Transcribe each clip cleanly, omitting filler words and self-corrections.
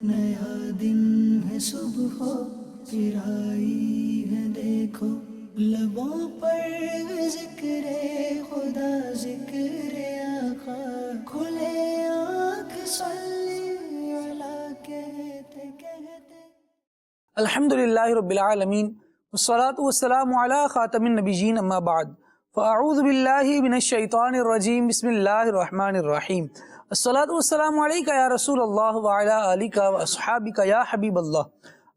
نیا دن ہے صبح پھر آئی ہے دیکھو، لبوں پر ذکر خدا ذکر آقا، کھلے آنکھ صلی اللہ کہتے کہتے۔ الحمدللہ رب العالمین والصلاة والسلام علی خاتم النبیین اما بعد، فاعوذ باللہ من الشیطان الرجیم، بسم اللہ الرحمن الرحیم۔ الصلاة والسلام علیکہ یا رسول اللہ وعلی آلکہ واصحابکہ یا حبیب اللہ،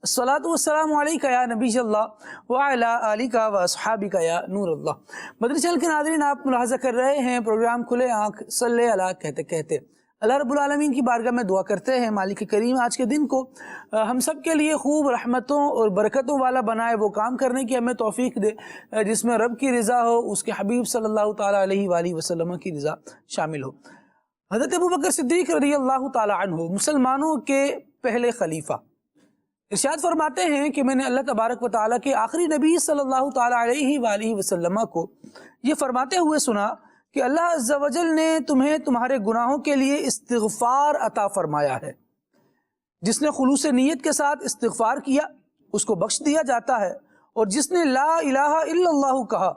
الصلاة والسلام علیکہ یا نبی اللہ وعلی آلکہ واصحابکہ یا نور اللہ۔ مدنی چینل کے ناظرین، آپ ملاحظہ کر رہے ہیں پروگرام کھلے آنکھ صلی اللہ کہتے کہتے۔ اللہ رب العالمین کی بارگاہ میں دعا کرتے ہیں مالک کریم آج کے دن کو ہم سب کے لیے خوب رحمتوں اور برکتوں والا بنائے، وہ کام کرنے کی ہمیں توفیق دے جس میں رب کی رضا ہو، اس کے حبیب صلی اللہ تعالیٰ علیہ وآلہ وسلم کی رضا شامل ہو۔ حضرت ابوبکر صدیق رضی اللہ تعالیٰ عنہ مسلمانوں کے پہلے خلیفہ ارشاد فرماتے ہیں کہ میں نے اللہ تبارک و تعالیٰ کے آخری نبی صلی اللہ تعالیٰ علیہ وآلہ وسلم کو یہ فرماتے ہوئے سنا کہ اللہ عز و جل نے تمہیں تمہارے گناہوں کے لیے استغفار عطا فرمایا ہے۔ جس نے خلوص نیت کے ساتھ استغفار کیا اس کو بخش دیا جاتا ہے، اور جس نے لا الہ الا اللہ کہا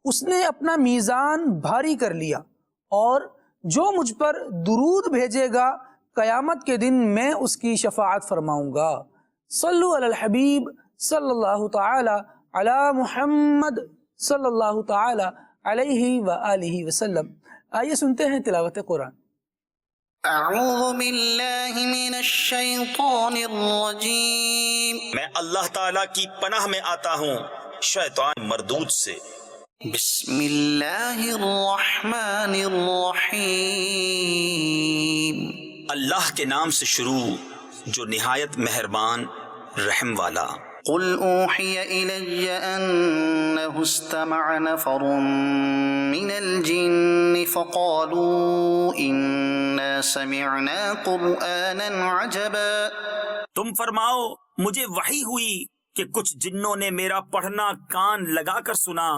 اس نے اپنا میزان بھاری کر لیا، اور جو مجھ پر درود بھیجے گا قیامت کے دن میں اس کی شفاعت فرماؤں گا۔ صلو علی الحبیب صلی اللہ تعالی علی محمد صلی اللہ تعالی علیہ وآلہ وسلم۔ آئیے سنتے ہیں تلاوت قرآن۔ اعوذ باللہ من الشیطان الرجیم، میں اللہ تعالیٰ کی پناہ میں آتا ہوں شیطان مردود سے۔ بسم اللہ الرحمن الرحیم، اللہ کے نام سے شروع جو نہایت مہربان رحم والا۔ قل اوحی الی انہ استمع نفر من الجن فقالوا انا سمعنا قرآنا عجبا۔ تم فرماؤ مجھے وحی ہوئی کہ کچھ جنوں نے میرا پڑھنا کان لگا کر سنا،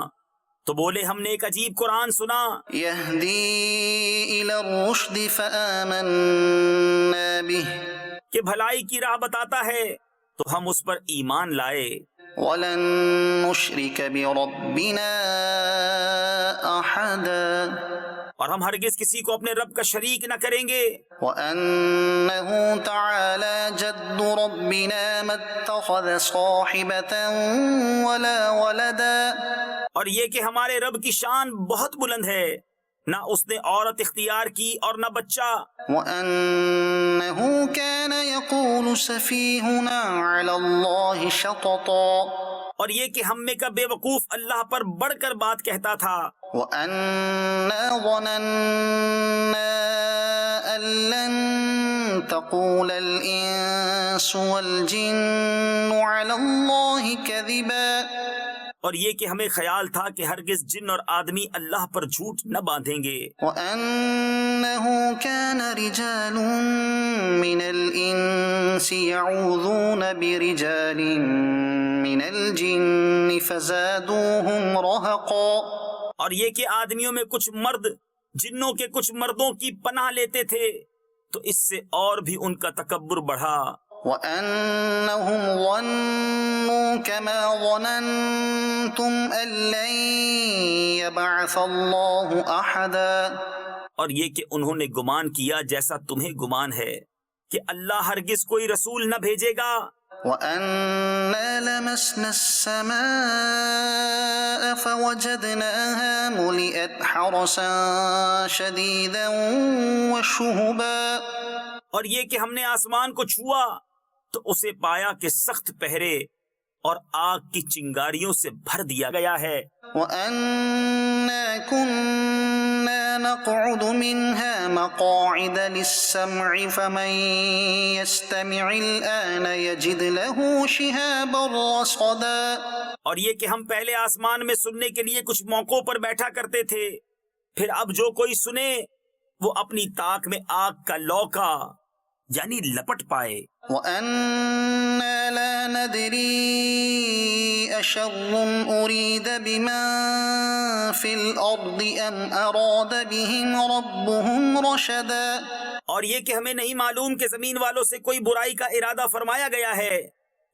تو بولے ہم نے ایک عجیب قرآن سنا۔ یہدی الی الرشد فآمنا بہ، کہ بھلائی کی راہ بتاتا ہے تو ہم اس پر ایمان لائے۔ وَلَن نُشْرِكَ بِرَبِّنَا أَحَدًا، اور ہم ہرگز کسی کو اپنے رب کا شریک نہ کریں گے۔ وَأَنَّهُ تَعَالَى جَدُّ رَبِّنَا مَا اتَّخَذَ صَاحِبَةً وَلَا وَلَدًا، اور یہ کہ ہمارے رب کی شان بہت بلند ہے، نہ اس نے عورت اختیار کی اور نہ بچہ۔ وَأَنَّهُ كَانَ يَقُولُ سَفِيهُنَا عَلَى اللَّهِ شَطَطًا، اور یہ کہ ہم میں کا بے وقوف اللہ پر بڑھ کر بات کہتا تھا۔ وَأَنَّا ظَنَنَّا أَن لَّن تَقُولَ الْإِنسُ وَالْجِنُّ عَلَى اللَّهِ كَذِبًا، اور یہ کہ ہمیں خیال تھا کہ ہرگز جن اور آدمی اللہ پر جھوٹ نہ باندھیں گے۔ وَأَنَّهُ كَانَ رِجَالٌ مِّنَ الْإِنسِ يَعُوذُونَ بِرِجَالٍ مِّنَ الْجِنِّ فَزَادُوهُمْ رَهَقًا، اور یہ کہ آدمیوں میں کچھ مرد جنوں کے کچھ مردوں کی پناہ لیتے تھے تو اس سے اور بھی ان کا تکبر بڑھا۔ وَأَنَّهُمْ ظَنُّوا كَمَا ظَنَنْتُمْ أَن لَّن يَبْعَثَ اللَّهُ أَحَدًا، اور یہ کہ انہوں نے گمان کیا جیسا تمہیں گمان ہے کہ اللہ ہرگز کوئی رسول نہ بھیجے گا۔ وَأَنَّا لَمَسْنَا السَّمَاءَ فَوَجَدْنَاهَا مُلِئَتْ حَرَسًا شَدِيدًا وَشُهُبًا، اور یہ کہ ہم نے آسمان کو چھوا تو اسے پایا کہ سخت پہرے اور آگ کی چنگاریوں سے بھر دیا گیا ہے۔ وَأَنَّا كُنَّا نَقْعُدُ مِنْهَا مَقَاعِدَ لِلسَّمْعِ فَمَن يَسْتَمِعِ الْآنَ يَجِدْ لَهُ شِهَابًا رَّصَدًا، اور یہ کہ ہم پہلے آسمان میں سننے کے لیے کچھ موقعوں پر بیٹھا کرتے تھے، پھر اب جو کوئی سنے وہ اپنی طاق میں آگ کا لوکا یعنی لپٹ پائے۔ وَأَنَّا لَا نَدْرِي أَشَرٌّ أُرِيدَ بِمَن فِي الْأَرْضِ أَمْ أَرَادَ بِهِمْ رَبُّهُمْ رَشَدًا، اور یہ کہ ہمیں نہیں معلوم کہ زمین والوں سے کوئی برائی کا ارادہ فرمایا گیا ہے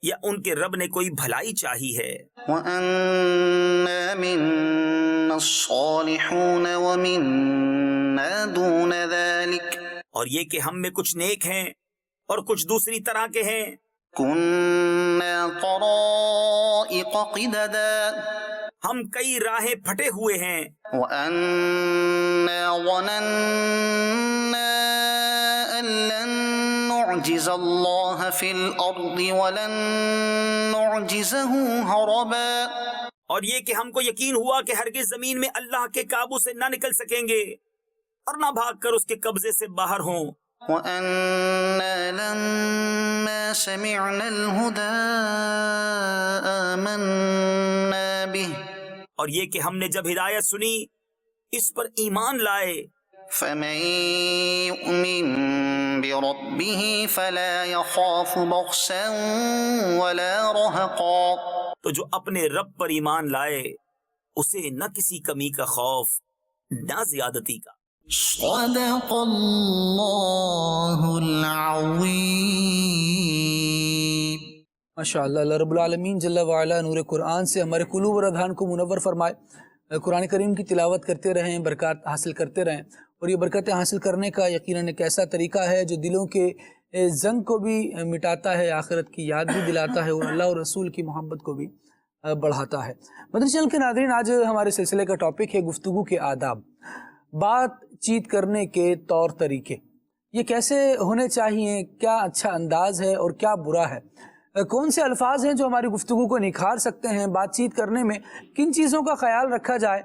یا ان کے رب نے کوئی بھلائی چاہی ہے۔ وَأَنَّا مِنَّا الصَّالِحُونَ وَمِنَّا دُونَ ذَلِكَ، اور یہ کہ ہم میں کچھ نیک ہیں اور کچھ دوسری طرح کے ہیں۔ كُنَّا طَرَائِقَ قِدَدًا، ہم کئی راہیں پھٹے ہوئے ہیں۔ وَأَنَّا ظَنَنَّا أَن لَّن نُّعْجِزَ اللَّهَ فِي الْأَرْضِ وَلَن نُّعْجِزَهُ هَرَبًا، اور یہ کہ ہم کو یقین ہوا کہ ہرگز زمین میں اللہ کے قابو سے نہ نکل سکیں گے اور نہ بھاگ کر اس کے قبضے سے باہر ہوں۔ وَأَنَّا لَمَّا سَمِعْنَا الْهُدَىٰ آمَنَّا بِهِ، اور یہ کہ ہم نے جب ہدایت سنی اس پر ایمان لائے۔ فَمَن يُؤْمِن بِرَبِّهِ فَلَا يَخَافُ بَخْسًا وَلَا رَهَقًا، تو جو اپنے رب پر ایمان لائے اسے نہ کسی کمی کا خوف نہ زیادتی کا۔ صدق اللہ العظیم۔ ماشاء اللہ، اللہ رب العالمین جل وعلا نور قرآن سے ہمارے قلوب اور اذہان کو منور فرمائے، قرآن کریم کی تلاوت کرتے رہیں، برکات حاصل کرتے رہیں، اور یہ برکتیں حاصل کرنے کا یقیناً ایک ایسا طریقہ ہے جو دلوں کے زنگ کو بھی مٹاتا ہے، آخرت کی یاد بھی دلاتا ہے، اور اللہ اور رسول کی محبت کو بھی بڑھاتا ہے۔ مدنی چینل کے ناظرین، آج ہمارے سلسلے کا ٹاپک ہے گفتگو کے آداب، بات چیت کرنے کے طور طریقے، یہ کیسے ہونے چاہیے، کیا اچھا انداز ہے اور کیا برا ہے، کون سے الفاظ ہیں جو ہماری گفتگو کو نکھار سکتے ہیں، بات چیت کرنے میں کن چیزوں کا خیال رکھا جائے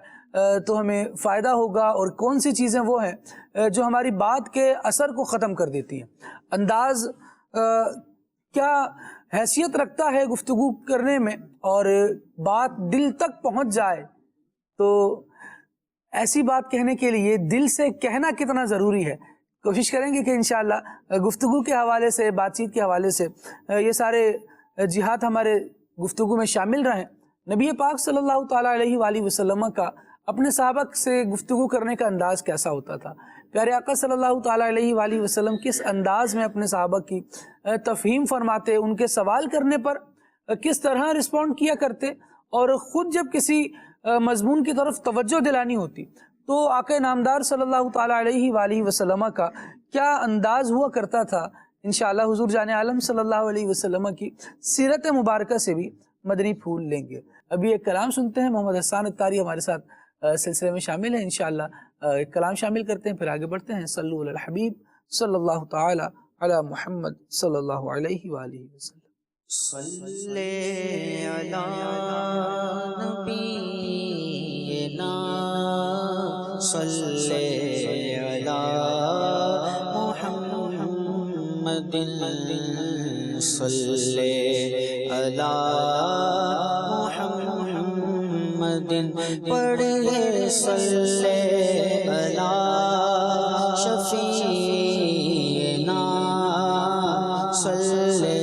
تو ہمیں فائدہ ہوگا، اور کون سی چیزیں وہ ہیں جو ہماری بات کے اثر کو ختم کر دیتی ہیں۔ انداز کیا حیثیت رکھتا ہے گفتگو کرنے میں، اور بات دل تک پہنچ جائے تو ایسی بات کہنے کے لیے دل سے کہنا کتنا ضروری ہے۔ کوشش کریں گے کہ انشاءاللہ گفتگو کے حوالے سے، بات چیت کے حوالے سے یہ سارے جہات ہمارے گفتگو میں شامل رہیں۔ نبی پاک صلی اللہ تعالیٰ علیہ وآلہ وسلم کا اپنے صحابہ سے گفتگو کرنے کا انداز کیسا ہوتا تھا، پیارے آقا صلی اللہ تعالیٰ علیہ وآلہ وسلم کس انداز میں اپنے صحابہ کی تفہیم فرماتے، ان کے سوال کرنے پر کس طرح رسپونڈ کیا کرتے، اور خود جب کسی مضمون کی طرف توجہ دلانی ہوتی تو آقا نامدار صلی اللہ تعالیٰ علیہ وآلہ وسلم کا کیا انداز ہوا کرتا تھا۔ انشاءاللہ حضور جان عالم صلی اللہ علیہ وسلم کی سیرت مبارکہ سے بھی مدنی پھول لیں گے۔ ابھی ایک کلام سنتے ہیں، محمد حسان اتاری ہمارے ساتھ سلسلے میں شامل ہیں، انشاءاللہ ایک کلام شامل کرتے ہیں، پھر آگے بڑھتے ہیں۔ صلو علی الحبیب صلی اللہ تعالی علی محمد صلی اللہ علیہ وآلہ وسلم۔ صلی علی نبینا صلی علی محمد صلی علی محمد پڑھے صلی علی شفیعنا صلی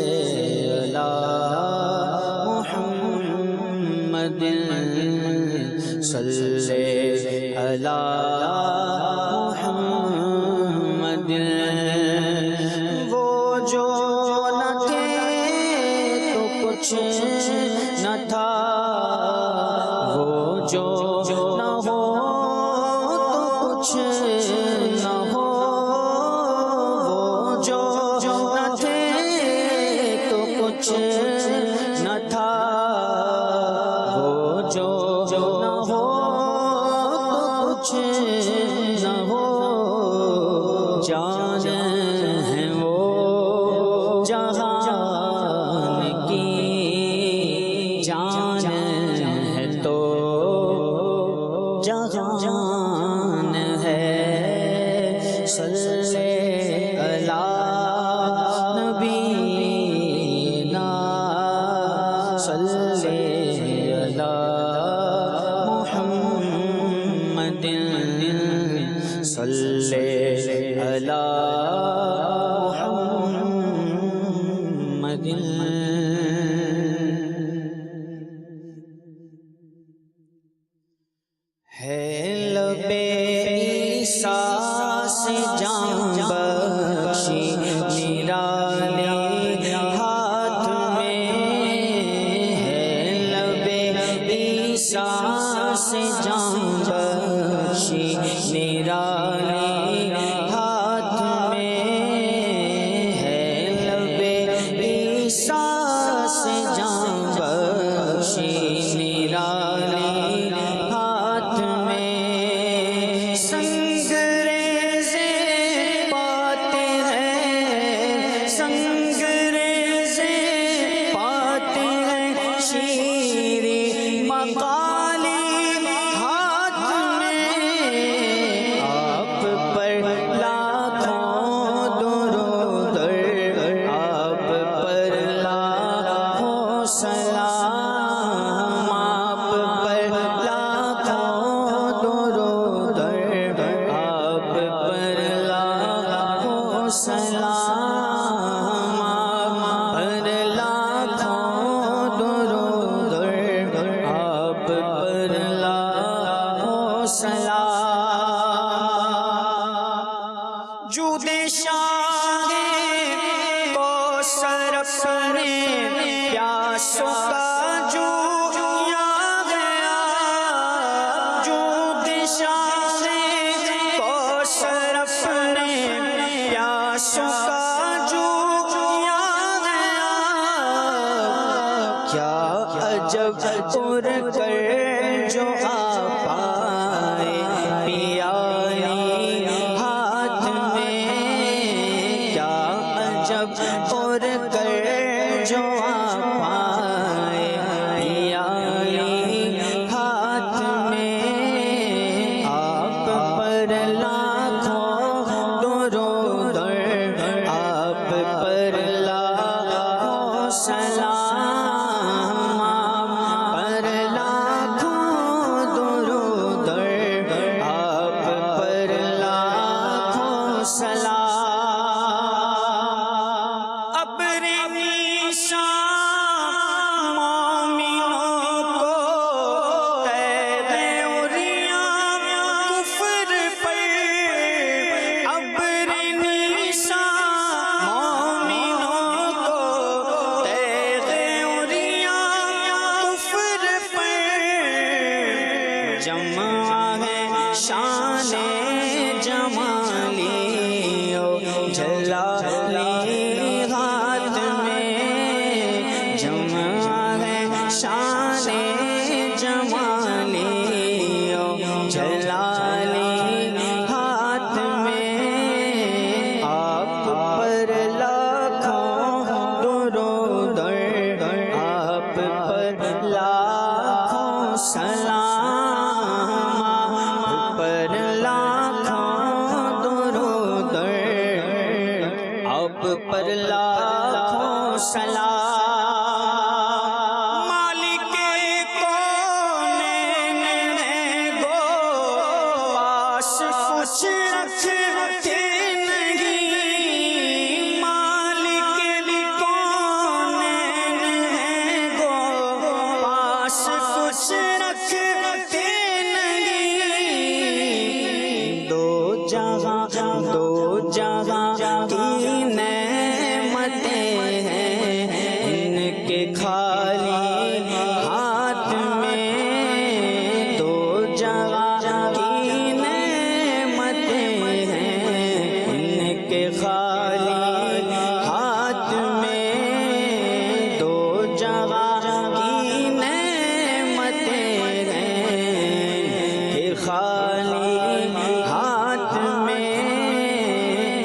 محمد صلی علی محمد۔ وہ جو نہ تھے تو کچھ نہ تھا، وہ جو نہ ہو تو کچھ نہ ہو، وہ جو نہ تھے تو کچھ نہ تھا، وہ جو نہ ہو تو کچھ نہ ہو، جان ہے وہ جہان کی جان ہے تو جہان ہے۔ صلی علی نبینا صلی علی محمد صلی علی محمد۔ ہے لبِ عیسیٰ سے جاں سکا جو یا گیا جو دشا کو شرف نے پیاسوں کا جو یا گیا کیا عجب اڑ کر جو آ پائے پیالی ہاتھ میں کیا عجب اڑ کر جو آ پائے پیالی ہاتھ میں آپ پر لاکھوں درود آپ پر لاکھوں سلام پر لاکھوں درود آپ پر لاکھوں سلام ابر نیشان مومنوں کو قید عریاں کفر پر ابر نیشان مومنوں کو قید عریاں کفر پر جمع ہے شان جمالی جلالی ہاتھ میں جمع ہے شان جمالی جلالی ہاتھ میں آپ پر لاکھوں درود آپ پر لاکھوں سلام آپ پر لاکھوں درود آپ پر لاکھوں سلام مالک کونین ہے گو پاس کچھ رکھتے نہیں مالک کونین ہے گو پاس کچھ رکھتے نہیں دو جہاں کی نعمتیں ہیں ان کے خالی ہاتھ میں دو جہاں کی نعمتیں ہیں ان کے خالی ہاتھ میں دو جہاں کی نعمتیں ہیں کہ خالی ہاتھ میں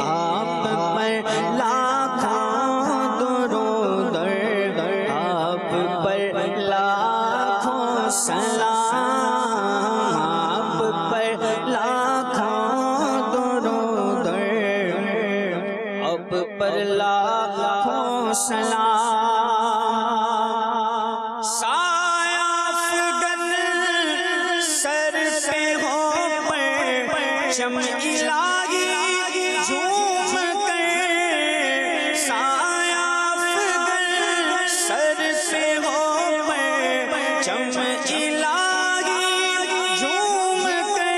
آپ پر لاکھوں درود آپ پر لاکھوں سلام آپ پر لاکھوں درود آپ پر لاکھوں سلام سایہ افغن سر پہ ہو پر چمکی لاگی جھوم کر سایہ افغن سر پہ ہو پر چمکی لاگی جھوم کر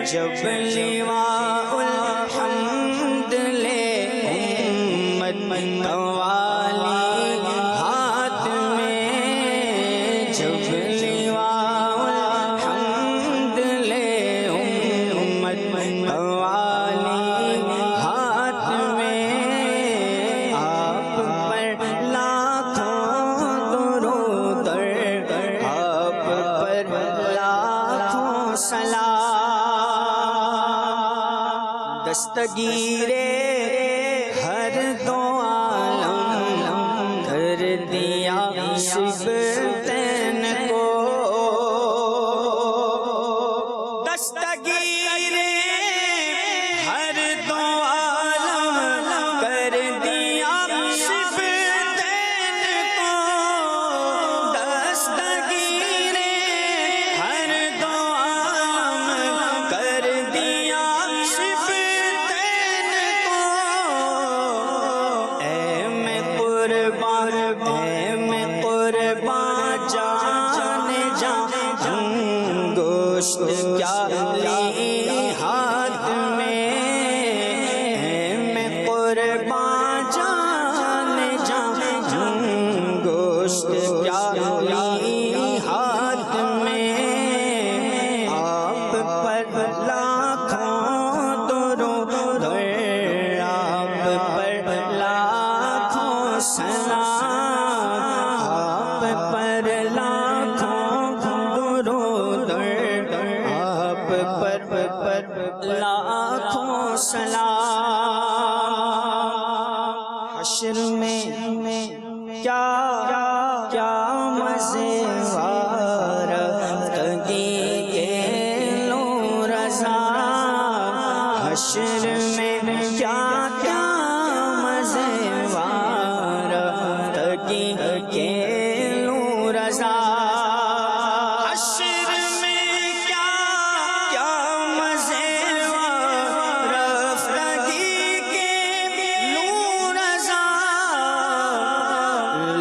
جب لواء الحمد لے امت والی ہاتھ میں جب لواء الحمد لے امت والی ہاتھ میں آپ پر لاکھوں درود آپ پر لاکھوں سلام دستگیر ہر دو عالم کر دیا شبتین کو دستگیر ہر دو عالم کر دیا شبتین کو دستگیر ہر دو عالم کر دیا شبتین کو اے میں قربان جان گوشت کیا لی ہاتھ میں اے میں قربان جان سلام آپ پر لاکھوں درود آپ پر لاکھوں سلام حشر میں کیا مزے وافتگی کے لو رضا حشر میں کیا مزے وافتگی کے لو رضا حشر میں کیا مزے وافتگی کے لو رضا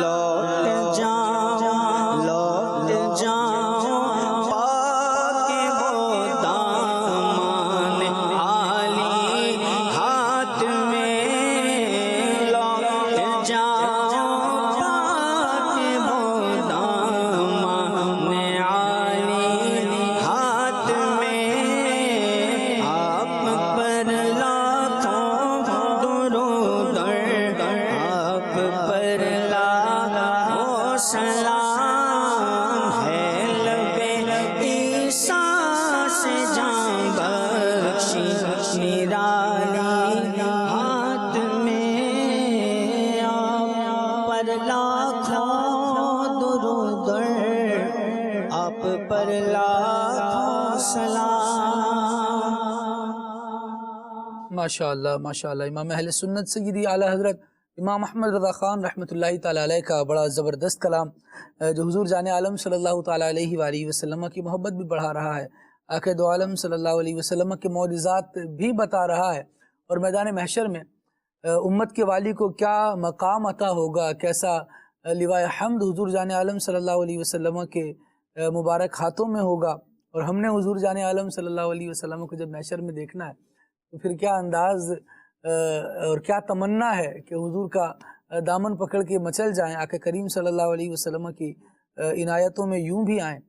لوٹ جاؤں پاک وہ دامان عالی ہاتھ میں لوٹ جاؤں پاک وہ دامان عالی ہاتھ میں آپ پر لاکھوں درود آپ پر لاکھوں سلام ہے لبے عیسیٰ سے جان بخشی نرالی ہاتھ میں آپ پر لاکھوں درود آپ پر لاکھوں سلام ماشاءاللہ ماشاءاللہ امام اہل سنت سیدی اعلیٰ حضرت امام احمد رضا خان رحمۃ اللہ تعالیٰ علیہ کا بڑا زبردست کلام جو حضور جان عالم صلی اللہ تعالیٰ علیہ وآلہ وسلم کی محبت بھی بڑھا رہا ہے، آقا دو عالم صلی اللہ علیہ وسلم کے معجزات بھی بتا رہا ہے، اور میدان محشر میں امت کے والی کو کیا مقام عطا ہوگا، کیسا لوائے حمد حضور جان عالم صلی اللہ علیہ وسلم کے مبارک ہاتھوں میں ہوگا، اور ہم نے حضور جان عالم صلی اللہ علیہ وسلم کو جب محشر میں دیکھنا ہے تو پھر کیا انداز اور کیا تمنا ہے کہ حضور کا دامن پکڑ کے مچل جائیں، آقا کریم صلی اللہ علیہ وسلم کی عنایتوں میں یوں بھی آئیں۔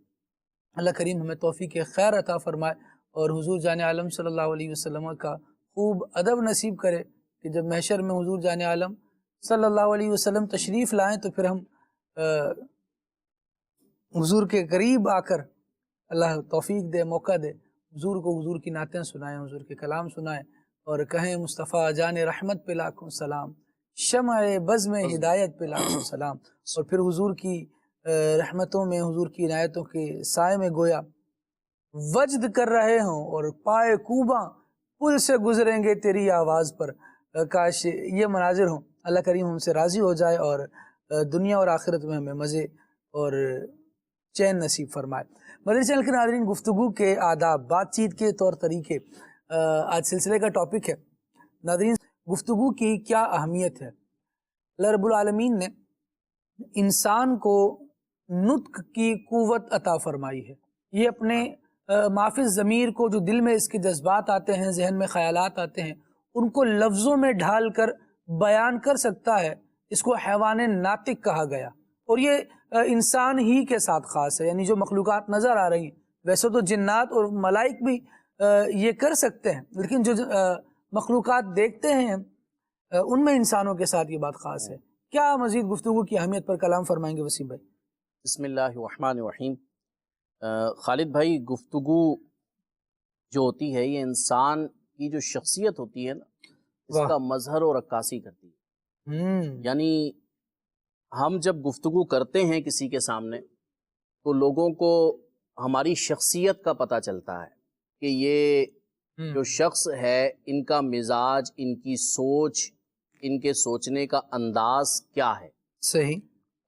اللہ کریم ہمیں توفیق خیر عطا فرمائے اور حضور جان عالم صلی اللہ علیہ وسلم کا خوب ادب نصیب کرے کہ جب محشر میں حضور جان عالم صلی اللہ علیہ وسلم تشریف لائیں تو پھر ہم حضور کے قریب آ کر اللہ توفیق دے، موقع دے، حضور کو حضور کی نعتیں سنائیں، حضور کے کلام سنائیں اور کہیں مصطفیٰ جان رحمت پہ لاکھوں سلام، شمع بزم ہدایت پہ لاکھوں سلام، اور پھر حضور کی رحمتوں میں، حضور کی عنایتوں کے سائے میں گویا وجد کر رہے ہوں اور پائے کوباں پل سے گزریں گے تیری آواز پر۔ کاش یہ مناظر ہوں۔ اللہ کریم ہم سے راضی ہو جائے اور دنیا اور آخرت میں ہمیں مزے اور چین نصیب فرمائے۔ مدنی چینل کے ناظرین، گفتگو کے آداب، بات چیت کے طور طریقے آج سلسلے کا ٹاپک ہے۔ ناظرین، گفتگو کی کیا اہمیت ہے؟ اللہ رب العالمین نے انسان کو نطق کی قوت عطا فرمائی ہے۔ یہ اپنے مافی ضمیر کو، جو دل میں اس کے جذبات آتے ہیں، ذہن میں خیالات آتے ہیں، ان کو لفظوں میں ڈھال کر بیان کر سکتا ہے۔ اس کو حیوان ناطق کہا گیا، اور یہ انسان ہی کے ساتھ خاص ہے، یعنی جو مخلوقات نظر آ رہی ہیں، ویسے تو جنات اور ملائک بھی یہ کر سکتے ہیں، لیکن جو مخلوقات دیکھتے ہیں ان میں انسانوں کے ساتھ یہ بات خاص ہے۔ کیا مزید گفتگو کی اہمیت پر کلام فرمائیں گے وسیم بھائی؟ بسم اللہ الرحمن الرحیم۔ خالد بھائی، گفتگو جو ہوتی ہے یہ انسان کی جو شخصیت ہوتی ہے نا، اس کا مظہر اور عکاسی کرتی ہے۔ یعنی ہم جب گفتگو کرتے ہیں کسی کے سامنے تو لوگوں کو ہماری شخصیت کا پتہ چلتا ہے کہ یہ جو شخص ہے، ان کا مزاج، ان کی سوچ، ان کے سوچنے کا انداز کیا ہے۔ صحیح۔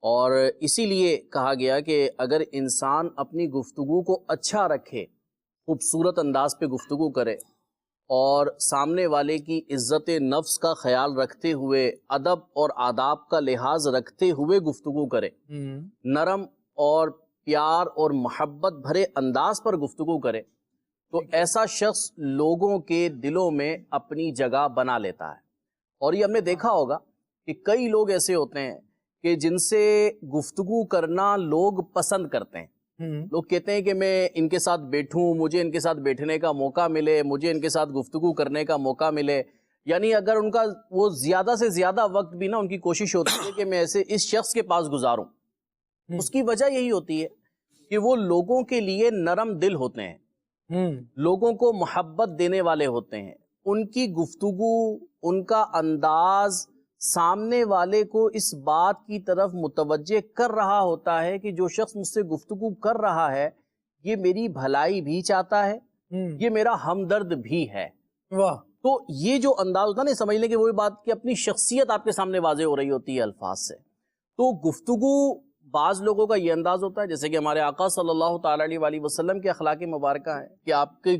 اور اسی لیے کہا گیا کہ اگر انسان اپنی گفتگو کو اچھا رکھے، خوبصورت انداز پہ گفتگو کرے اور سامنے والے کی عزت نفس کا خیال رکھتے ہوئے، ادب اور آداب کا لحاظ رکھتے ہوئے گفتگو کرے، نرم اور پیار اور محبت بھرے انداز پر گفتگو کرے، تو ایسا شخص لوگوں کے دلوں میں اپنی جگہ بنا لیتا ہے۔ اور یہ ہم نے دیکھا ہوگا کہ کئی لوگ ایسے ہوتے ہیں کہ جن سے گفتگو کرنا لوگ پسند کرتے ہیں۔ لوگ کہتے ہیں کہ میں ان کے ساتھ بیٹھوں، مجھے ان کے ساتھ بیٹھنے کا موقع ملے، مجھے ان کے ساتھ گفتگو کرنے کا موقع ملے، یعنی اگر ان کا وہ زیادہ سے زیادہ وقت بھی نا ان کی کوشش ہوتی ہے کہ میں ایسے اس شخص کے پاس گزاروں، اس کی وجہ یہی ہوتی ہے کہ وہ لوگوں کے لیے نرم دل ہوتے ہیں، لوگوں کو محبت دینے والے ہوتے ہیں، ان کی گفتگو، ان کا انداز سامنے والے کو اس بات کی طرف متوجہ کر رہا ہوتا ہے کہ جو شخص مجھ سے گفتگو کر رہا ہے یہ میری بھلائی بھی چاہتا ہے، یہ میرا ہمدرد بھی ہے۔ واہ، تو یہ جو انداز ہوتا ہے نا، سمجھ لیں کہ وہی بات کہ اپنی شخصیت آپ کے سامنے واضح ہو رہی ہوتی ہے الفاظ سے۔ تو گفتگو بعض لوگوں کا یہ انداز ہوتا ہے، جیسے کہ ہمارے آقا صلی اللہ تعالیٰ علیہ وآلہ وسلم کے اخلاق مبارکہ ہیں کہ آپ کے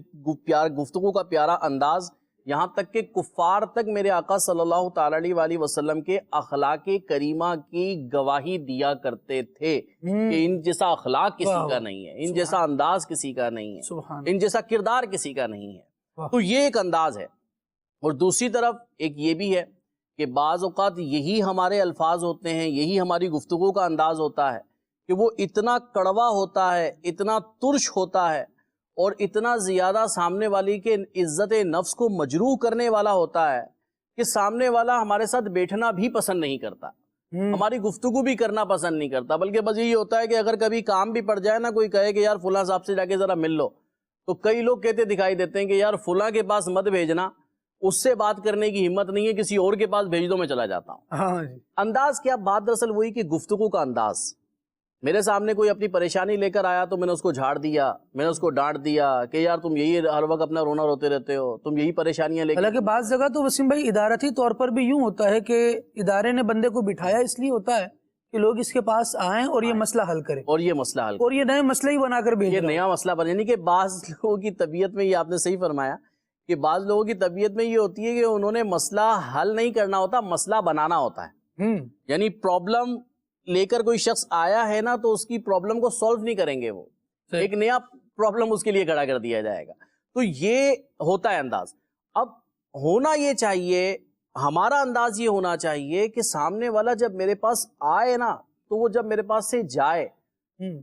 گفتگو کا پیارا انداز، یہاں تک کہ کفار تک میرے آقا صلی اللہ تعالیٰ علیہ وآلہ وسلم کے اخلاق کریمہ کی گواہی دیا کرتے تھے کہ ان جیسا اخلاق کسی کا نہیں ہے، ان جیسا انداز کسی کا نہیں ہے، ان جیسا کردار کسی کا نہیں ہے۔ تو یہ ایک انداز ہے۔ اور دوسری طرف ایک یہ بھی ہے کہ بعض اوقات یہی ہمارے الفاظ ہوتے ہیں، یہی ہماری گفتگو کا انداز ہوتا ہے کہ وہ اتنا کڑوا ہوتا ہے، اتنا ترش ہوتا ہے اور اتنا زیادہ سامنے والی کے عزت نفس کو مجروح کرنے والا ہوتا ہے کہ سامنے والا ہمارے ساتھ بیٹھنا بھی پسند نہیں کرتا، ہماری گفتگو بھی کرنا پسند نہیں کرتا، بلکہ بس یہی ہوتا ہے کہ اگر کبھی کام بھی پڑ جائے نا، کوئی کہے کہ یار فلاں صاحب سے جا کے ذرا مل لو، تو کئی لوگ کہتے دکھائی دیتے ہیں کہ یار فلاں کے پاس مت بھیجنا، اس سے بات کرنے کی ہمت نہیں ہے، کسی اور کے پاس بھیج دو میں چلا جاتا ہوں۔ انداز کیا بات دراصل وہی کہ گفتگو کا انداز۔ میرے سامنے کوئی اپنی پریشانی لے کر آیا تو میں نے اس کو جھاڑ دیا، میں نے اس کو ڈانٹ دیا کہ یار تم یہی ہر وقت اپنا رونا روتے رہتے ہو، تم یہی پریشانیاں لے کے۔ حالانکہ بعض جگہ تو وسیم بھائی ادارتی طور پر بھی یوں ہوتا ہے کہ ادارے نے بندے کو بٹھایا اس لیے ہوتا ہے کہ لوگ اس کے پاس آئیں اور یہ مسئلہ حل کریں، اور یہ مسئلہ حل اور یہ نئے مسئلے ہی بنا کر یہ نیا مسئلہ بن، یعنی کہ بعض لوگوں کی طبیعت میں، یہ آپ نے صحیح فرمایا کہ بعض لوگوں کی طبیعت میں یہ ہوتی ہے کہ انہوں نے مسئلہ حل نہیں کرنا ہوتا، مسئلہ بنانا ہوتا ہے۔ یعنی پرابلم لے کر کوئی شخص آیا ہے نا تو اس کی پرابلم کو سولو نہیں کریں گے، وہ ایک نیا پرابلم اس کے لیے کھڑا کر دیا جائے گا۔ تو یہ ہوتا ہے انداز۔ اب ہونا یہ چاہیے، ہمارا انداز یہ ہونا چاہیے کہ سامنے والا جب میرے پاس آئے نا تو وہ جب میرے پاس سے جائے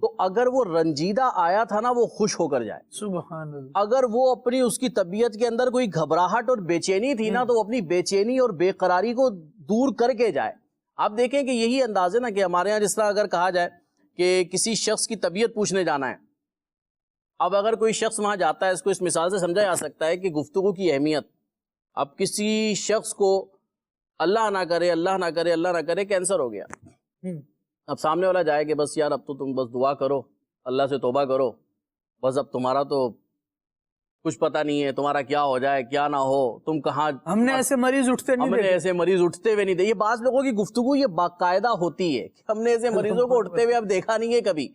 تو اگر وہ رنجیدہ آیا تھا نا وہ خوش ہو کر جائے۔ سبحان اللہ۔ اگر وہ اپنی اس کی طبیعت کے اندر کوئی گھبراہٹ اور بے چینی تھی نا تو وہ اپنی بے چینی اور بے قراری کو دور کر کے جائے۔ آپ دیکھیں کہ یہی انداز ہے نا کہ ہمارے ہاں جس طرح اگر کہا جائے کہ کسی شخص کی طبیعت پوچھنے جانا ہے، اب اگر کوئی شخص وہاں جاتا ہے، اس کو اس مثال سے سمجھا جا سکتا ہے کہ گفتگو کی اہمیت۔ اب کسی شخص کو اللہ نہ کرے، اللہ نہ کرے، اللہ نہ کرے کینسر ہو گیا، اب سامنے والا جائے کہ بس یار اب تو تم بس دعا کرو، اللہ سے توبہ کرو، بس اب تمہارا تو کچھ پتہ نہیں ہے، تمہارا کیا ہو جائے کیا نہ ہو، تم کہاں، ہم نے ایسے مریض اٹھتے نہیں ہم نے ایسے مریض اٹھتے ہوئے نہیں دیکھے۔ یہ بعض لوگوں کی گفتگو یہ باقاعدہ ہوتی ہے کہ ہم نے ایسے مریضوں کو اٹھتے ہوئے اب دیکھا نہیں ہے کبھی۔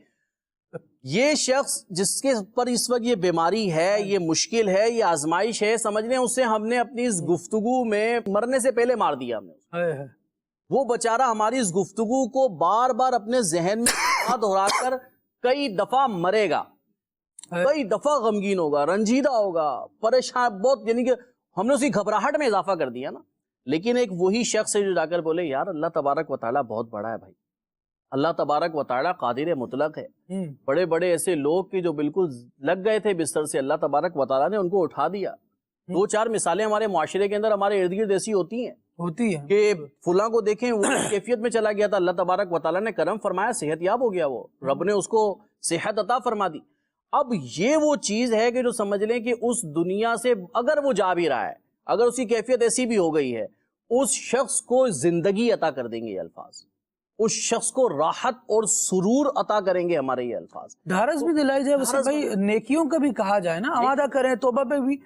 یہ شخص جس کے پر اس وقت یہ بیماری ہے، یہ مشکل ہے، یہ آزمائش ہے، سمجھ لیں اسے ہم نے اپنی اس گفتگو میں مرنے سے پہلے مار دیا۔ ہم نے وہ بیچارہ ہماری اس گفتگو کو بار بار اپنے ذہن میں دہرا کر کئی دفعہ مرے گا، کئی دفعہ غمگین ہوگا، رنجیدہ ہوگا، پریشان بہت، یعنی کہ ہم نے اسی گھبراہٹ میں اضافہ کر دیا نا۔ لیکن ایک وہی شخص ہے جو جا کر بولے یار اللہ تبارک و تعالیٰ بہت بڑا ہے بھائی، اللہ تبارک و تعالیٰ قادر مطلق ہے۔ بڑے بڑے ایسے لوگ کہ جو بالکل لگ گئے تھے بستر سے، اللہ تبارک و تعالیٰ نے ان کو اٹھا دیا۔ دو چار مثالیں ہمارے معاشرے کے اندر ہمارے ارد گرد ایسی ہوتی ہیں کہ فلاں کو دیکھیں وہ کیفیت میں چلا گیا تھا، اللہ تبارک و تعالیٰ نے کرم فرمایا، صحت یاب ہو گیا، وہ رب نے اس کو صحت عطا فرما دی۔ اب یہ وہ چیز ہے کہ جو سمجھ لیں کہ اس دنیا سے اگر وہ جا بھی رہا ہے، اگر اس کی کیفیت ایسی بھی ہو گئی ہے، اس شخص کو زندگی عطا کر دیں گے یہ الفاظ، اس شخص کو راحت اور سرور عطا کریں گے ہمارے یہ الفاظ۔ ڈھارس بھی دلائی جائے وسیم بھائی، نیکیوں کا بھی کہا جائے نا، آمادہ کریں، توبہ پہ بھی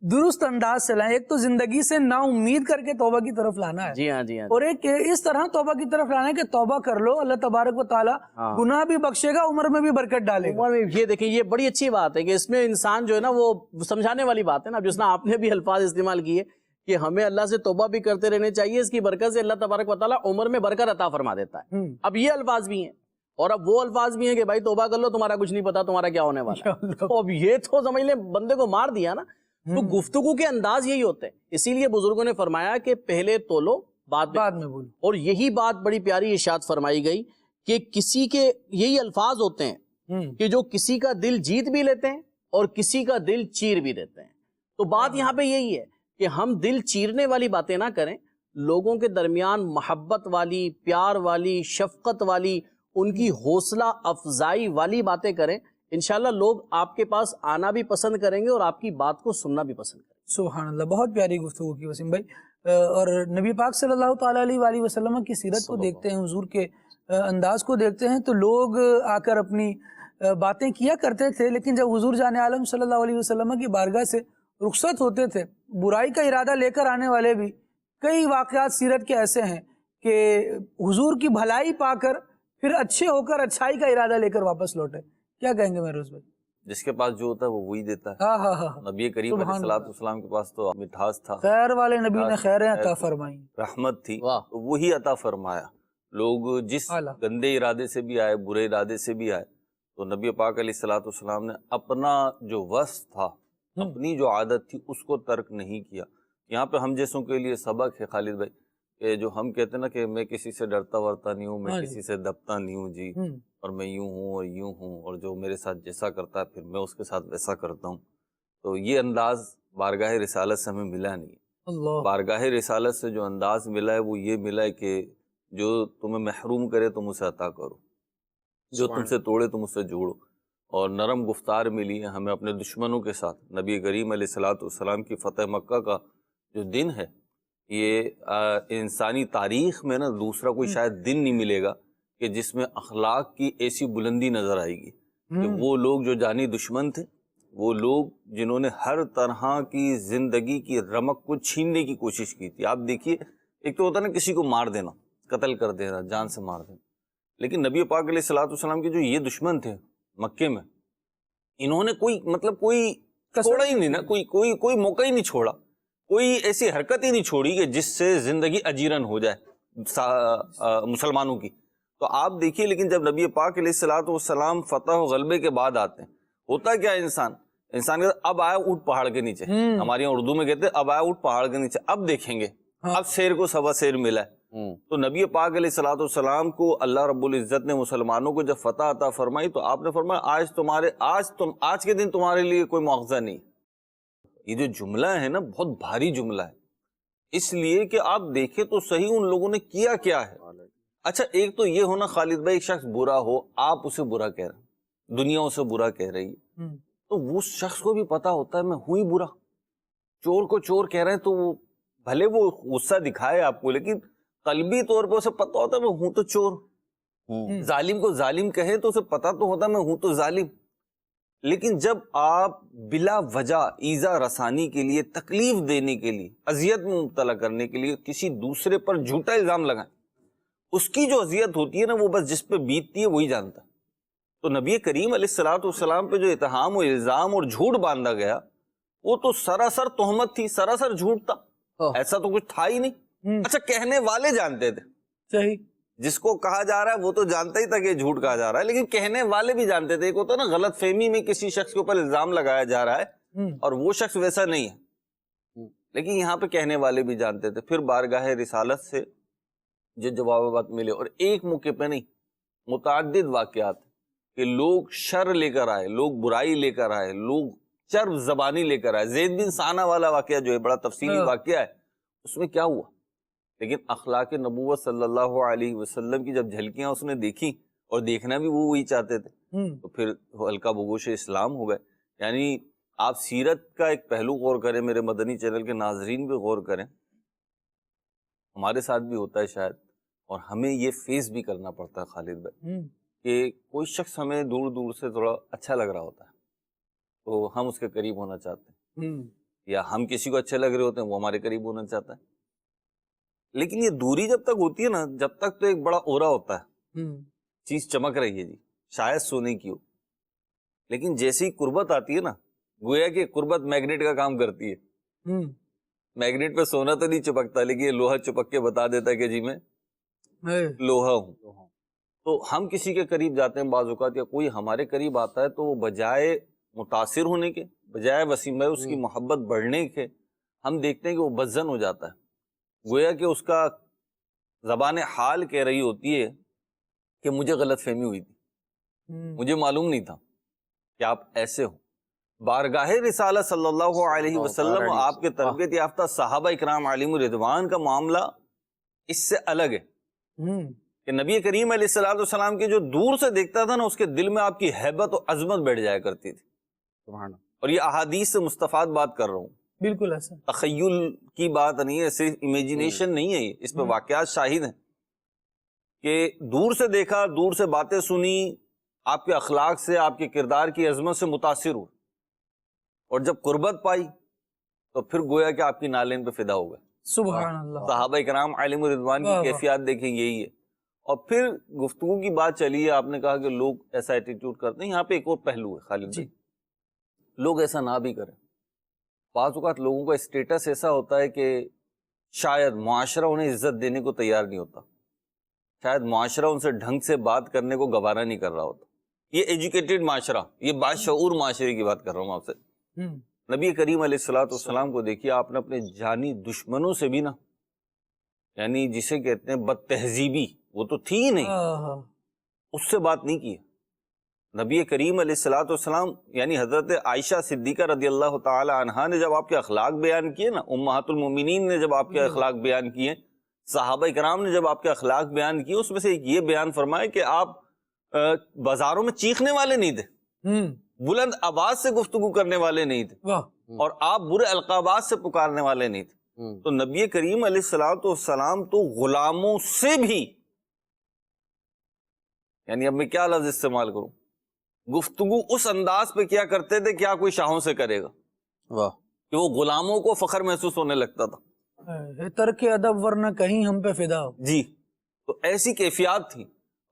درست انداز سے لائیں۔ ایک تو زندگی سے نا امید کر کے توبہ کی طرف لانا ہے، جی ہاں جی ہاں، اور ایک اس طرح توبہ کی طرف لانا ہے کہ توبہ کر لو، اللہ تبارک و تعالیٰ گناہ بھی بخشے گا، عمر میں بھی برکت ڈالے گا۔ یہ دیکھیں یہ بڑی اچھی بات ہے کہ اس میں انسان جو ہے نا وہ سمجھانے والی بات ہے نا، جس طرح آپ نے بھی الفاظ استعمال کیے کہ ہمیں اللہ سے توبہ بھی کرتے رہنے چاہیے، اس کی برکت سے اللہ تبارک و تعالیٰ عمر میں برکت عطا فرما دیتا ہے۔ اب یہ الفاظ بھی ہیں اور اب وہ الفاظ بھی ہیں کہ بھائی توبہ کر لو، تمہارا کچھ نہیں پتا تمہارا کیا ہونے والا ہے۔ تو اب یہ تو سمجھ لیں بندے کو مار دیا نا۔ تو گفتگو کے انداز یہی ہوتے ہیں، اسی لیے بزرگوں نے فرمایا کہ پہلے تولو بعد میں بولو، اور یہی بات بڑی پیاری ارشاد فرمائی گئی کہ کسی کے یہی الفاظ ہوتے ہیں کہ جو کسی کا دل جیت بھی لیتے ہیں اور کسی کا دل چیر بھی دیتے ہیں۔ تو بات یہاں پہ یہی ہے کہ ہم دل چیرنے والی باتیں نہ کریں، لوگوں کے درمیان محبت والی، پیار والی، شفقت والی، ان کی حوصلہ افزائی والی باتیں کریں، انشاءاللہ لوگ آپ کے پاس آنا بھی پسند کریں گے اور آپ کی بات کو سننا بھی پسند کریں گے۔ سبحان اللہ، بہت پیاری گفتگو کی وسیم بھائی۔ اور نبی پاک صلی اللہ تعالیٰ علیہ وآلہ وسلم کی سیرت کو دیکھتے ہیں، حضور کے انداز کو دیکھتے ہیں، تو لوگ آ کر اپنی باتیں کیا کرتے تھے، لیکن جب حضور جان عالم صلی اللہ علیہ وسلم کی بارگاہ سے رخصت ہوتے تھے، برائی کا ارادہ لے کر آنے والے بھی کئی واقعات سیرت کے ایسے ہیں کہ حضور کی بھلائی پا کر پھر اچھے ہو کر اچھائی کا ارادہ لے کر واپس لوٹے۔ کیا کہیں گے مہروز بھائی؟ جس کے پاس جو ہوتا ہے وہ وہی دیتا ہے۔ ہاں ہاں ہاں، نبی کریم علیہ الصلوۃ والسلام کے پاس تو مٹھاس تھا، خیر والے نبی نے خیریں عطا فرمائیں، رحمت تھی، واہ۔ تو وہی عطا فرمایا۔ لوگ جس اعلیٰ۔ گندے ارادے سے بھی آئے، برے ارادے سے بھی آئے، تو نبی پاک علیہ الصلوۃ والسلام نے اپنا جو وصف تھا، اپنی جو عادت تھی، اس کو ترک نہیں کیا۔ یہاں پہ ہم جیسوں کے لیے سبق ہے خالد بھائی، کہ جو ہم کہتے ہیں نا کہ میں کسی سے ڈرتا ورتا نہیں ہوں، میں کسی سے دبتا نہیں ہوں جی، اور میں یوں ہوں اور یوں ہوں، اور جو میرے ساتھ جیسا کرتا ہے پھر میں اس کے ساتھ ویسا کرتا ہوں، تو یہ انداز بارگاہ رسالت سے ہمیں ملا نہیں۔ اللہ، بارگاہ رسالت سے جو انداز ملا ہے وہ یہ ملا ہے کہ جو تمہیں محروم کرے تم اسے عطا کرو، جو تم سے توڑے تم اسے جوڑو، اور نرم گفتار ملی ہے ہمیں اپنے دشمنوں کے ساتھ۔ نبی کریم علیہ الصلوۃ والسلام کی فتح مکہ کا جو دن ہے، یہ انسانی تاریخ میں نا دوسرا کوئی شاید دن نہیں ملے گا کہ جس میں اخلاق کی ایسی بلندی نظر آئے گی کہ وہ لوگ جو جانی دشمن تھے، وہ لوگ جنہوں نے ہر طرح کی زندگی کی رمق کو چھیننے کی کوشش کی تھی۔ آپ دیکھیے، ایک تو ہوتا ہے نا کسی کو مار دینا، قتل کر دینا، جان سے مار دینا، لیکن نبی پاک علیہ الصلوۃ والسلام کے جو یہ دشمن تھے مکے میں، انہوں نے کوئی کوئی چھوڑا ہی نہیں نا، کوئی موقع ہی نہیں چھوڑا، کوئی ایسی حرکت ہی نہیں چھوڑی کہ جس سے زندگی اجیرن ہو جائے مسلمانوں کی۔ تو آپ دیکھیے، لیکن جب نبی پاک علیہ الصلوۃ والسلام فتح و غلبے کے بعد آتے ہیں، ہوتا کیا انسان کہتا اب آیا اونٹ پہاڑ کے نیچے، ہمارے یہاں اردو میں کہتے ہیں اب آیا اونٹ پہاڑ کے نیچے، اب دیکھیں گے، اب شیر کو سوا شیر ملا ہے۔ تو نبی پاک علیہ الصلوۃ والسلام کو اللہ رب العزت نے مسلمانوں کو جب فتح عطا فرمائی تو آپ نے فرمایا آج کے دن تمہارے لیے کوئی مواخذہ نہیں۔ یہ جو جملہ ہے نا بہت بھاری جملہ ہے، اس لیے کہ آپ دیکھیں تو صحیح ان لوگوں نے کیا کیا ہے۔ اچھا، ایک تو یہ ہونا خالد بھائی، ایک شخص برا ہو، آپ اسے برا کہہ رہے ہیں، دنیا اسے برا کہہ رہی ہے، تو وہ شخص کو بھی پتا ہوتا ہے میں ہوں ہی برا۔ چور کو چور کہہ رہے ہیں تو وہ بھلے وہ غصہ دکھائے آپ کو، لیکن قلبی طور پر اسے پتا ہوتا ہے میں ہوں تو چور۔ ظالم کو ظالم کہے تو اسے پتا تو ہوتا ہے میں ہوں تو ظالم، لیکن جب آپ بلا وجہ ایذا رسانی کے لیے، تکلیف دینے کے لیے، اذیت میں مبتلا کرنے کے لیے کسی دوسرے پر جھوٹا الزام لگائیں، اس کی جو اذیت ہوتی ہے نا وہ بس جس پہ بیتتی ہے وہی جانتا ہے۔ تو نبی کریم علیہ الصلوۃ والسلام پہ جو اتہام و الزام اور جھوٹ باندھا گیا، وہ تو سراسر تہمت تھی، سراسر جھوٹ تھا، ایسا تو کچھ تھا ہی نہیں۔ اچھا، کہنے والے جانتے تھے، صحیح، جس کو کہا جا رہا ہے وہ تو جانتا ہی تھا کہ جھوٹ کہا جا رہا ہے، لیکن کہنے والے بھی جانتے تھے۔ ایک ہوتا ہے نا غلط فہمی میں کسی شخص کے اوپر الزام لگایا جا رہا ہے اور وہ شخص ویسا نہیں ہے، لیکن یہاں پہ کہنے والے بھی جانتے تھے۔ پھر بارگاہ رسالت سے جو جوابات ملے، اور ایک موقع پہ نہیں، متعدد واقعات کہ لوگ شر لے کر آئے، لوگ برائی لے کر آئے، لوگ چرب زبانی لے کر آئے۔ زید بن ثانہ والا واقعہ جو ہے بڑا تفصیلی واقعہ ہے، اس میں کیا ہوا، لیکن اخلاق نبوت صلی اللہ علیہ وسلم کی جب جھلکیاں اس نے دیکھی، اور دیکھنا بھی وہ وہی چاہتے تھے، تو پھر ہلکا بگوش اسلام ہو گئے۔ یعنی آپ سیرت کا ایک پہلو غور کریں، میرے مدنی چینل کے ناظرین بھی غور کریں، ہمارے ساتھ بھی ہوتا ہے شاید، اور ہمیں یہ فیس بھی کرنا پڑتا ہے خالد بھائی، کہ کوئی شخص ہمیں دور دور سے تھوڑا اچھا لگ رہا ہوتا ہے تو ہم اس کے قریب ہونا چاہتے ہیں، یا ہم کسی کو اچھے لگ رہے ہوتے ہیں وہ ہمارے قریب ہونا چاہتا ہے، لیکن یہ دوری جب تک ہوتی ہے نا، جب تک تو ایک بڑا اورا ہوتا ہے، چیز چمک رہی ہے جی، شاید سونے کی ہو، لیکن جیسے ہی قربت آتی ہے نا، گویا کہ قربت میگنیٹ کا کام کرتی ہے۔ میگنیٹ پہ سونا تو نہیں چپکتا، لیکن یہ لوہا چپک کے بتا دیتا ہے کہ جی میں لوہا ہوں۔ تو ہم کسی کے قریب جاتے ہیں بعض اوقات، یا کوئی ہمارے قریب آتا ہے تو وہ بجائے متاثر ہونے کے، بجائے وسیم میں اس کی محبت بڑھنے کے، ہم دیکھتے ہیں کہ وہ بدظن ہو جاتا ہے، گویا کہ اس کا زبان حال کہہ رہی ہوتی ہے کہ مجھے غلط فہمی ہوئی تھی، مجھے معلوم نہیں تھا کہ آپ ایسے ہو۔ بارگاہ رسالت صلی اللہ علیہ وسلم اور آپ کے تربیت یافتہ صحابہ اکرام علیہم الرضوان کا معاملہ اس سے الگ ہے کہ نبی کریم علیہ الصلوۃ والسلام کے جو دور سے دیکھتا تھا نا، اس کے دل میں آپ کی ہیبت و عظمت بیٹھ جایا کرتی تھی. اور یہ احادیث سے مستفاد بات کر رہا ہوں، بالکل ایسا. تخیل کی بات نہیں ہے، صرف امیجینیشن نہیں ہے، یہ اس پہ واقعات شاہد ہیں کہ دور سے دیکھا، دور سے باتیں سنی، آپ کے اخلاق سے، آپ کے کردار کی عظمت سے متاثر ہو، اور جب قربت پائی تو پھر گویا کہ آپ کی نالین پہ فدا ہو گئے. سبحان اللہ. صحابہ کرام علیہم الرضوان واہ کی واہ. کیفیات دیکھیں یہی ہے. اور پھر گفتگو کی بات چلی ہے، آپ نے کہا کہ لوگ ایسا ایٹیٹیوڈ کرتے ہیں. یہاں پہ ایک اور پہلو ہے خالد جی. بھائی، لوگ ایسا نہ بھی کریں. بعض اوقات لوگوں کا اسٹیٹس ایسا ہوتا ہے کہ شاید معاشرہ انہیں عزت دینے کو تیار نہیں ہوتا، شاید معاشرہ ان سے ڈھنگ سے بات کرنے کو گوارا نہیں کر رہا ہوتا. یہ ایجوکیٹڈ معاشرہ، یہ باشعور معاشرے کی بات کر رہا ہوں آپ سے. نبی کریم علیہ الصلوۃ والسلام کو دیکھیے، آپ نے اپنے جانی دشمنوں سے بھی نا، یعنی جسے کہتے ہیں بد تہذیبی، وہ تو تھی ہی نہیں، اس سے بات نہیں کی. نبی کریم علیہ الصلوۃ والسلام یعنی حضرت عائشہ صدیقہ رضی اللہ تعالی عنہا نے جب آپ کے اخلاق بیان کیے نا، امہات المومنین نے جب آپ کے اخلاق بیان کیے، صحابہ کرام نے جب آپ کے اخلاق بیان کیے، اس میں سے ایک یہ بیان فرمائے کہ آپ بازاروں میں چیخنے والے نہیں تھے، بلند آواز سے گفتگو کرنے والے نہیں تھے، اور آپ برے القابات سے پکارنے والے نہیں تھے. تو نبی کریم علیہ الصلوۃ والسلام تو غلاموں سے بھی، یعنی اب میں کیا لفظ استعمال کروں، گفتگو اس انداز پہ کیا کرتے تھے کیا کوئی شاہوں سے کرے گا، کہ وہ غلاموں کو فخر محسوس ہونے لگتا تھا. ترک ادب ورنہ کہیں ہم پہ فدا ہو. جی، تو ایسی کیفیات تھی.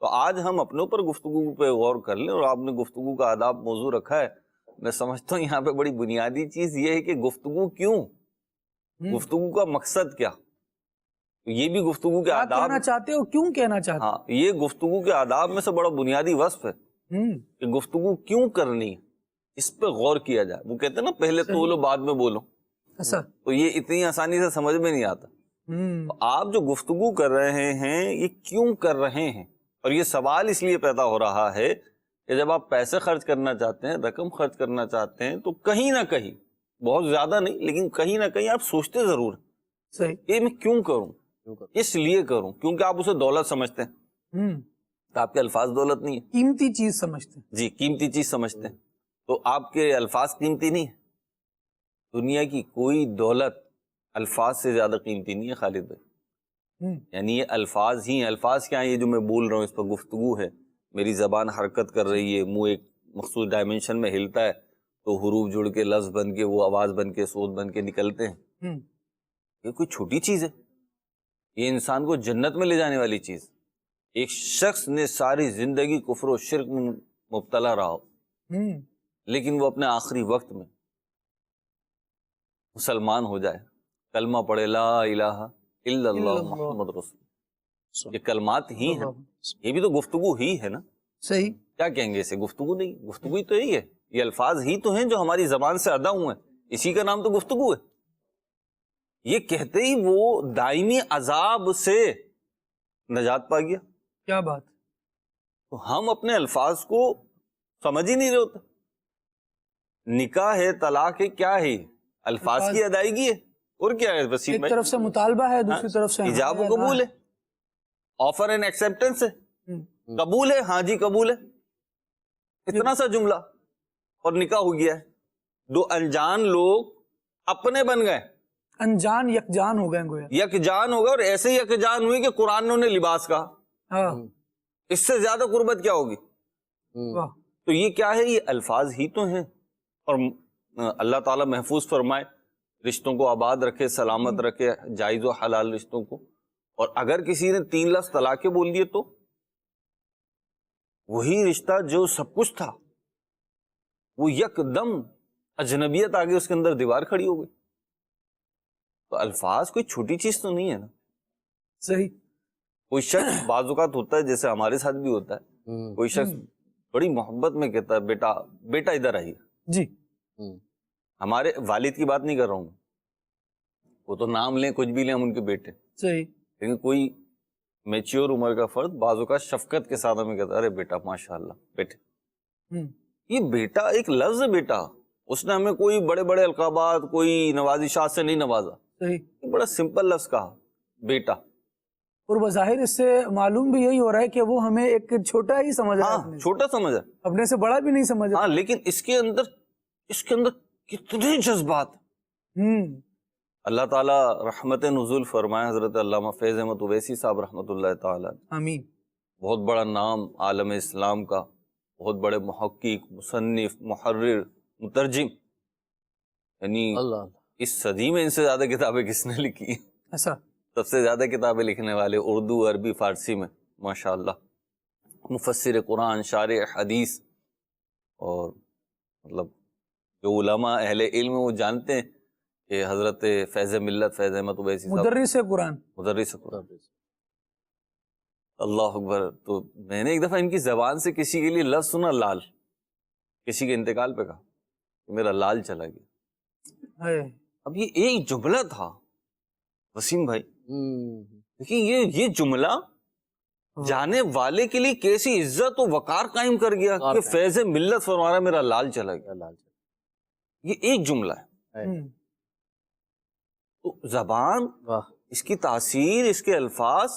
تو آج ہم اپنے اوپر گفتگو پہ غور کر لیں، اور آپ نے گفتگو کا آداب موضوع رکھا ہے. میں سمجھتا ہوں یہاں پہ بڑی بنیادی چیز یہ ہے کہ گفتگو کیوں، گفتگو کا مقصد کیا، یہ بھی گفتگو کے آداب کہنا چاہتے ہو، کیوں کہنا چاہتے ہاں، یہ گفتگو کے آداب میں سے بڑا بنیادی وصف ہے کہ گفتگو کیوں کرنی ہے، اس پہ غور کیا جائے. وہ کہتے ہیں نا پہلے تولو بعد میں بولو، ایسا. تو یہ اتنی آسانی سے سمجھ میں نہیں آتا. آپ جو گفتگو کر رہے ہیں یہ کیوں کر رہے ہیں، اور یہ سوال اس لیے پیدا ہو رہا ہے کہ جب آپ پیسے خرچ کرنا چاہتے ہیں، رقم خرچ کرنا چاہتے ہیں، تو کہیں نہ کہیں، بہت زیادہ نہیں لیکن کہیں نہ کہیں آپ سوچتے ضرور ہیں صحیح، یہ میں کیوں کروں، اس لیے کروں کیونکہ آپ اسے دولت سمجھتے ہیں. تو آپ کے الفاظ دولت نہیں ہے، قیمتی چیز سمجھتے ہیں. جی قیمتی چیز سمجھتے ہیں. تو آپ کے الفاظ قیمتی نہیں ہے. دنیا کی کوئی دولت الفاظ سے زیادہ قیمتی نہیں ہے خالد بھائی. یعنی یہ الفاظ ہی ہیں. الفاظ کیا ہیں؟ یہ جو میں بول رہا ہوں اس پر گفتگو ہے، میری زبان حرکت کر رہی ہے، منہ ایک مخصوص ڈائمنشن میں ہلتا ہے تو حروف جڑ کے لفظ بن کے وہ آواز بن کے صوت بن کے نکلتے ہیں. یہ کوئی چھوٹی چیز ہے، یہ انسان کو جنت میں لے جانے والی چیز. ایک شخص نے ساری زندگی کفر و شرک میں مبتلا رہا ہو، لیکن وہ اپنے آخری وقت میں مسلمان ہو جائے، کلمہ پڑھے لا الہ الا اللہ محمد رسول، یہ کلمات ہی ہیں. یہ بھی تو گفتگو ہی ہے نا. صحیح. کیا کہیں گے اسے؟ گفتگو نہیں، گفتگو ہی تو یہی ہے. یہ الفاظ ہی تو ہیں جو ہماری زبان سے ادا ہوئے ہیں، اسی کا نام تو گفتگو ہے. یہ کہتے ہی وہ دائمی عذاب سے نجات پا گیا. کیا بات. تو ہم اپنے الفاظ کو سمجھ ہی نہیں رہے ہوتے. نکاح ہے، طلاق ہے، کیا ہے؟ الفاظ کی ادائیگی ہے، اور کیا ہے؟ وسیع ایک طرف سے مطالبہ ہے، دوسری طرف سے ایجاب و قبول ہے، آفر اینڈ ایکسیپٹنس ہے، قبول ہے، ہاں جی قبول ہے، اتنا سا جملہ اور نکاح ہو گیا ہے. دو انجان لوگ اپنے بن گئے، انجان یکجان ہو گئے گویا. یکجان ہو گئے، اور ایسے یکجان ہوئی کہ قرآن نے انہیں لباس کہا. اس سے زیادہ قربت کیا ہوگی؟ تو یہ کیا ہے؟ یہ الفاظ ہی تو ہیں. اور اللہ تعالیٰ محفوظ فرمائے، رشتوں کو آباد رکھے، سلامت رکھے، جائز و حلال رشتوں کو. اور اگر کسی نے 3 لفظ طلاق کے بول دیے تو وہی رشتہ جو سب کچھ تھا وہ یک دم اجنبیت آگے اس کے اندر دیوار کھڑی ہو گئی. تو الفاظ کوئی چھوٹی چیز تو نہیں ہے نا. صحیح. کوئی شخص بعض اوقات ہوتا ہے، جیسے ہمارے ساتھ بھی ہوتا ہے، کوئی شخص بڑی محبت میں کہتا ہے بیٹا بیٹا ادھر آئیے. جی. ہمارے والد کی بات نہیں کر رہا ہوں، وہ تو نام لیں کچھ بھی لیں، ہم ان کے بیٹے. صحیح. لیکن کوئی میچیور عمر کا فرد بعض اوقات شفقت کے ساتھ ہمیں کہتا ہے ارے بیٹا ماشاء اللہ بیٹے. یہ بیٹا ایک لفظ ہے، بیٹا اس نے ہمیں کوئی بڑے بڑے القابات، کوئی نوازشات سے نہیں نوازا، صحیح۔ بڑا سمپل لفظ کہا، بیٹا۔ اور بظاہر اس سے معلوم بھی یہی ہو رہا ہے کہ وہ ہمیں ایک چھوٹا ہی سمجھ رہا ہے، ہاں چھوٹا سمجھا، اپنے سے بڑا بھی نہیں سمجھ رہا۔ ہاں لیکن اس کے اندر کتنے جذبات۔ اللہ تعالیٰ رحمت نزول فرمائے حضرت علامہ فیض احمد اویسی صاحب رحمۃ اللہ تعالیٰ، آمین۔ بہت بڑا نام عالم اسلام کا، بہت بڑے محقق، مصنف، محرر، مترجم، یعنی اللہ اس صدی میں ان سے زیادہ کتابیں کس نے لکھی ہیں؟ ایسا سب سے زیادہ کتابیں لکھنے والے اردو، عربی، فارسی میں ماشاءاللہ، مفسر قرآن، شارح حدیث، اور مطلب جو علماء اہل علم وہ جانتے ہیں کہ حضرت فیض ملت فیض احمد اویسی صاحب مدرس قرآن۔ مدرس قرآن۔ اللہ اکبر۔ تو میں نے ایک دفعہ ان کی زبان سے کسی کے لیے لفظ سنا، لال، کسی کے انتقال پہ کہا کہ میرا لال چلا گیا۔ اب یہ ایک جملہ تھا وسیم بھائی، دیکھیں یہ جملہ جانے والے کے لیے کیسی عزت و وقار قائم کر گیا کہ فیض ملت فرما رہا میرا لال چلا گیا۔ یہ ایک جملہ ہے۔ تو زبان، اس کی تاثیر، اس کے الفاظ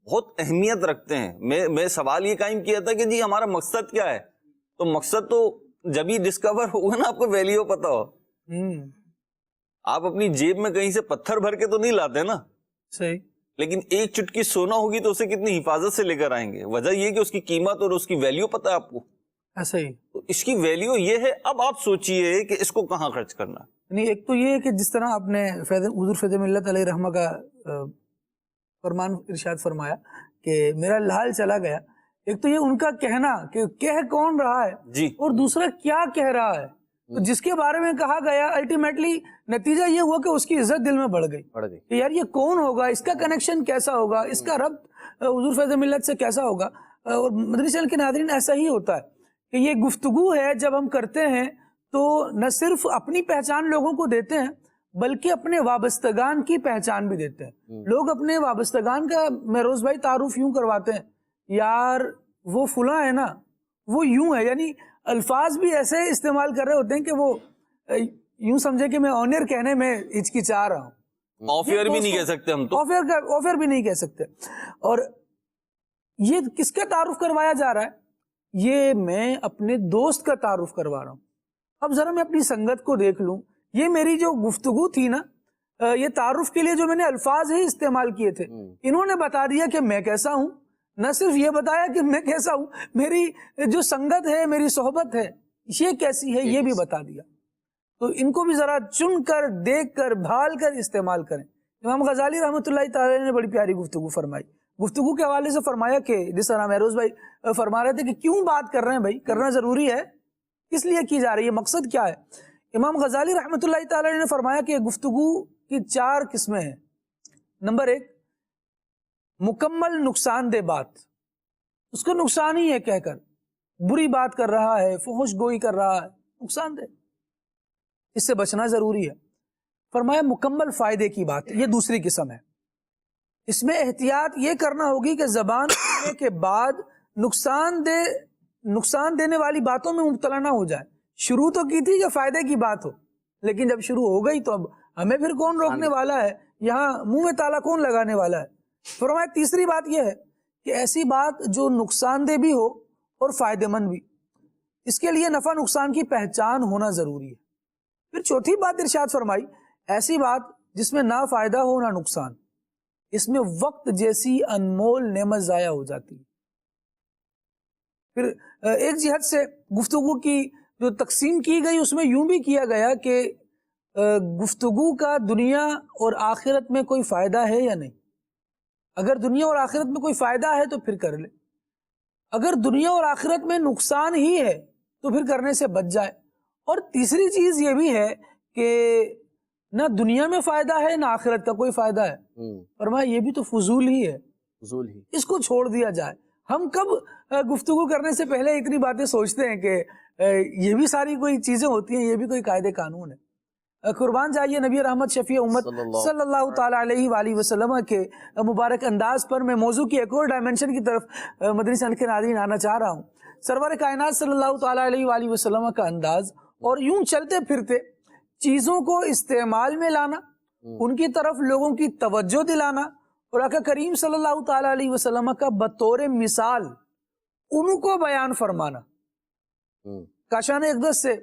بہت اہمیت رکھتے ہیں۔ میں سوال یہ قائم کیا تھا کہ جی ہمارا مقصد کیا ہے؟ تو مقصد تو جب ہی ڈسکور ہوگا نا آپ کو ویلیو پتا ہو۔ آپ اپنی جیب میں کہیں سے پتھر بھر کے تو نہیں لاتے نا، صحیح، لیکن ایک چٹکی سونا ہوگی تو اسے کتنی حفاظت سے لے کر آئیں گے۔ وجہ یہ کہ اس کی قیمت اور اس کی ویلیو پتا ہے آپ کو، ایسا ہی۔ تو اس کی ویلیو یہ ہے۔ اب آپ سوچئے کہ اس کو کہاں خرچ کرنا ہے۔ یعنی ایک تو یہ ہے کہ جس طرح آپ نے حضور فیض ملت علیہ رحمہ کا فرمان ارشاد فرمایا کہ میرا لال چلا گیا، ایک تو یہ ان کا کہنا کہ کہہ کون رہا ہے جی، اور دوسرا کیا کہہ رہا ہے، تو جس کے بارے میں کہا گیا الٹیمیٹلی نتیجہ یہ ہوا کہ اس کی عزت دل میں بڑھ گئی کہ یار یہ کون ہوگا، اس کا کنیکشن کیسا ہوگا، اس کا ربط حضور فیض ملت سے کیسا ہوگا۔ اور مدنی چینل کے ناظرین ایسا ہی ہوتا ہے کہ یہ گفتگو ہے جب ہم کرتے ہیں تو نہ صرف اپنی پہچان لوگوں کو دیتے ہیں بلکہ اپنے وابستگان کی پہچان بھی دیتے ہیں۔ لوگ اپنے وابستگان کا مہروز بھائی تعارف یوں کرواتے ہیں، یار وہ فلاں ہے نا، وہ یوں ہے، یعنی الفاظ بھی ایسے استعمال کر رہے ہوتے ہیں کہ وہ یوں سمجھے کہ میں آنر کہنے میں ہچکچا رہا ہوں۔ آف ایئر بھی نہیں کہہ سکتے ہم تو، آف ایئر بھی نہیں کہہ سکتے۔ اور یہ کس کا تعارف کروایا جا رہا ہے؟ یہ میں اپنے دوست کا تعارف کروا رہا ہوں۔ اب ذرا میں اپنی سنگت کو دیکھ لوں، یہ میری جو گفتگو تھی نا، یہ تعارف کے لیے جو میں نے الفاظ ہی استعمال کیے تھے، انہوں نے بتا دیا کہ میں کیسا ہوں۔ نہ صرف یہ بتایا کہ میں کیسا ہوں، میری جو سنگت ہے، میری صحبت ہے، یہ کیسی ہے، یہ بھی بتا دیا۔ تو ان کو بھی ذرا چن کر، دیکھ کر، بھال کر استعمال کریں۔ امام غزالی رحمۃ اللہ تعالی نے بڑی پیاری گفتگو فرمائی۔ گفتگو کے حوالے سے فرمایا کہ جس طرح مہروز بھائی فرما رہے تھے کہ کیوں بات کر رہے ہیں بھائی، کرنا ضروری ہے، کس لیے کی جا رہی ہے، مقصد کیا ہے؟ امام غزالی رحمۃ اللہ تعالی نے فرمایا کہ گفتگو کی 4 قسمیں ہیں۔ نمبر 1، مکمل نقصان دہ بات، اس کو نقصان ہی ہے کہہ کر بری بات کر رہا ہے، فحش گوئی کر رہا ہے، نقصان دہ، اس سے بچنا ضروری ہے۔ فرمایا مکمل فائدے کی بات، یہ دوسری قسم ہے۔ اس میں احتیاط یہ کرنا ہوگی کہ زبان کھلنے کے بعد نقصان دینے والی باتوں میں مبتلا نہ ہو جائے۔ شروع تو کی تھی کہ فائدے کی بات ہو، لیکن جب شروع ہو گئی تو اب ہمیں پھر کون روکنے والا ہے، یہاں منہ میں تالا کون لگانے والا ہے۔ فرمایا تیسری بات یہ ہے کہ ایسی بات جو نقصان دہ بھی ہو اور فائدہ مند بھی، اس کے لیے نفع نقصان کی پہچان ہونا ضروری ہے۔ پھر چوتھی بات ارشاد فرمائی، ایسی بات جس میں نہ فائدہ ہو نہ نقصان، اس میں وقت جیسی انمول نعمت ضائع ہو جاتی ہے۔ پھر ایک جہت سے گفتگو کی جو تقسیم کی گئی اس میں یوں بھی کیا گیا کہ گفتگو کا دنیا اور آخرت میں کوئی فائدہ ہے یا نہیں۔ اگر دنیا اور آخرت میں کوئی فائدہ ہے تو پھر کر لے، اگر دنیا اور آخرت میں نقصان ہی ہے تو پھر کرنے سے بچ جائے۔ اور تیسری چیز یہ بھی ہے کہ نہ دنیا میں فائدہ ہے نہ آخرت کا کوئی فائدہ ہے، فرمایا یہ بھی تو فضول ہی ہے، اس کو چھوڑ دیا جائے۔ ہم کب گفتگو کرنے سے پہلے اتنی باتیں سوچتے ہیں کہ یہ بھی ساری کوئی چیزیں ہوتی ہیں، یہ بھی کوئی قاعدے قانون ہے۔ قربان جائیے نبی رحمت شفیع امت صلی اللہ تعالی علیہ وآلہ وسلم کے مبارک انداز پر میں موضوع کی ایک اور ڈائمنشن کی طرف مدنی چینل کے ناظرین آنا چاہ رہا ہوں۔ سرور کائنات صلی اللہ تعالی علیہ وآلہ وسلم کا انداز اور یوں چلتے پھرتے چیزوں کو استعمال میں لانا، ان کی طرف لوگوں کی توجہ دلانا، اور آقا کریم صلی اللہ تعالیٰ علیہ وسلم کا بطور مثال ان کو بیان فرمانا۔ کاشان اقدس سے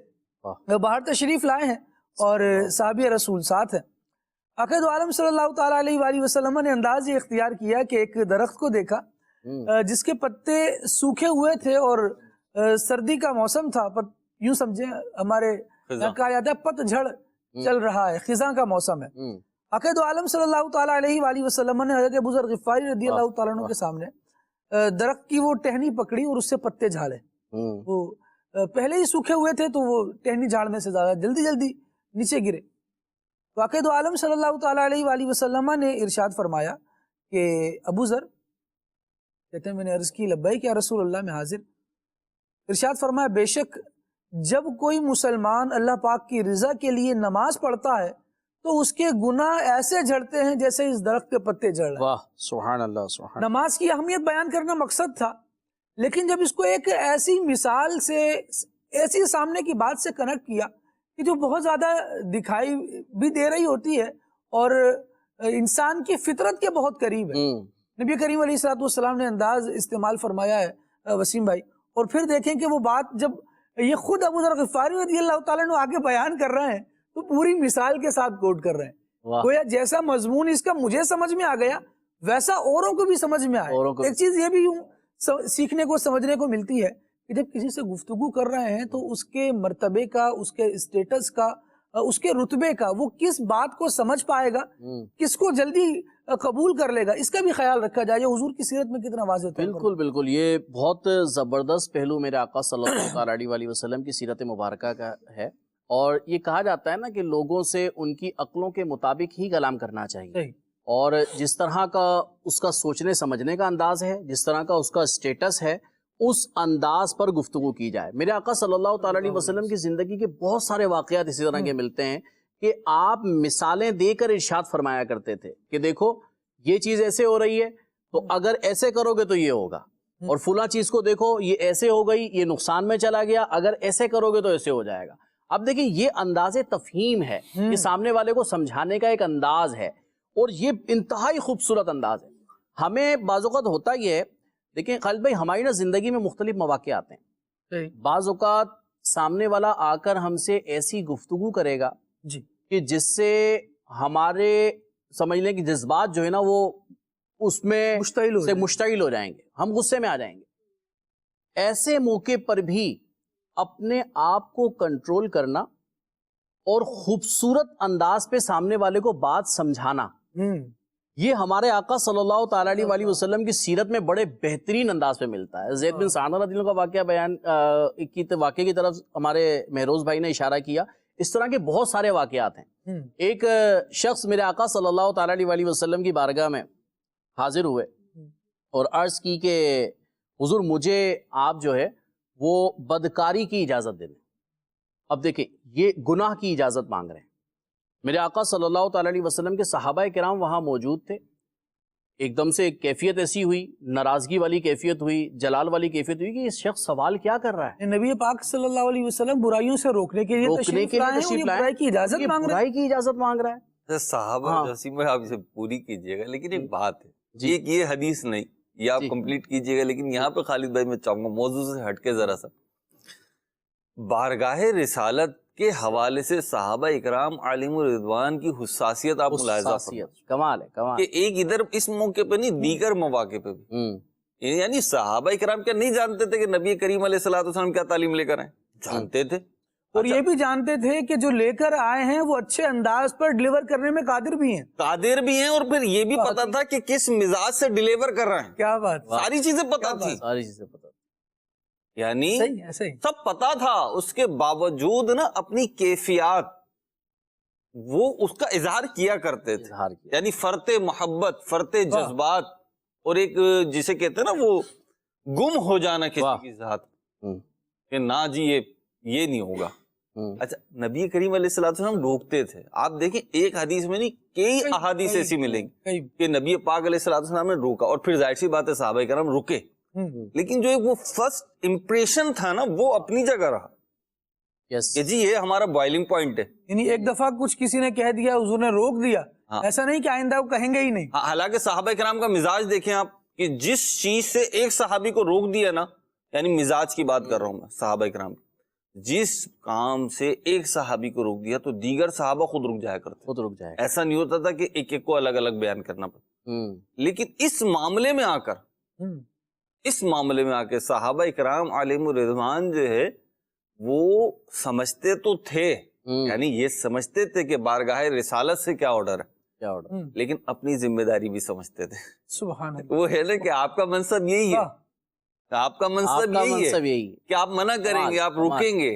باہر تشریف لائے ہیں اور صحابی رسول ساتھ ہیں۔ آقا دو عالم صلی اللہ تعالیٰ علیہ وآلہ وسلم نے انداز یہ اختیار کیا کہ ایک درخت کو دیکھا جس کے پتے سوکھے ہوئے تھے اور سردی کا موسم تھا، یوں سمجھیں ہمارے یہاں کہا جاتا ہے پت جھڑ چل رہا ہے، خزاں کا موسم ہے۔ آقا دو عالم صلی اللہ تعالیٰ علیہ وآلہ وسلم نے حضرت ابو ذر غفاری رضی اللہ تعالیٰ عنہ کے سامنے درخت کی وہ ٹہنی پکڑی اور اس سے پتے جھاڑے۔ وہ پہلے ہی سوکھے ہوئے تھے تو وہ ٹہنی جھاڑنے سے زیادہ جلدی نیچے گرے۔ تو آقا دو عالم صلی اللہ تعالیٰ علیہ وآلہ وسلم نے ارشاد فرمایا کہ ابو ذر، کہتے ہیں میں نے عرض کی لبیک یا رسول اللہ، میں حاضر۔ ارشاد فرمایا بے شک جب کوئی مسلمان اللہ پاک کی رضا کے لیے نماز پڑھتا ہے تو اس کے گناہ ایسے جھڑتے ہیں جیسے اس درخت کے پتے جھڑ رہے ہیں۔ واہ سبحان اللہ سبحان اللہ۔ نماز کی اہمیت بیان کرنا مقصد تھا، لیکن جب اس کو ایک ایسی مثال سے، ایسی سامنے کی بات سے کنیکٹ کیا کہ جو بہت زیادہ دکھائی بھی دے رہی ہوتی ہے اور انسان کی فطرت کے بہت قریب ہے، نبی کریم علیہ الصلوۃ والسلام نے انداز استعمال فرمایا ہے وسیم بھائی۔ اور پھر دیکھیں کہ وہ بات جب یہ خود ابو ذر غفاری رضی اللہ تعالیٰ عنہ آگے بیان کر رہے ہیں تو پوری مثال کے ساتھ کوٹ کر رہے ہیں، گویا جیسا مضمون اس کا مجھے سمجھ میں آ گیا ویسا اوروں کو بھی سمجھ میں آئے۔ ایک چیز یہ بھی یوں سیکھنے کو سمجھنے کو ملتی ہے کہ جب کسی سے گفتگو کر رہے ہیں تو اس کے مرتبے کا، اس کے اسٹیٹس کا، اس کے رتبے کا، وہ کس بات کو سمجھ پائے گا، کس کو جلدی قبول کر لے گا، اس کا بھی خیال رکھا جائے۔ یہ حضور کی سیرت میں کتنا واضح طور پر بالکل یہ بہت زبردست پہلو میرے آقا صلی اللہ علیہ وآلہ وسلم کی سیرت مبارکہ کا ہے، اور یہ کہا جاتا ہے نا کہ لوگوں سے ان کی عقلوں کے مطابق ہی کلام کرنا چاہیے، اور جس طرح کا اس کا سوچنے سمجھنے کا انداز ہے، جس طرح کا اس کا اسٹیٹس ہے، اس انداز پر گفتگو کی جائے۔ میرے آقا صلی اللہ تعالیٰ علیہ وسلم کی زندگی کے بہت سارے واقعات اسی طرح کے ملتے ہیں کہ آپ مثالیں دے کر ارشاد فرمایا کرتے تھے کہ دیکھو یہ چیز ایسے ہو رہی ہے تو اگر ایسے کرو گے تو یہ ہوگا، اور فلاں چیز کو دیکھو یہ ایسے ہو گئی، یہ نقصان میں چلا گیا، اگر ایسے کرو گے تو ایسے ہو جائے گا۔ اب دیکھیں یہ انداز تفہیم ہے، یہ سامنے والے کو سمجھانے کا ایک انداز ہے، اور یہ انتہائی خوبصورت انداز ہے۔ ہمیں بعض اوقات ہوتا یہ ہے، دیکھیں خالد بھائی ہماری نا زندگی میں مختلف مواقع آتے ہیں، بعض اوقات سامنے والا آ کر ہم سے ایسی گفتگو کرے گا کہ جس سے ہمارے سمجھ لیں کہ جذبات جو ہے نا وہ اس میں مشتعل ہو جائیں گے، ہم غصے میں آ جائیں گے۔ ایسے موقع پر بھی اپنے آپ کو کنٹرول کرنا اور خوبصورت انداز پہ سامنے والے کو بات سمجھانا، یہ ہمارے آقا صلی اللہ تعالیٰ علیہ وآلہ وسلم کی سیرت میں بڑے بہترین انداز پہ ملتا ہے۔ زید بن سعد رضی اللہ کا واقعہ بیان واقعے کی طرف ہمارے مہروز بھائی نے اشارہ کیا، اس طرح کے بہت سارے واقعات ہیں۔ ایک شخص میرے آقا صلی اللہ تعالیٰ علیہ وآلہ وسلم کی بارگاہ میں حاضر ہوئے اور عرض کی کہ حضور مجھے آپ جو ہے وہ بدکاری کی اجازت دے دیں۔ اب دیکھیں یہ گناہ کی اجازت مانگ رہے ہیں۔ میرے آقا صلی اللہ تعالیٰ علیہ وسلم کے صحابہ کرام وہاں موجود تھے، ایک دم سے ایک کیفیت ایسی ہوئی، ناراضگی والی کیفیت ہوئی، جلال والی کیفیت ہوئی کہ یہ شخص سوال کیا کر رہا ہے۔ نبی پاک صلی اللہ علیہ وسلم برائیوں سے روکنے کے لیے تشریف لائے، برائی کی اجازت مانگ رہا ہے۔ صحابہ وسیم بھائی آپ اسے پوری کیجئے گا، لیکن ایک بات ہے، ایک یہ حدیث نہیں، یہ آپ کمپلیٹ کیجئے گا، لیکن یہاں پہ خالد بھائی میں چاہوں گا موضوع سے ہٹ کے ذرا سا بارگاہ رسالت کے حوالے سے صحابہ اکرام علیہم الرضوان کی حساسیت آپ ملاحظہ فرمائیں۔ کمال ہے، کمال کہ ایک ادھر اس موقع پہ نہیں، دیگر مواقع پہ بھی، یعنی صحابہ اکرام کیا نہیں جانتے تھے کہ نبی کریم علیہ الصلوۃ والسلام کیا تعلیم لے کر آئے؟ جانتے تھے، اور یہ بھی جانتے تھے کہ جو لے کر آئے ہیں وہ اچھے انداز پر ڈیلیور کرنے میں قادر بھی ہیں، اور پھر یہ بھی پتا تھا کہ کس مزاج سے ڈیلیور کر رہے ہیں۔ کیا بات، ساری چیزیں پتا تھی، یعنی سب پتا تھا، اس کے باوجود نا اپنی کیفیات وہ اس کا اظہار کیا کرتے تھے، یعنی فرط محبت، فرط جذبات، اور ایک جسے کہتے ہیں نا وہ گم ہو جانا کسی کی ذات کہ نہ جی یہ نہیں ہوگا۔ اچھا نبی کریم علیہ الصلوۃ والسلام روکتے تھے، آپ دیکھیں ایک حدیث میں نہیں کئی احادیث ایسی ملیں گی کہ نبی پاک علیہ الصلوۃ والسلام نے روکا، اور پھر ظاہر سی بات ہے صحابہ کرام رکے، لیکن جو ایک وہ فرسٹ امپریشن تھا نا وہ اپنی جگہ رہا، یس کہ جی یہ ہمارا بوائلنگ پوائنٹ ہے. یعنی ایک دفعہ کچھ کسی نے کہہ دیا حضور نے روک دیا, ہاں. ایسا نہیں کہ آئندہ وہ کہیں گے ہی نہیں. حالانکہ صحابہ کرام کا مزاج دیکھیں آپ, کہ جس چیز سے ایک صحابی کو روک دیا نا, یعنی مزاج کی بات کر رہا ہوں میں صحابہ کرام, جس کام سے ایک صحابی کو روک دیا تو دیگر صحابہ خود رک جایا کرتے, خود رک جائے. ایسا نہیں ہوتا تھا کہ ایک ایک کو الگ الگ بیان کرنا پڑتا. لیکن اس معاملے میں آ کر, اس معاملے میں آ کے صحابہ اکرام علیہم الرضوان جو ہے وہ سمجھتے تو تھے, یعنی یہ سمجھتے تھے کہ بارگاہ رسالت سے کیا آرڈر ہے, کیا آرڈر, لیکن اپنی ذمہ داری بھی سمجھتے تھے. سبحان اللہ. وہ ہے نا کہ آپ کا منصب یہی ہے, آپ کا منصب یہی ہے کہ آپ منع کریں گے, آپ روکیں گے,